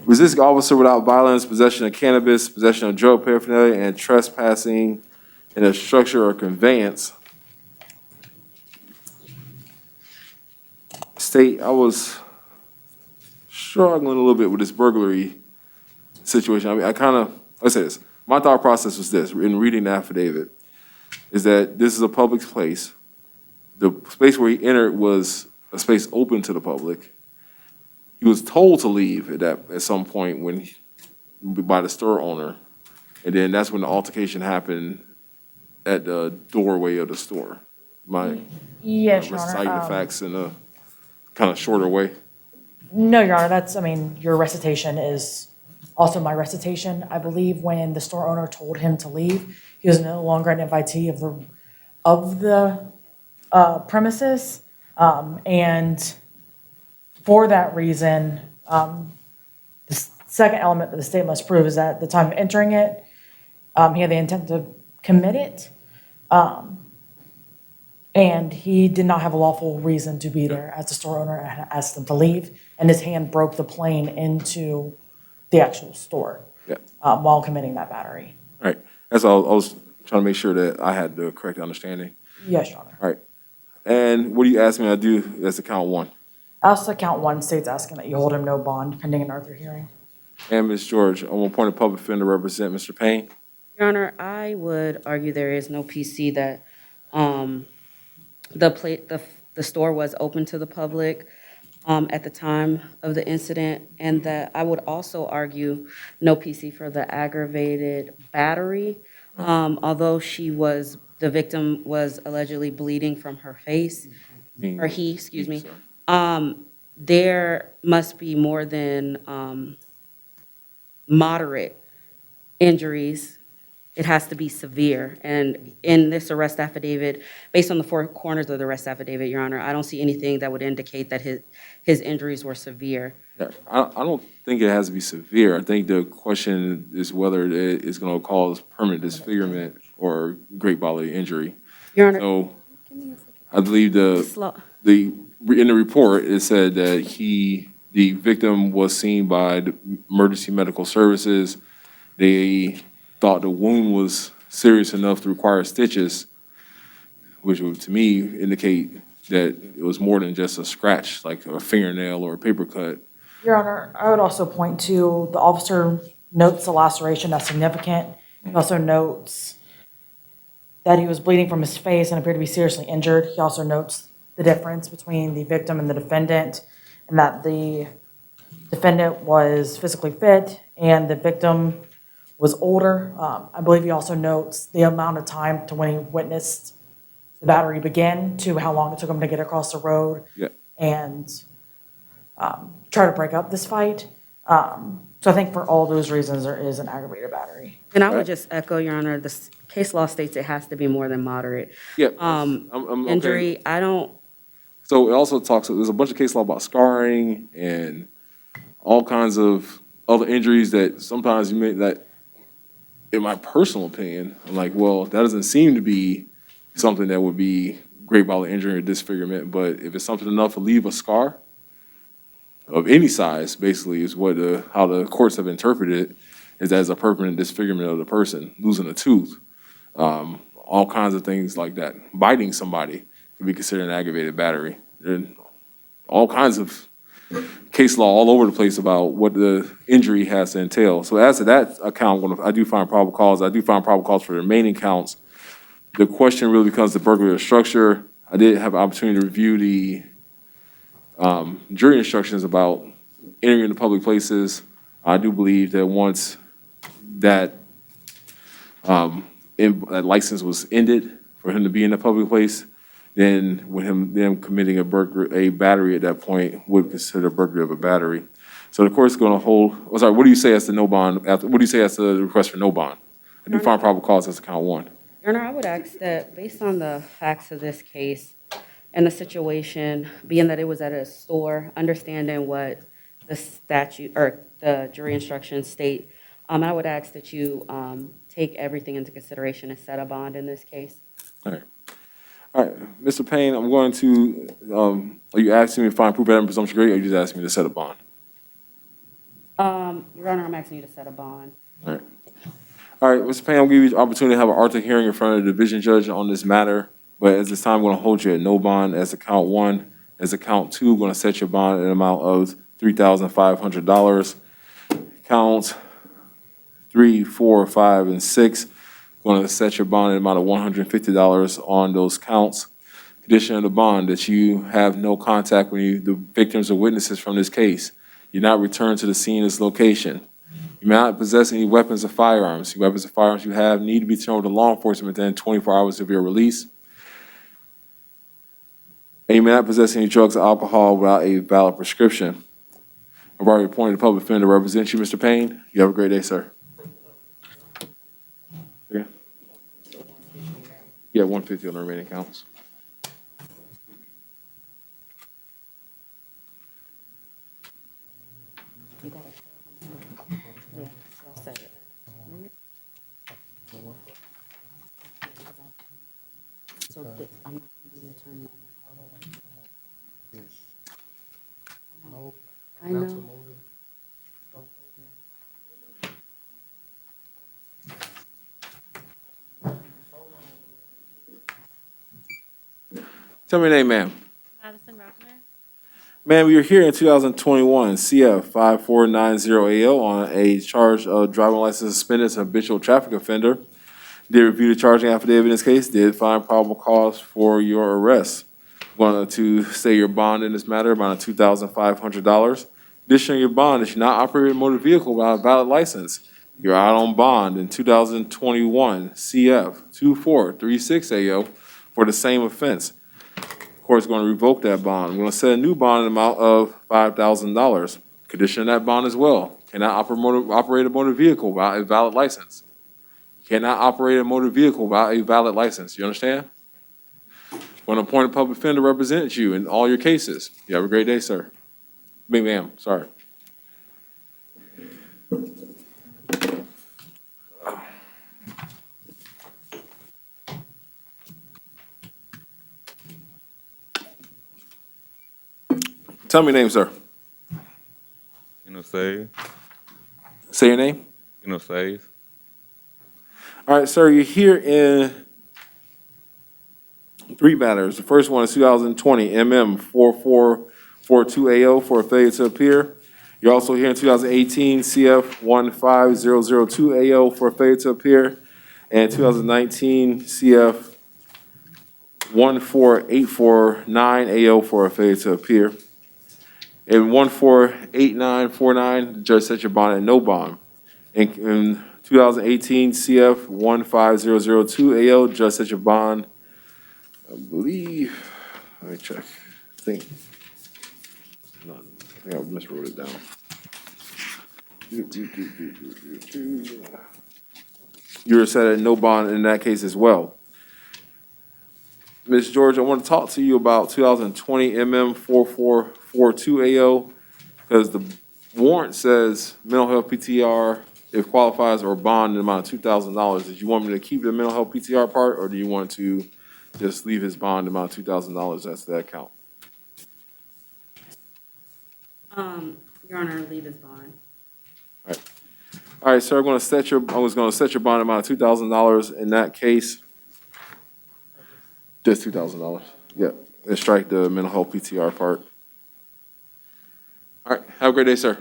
resisting officer without violence, possession of cannabis, possession of drug paraphernalia, and trespassing in a structure or conveyance. State, I was struggling a little bit with this burglary situation. I mean, let's say this. My thought process was this, in reading the affidavit, is that this is a public place. The space where he entered was a space open to the public. he was told to leave at some point by the store owner. And then that's when the altercation happened at the doorway of the store. Yes, Your Reciting the Honor. facts in a kind of shorter way. No, Your Honor, your recitation is also my recitation. I believe when the store owner told him to leave, he was no longer an invitee of the premises. And for that reason, the second element that the state must prove is that at the time of entering it, he had the intent to commit it. And he did not have a lawful reason to be there as the store owner had asked him to leave, and his hand broke the plane into the actual store while committing that battery. All right. That's all. I was trying to make sure that I had the correct understanding. Yes, Your Honor. All right. And what do you ask me to do? That's the count one. Also, count one, state's asking that you hold him no bond pending an Arthur hearing. And Ms. George, I'm going to appoint a public defender to represent Mr. Payne. Your Honor, I would argue there is no PC that the store was open to the public at the time of the incident, and that I would also argue no PC for the aggravated battery. Although the victim was allegedly bleeding from her face, or he, excuse me, there must be more than moderate injuries. It has to be severe. And in this arrest affidavit, based on the four corners of the arrest affidavit, Your Honor, I don't see anything that would indicate that his injuries were severe. I don't think it has to be severe. I think the question is whether it is going to cause permanent disfigurement or great bodily injury. Your Honor. So I believe in the report, it said that the victim was seen by the emergency medical services. They thought the wound was serious enough to require stitches, which would, to me, indicate that it was more than just a scratch, like a fingernail or a paper cut. Your Honor, I would also point to the officer notes the laceration as significant. He also notes that he was bleeding from his face and appeared to be seriously injured. He also notes the difference between the victim and the defendant, and that the defendant was physically fit and the victim was older. I believe he also notes the amount of time to when he witnessed the battery begin to how long it took him to get across the road and try to break up this fight. So I think for all those reasons, there is an aggravated battery. And I would just echo, Your Honor, the case law states it has to be more than moderate. Injury, okay. I don't. So it also there's a bunch of case law about scarring and all kinds of other injuries that sometimes in my personal opinion, I'm like, well, that doesn't seem to be something that would be great bodily injury or disfigurement, but if it's something enough to leave a scar of any size, basically, is how the courts have interpreted it, is as a permanent disfigurement of the person, losing a tooth, all kinds of things like that. Biting somebody can be considered an aggravated battery. And all kinds of case law all over the place about what the injury has to entail. So as to that account, I do find probable cause. I do find probable cause for the remaining counts. The question really becomes the burglary of structure. I did have an opportunity to review the jury instructions about entering into public places. I do believe that once that that license was ended for him to be in a public place, then with them committing a battery at that point would consider burglary of a battery. So the court's going to hold. Oh, sorry. What do you say as to no bond? What do you say as to the request for no bond? I do find probable cause as to count one. Your Honor, I would ask that based on the facts of this case and the situation, being that it was at a store, understanding what the statute or the jury instructions state, I would ask that you take everything into consideration and set a bond in this case. All right. All right, Mr. Payne, I'm going to, are you asking me to find proof of presumption great, or are you just asking me to set a bond? Your Honor, I'm asking you to set a bond. All right. All right, Mr. Payne, I'll give you the opportunity to have an Arthur hearing in front of the division judge on this matter, but at this time, I'm going to hold you at no bond as to count one. As to count two, I'm going to set your bond at an amount of $3,500. Counts 3, 4, 5, and 6. Going to set your bond at an amount of $150 on those counts. Condition of the bond that you have no contact with the victims or witnesses from this case. You not return to the scene of this location. You may not possess any weapons or firearms. The weapons or firearms you have need to be turned over to law enforcement within 24 hours of your release. And you may not possess any drugs or alcohol without a valid prescription. I've already appointed a public defender to represent you, Mr. Payne. You have a great day, sir. Okay. Yeah, 150 on the remaining counts. So I'm not gonna be the attorney on that. I know. Tell me your name, ma'am. Madison Ruffner. Ma'am, you're here in 2021 CF 5490AO on a charge of driving license suspended as a habitual traffic offender. Did review the charging affidavit in this case, did find probable cause for your arrest. Wanted to say your bond in this matter, about $2,500. Additionally, your bond is not operating a motor vehicle without a valid license. You're out on bond in 2021 CF 2436AO for the same offense. Court's going to revoke that bond. We're going to set a new bond amount of $5,000. Condition of that bond as well. Cannot operate a motor vehicle without a valid license. Cannot operate a motor vehicle without a valid license. You understand? Going to appoint a public defender to represent you in all your cases. You have a great day, sir. Ma'am, sorry. Tell me your name, sir. Say Say your name. says. All right, sir, you're here in 3 matters. The first one is 2020 MM4442AO for a failure to appear. You're also here in 2018 CF15002AO for a failure to appear, and 2019 CF14849AO for a failure to appear. In 148949, the judge set your bond at no bond. In 2018 CF 15002AO, judge set your bond, I believe, let me check. I think I miswrote it down. You were set at no bond in that case as well. Ms. George, I want to talk to you about 2020 MM4442AO because the warrant says mental health PTR if qualifies or bond in the amount of $2,000. Did you want me to keep the mental health PTR part or do you want to just leave his bond amount of $2,000 as that count? Your Honor, leave his bond. All right, sir, I was going to set your bond amount of $2,000 in that case. Just $2,000. Yeah, and strike the mental health PTR part. All right, have a great day, sir.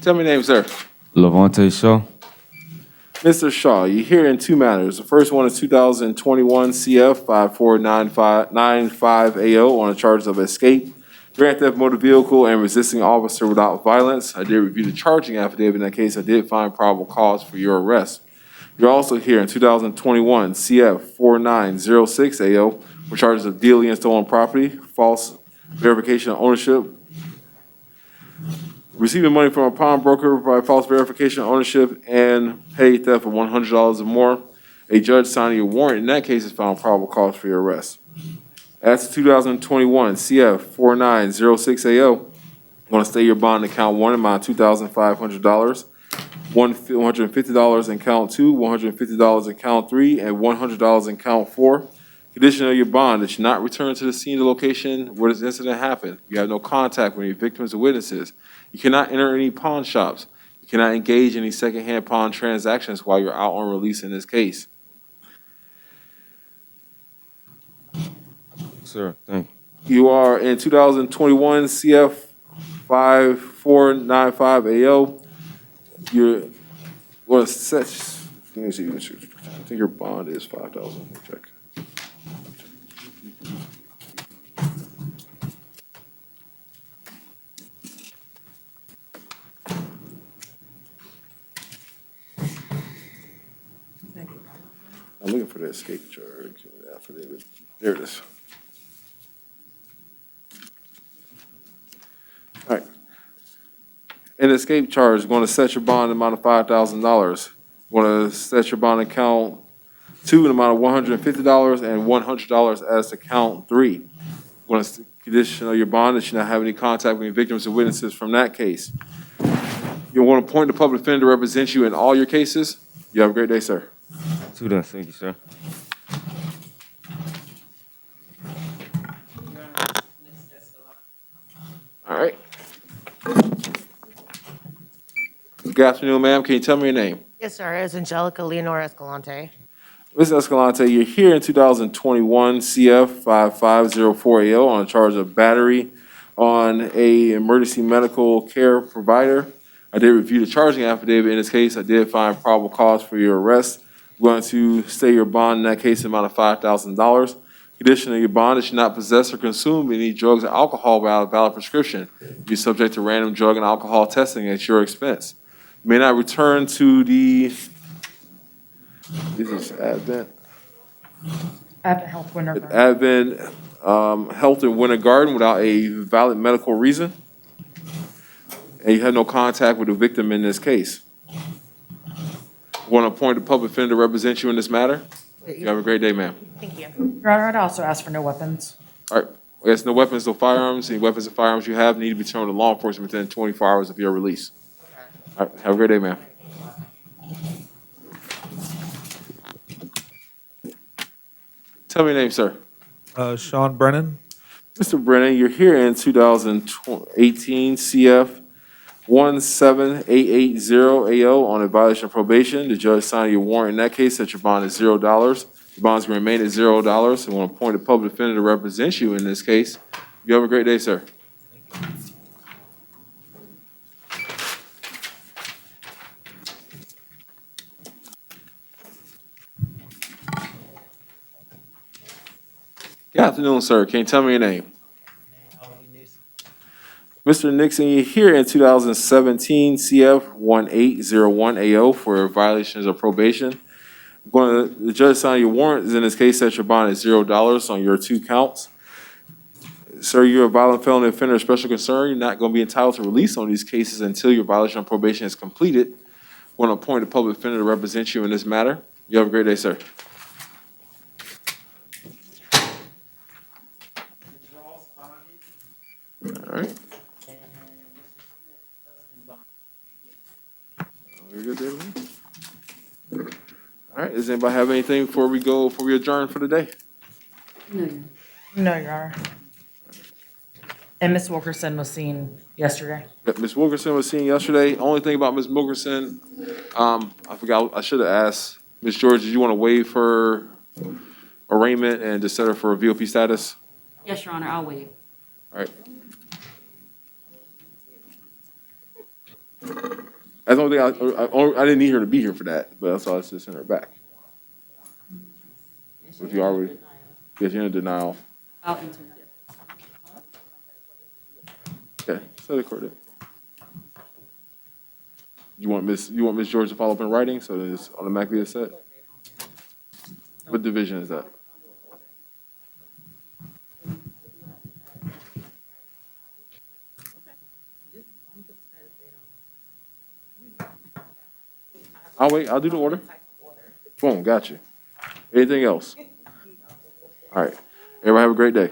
Tell me your name, sir. Levante Shaw. Mr. Shaw, you're here in 2 matters. The first one is 2021 CF 5495AO on the charges of escape, grand theft motor vehicle, and resisting officer without violence. I did review the charging affidavit in that case. I did find probable cause for your arrest. You're also here in 2021 CF 4906AO for charges of dealing in stolen property, false verification of ownership, receiving money from a pawnbroker by false verification of ownership, and petty theft of $100 or more. A judge signing a warrant in that case has found probable cause for your arrest. As to 2021 CF 4906AO, want to stay your bond in count 1 amount of $2,500, $150 in count 2, $150 in count 3, and $100 in count 4. Condition of your bond that you not return to the scene of the location where this incident happened. You have no contact with any victims or witnesses. You cannot enter any pawn shops. You You cannot engage in any secondhand pawn transactions while you're out on release in this case. Sir, thank you. You are in 2021 CF 5495 AO. You're, well, such, let me see, I think your bond is 5,000. Check. I'm looking for the escape charge affidavit. There it is. All right. An escape charge is going to set your bond amount of $5,000. Going to set your bond account 2 in the amount of $150 and $100 as to count 3. Going to condition of your bond that you not have any contact with any victims or witnesses from that case. You want to appoint the public defender to represent you in all your cases. You have a great day, sir. Thank you, sir. All right. Good afternoon, ma'am. Can you tell me your name? Yes, sir. It's Angelica Leonora Escalante. Ms. Escalante, you're here in 2021 CF 5504AO on a charge of battery on a emergency medical care provider. I did review the charging affidavit in this case. I did find probable cause for your arrest. I'm going to stay your bond in that case in the amount of $5,000. Condition of your bond is you not possess or consume any drugs or alcohol without a valid prescription. You're subject to random drug and alcohol testing at your expense. You may not return to the, this is Advent. Advent Health Winter Garden. Advent Health in Winter Garden without a valid medical reason. And you have no contact with the victim in this case. Want to appoint a public defender to represent you in this matter? You have a great day, ma'am. Thank you. Your Honor, I'd also ask for no weapons. All right. Yes, no weapons, no firearms. Any weapons and firearms you have need to be returned to law enforcement within 24 hours of your release. All right. Have a great day, ma'am. Tell me your name, sir. Sean Brennan. Mr. Brennan, you're here in 2018 CF 17880AO on a violation of probation. The judge signed your warrant in that case that your bond is $0. Your bond's going to remain at $0. I want to appoint a public defender to represent you in this case. You have a great day, sir. Good afternoon, sir. Can you tell me your name? Mr. Nixon, you're here in 2017 CF 1801AO for violations of probation. The judge signed your warrant in this case that your bond is $0 on your 2 counts. Sir, you're a violent felony offender of special concern. You're not going to be entitled to release on these cases until your violation of probation is completed. I want to appoint a public defender to represent you in this matter. You have a great day, sir. All right. Very good day, man. All right, does anybody have anything before we adjourn for the day? No, Your Honor. And Ms. Wilkerson was seen yesterday. Ms. Wilkerson was seen yesterday. Only thing about Ms. Wilkerson, I forgot, I should have asked, Ms. George, did you want to waive her arraignment and just set her for a VOP status? Yes, Your Honor, I'll wait. All right. That's the only thing, I didn't need her to be here for that, but that's why I just sent her back. If you already, yes, you're in denial. I'll enter it. Okay, set it recorded. You want Ms. George to follow up in writing, so that it's automatically a set? What division is that? I'll wait, I'll do the order. Boom, got you. Anything else? All right, everybody have a great day.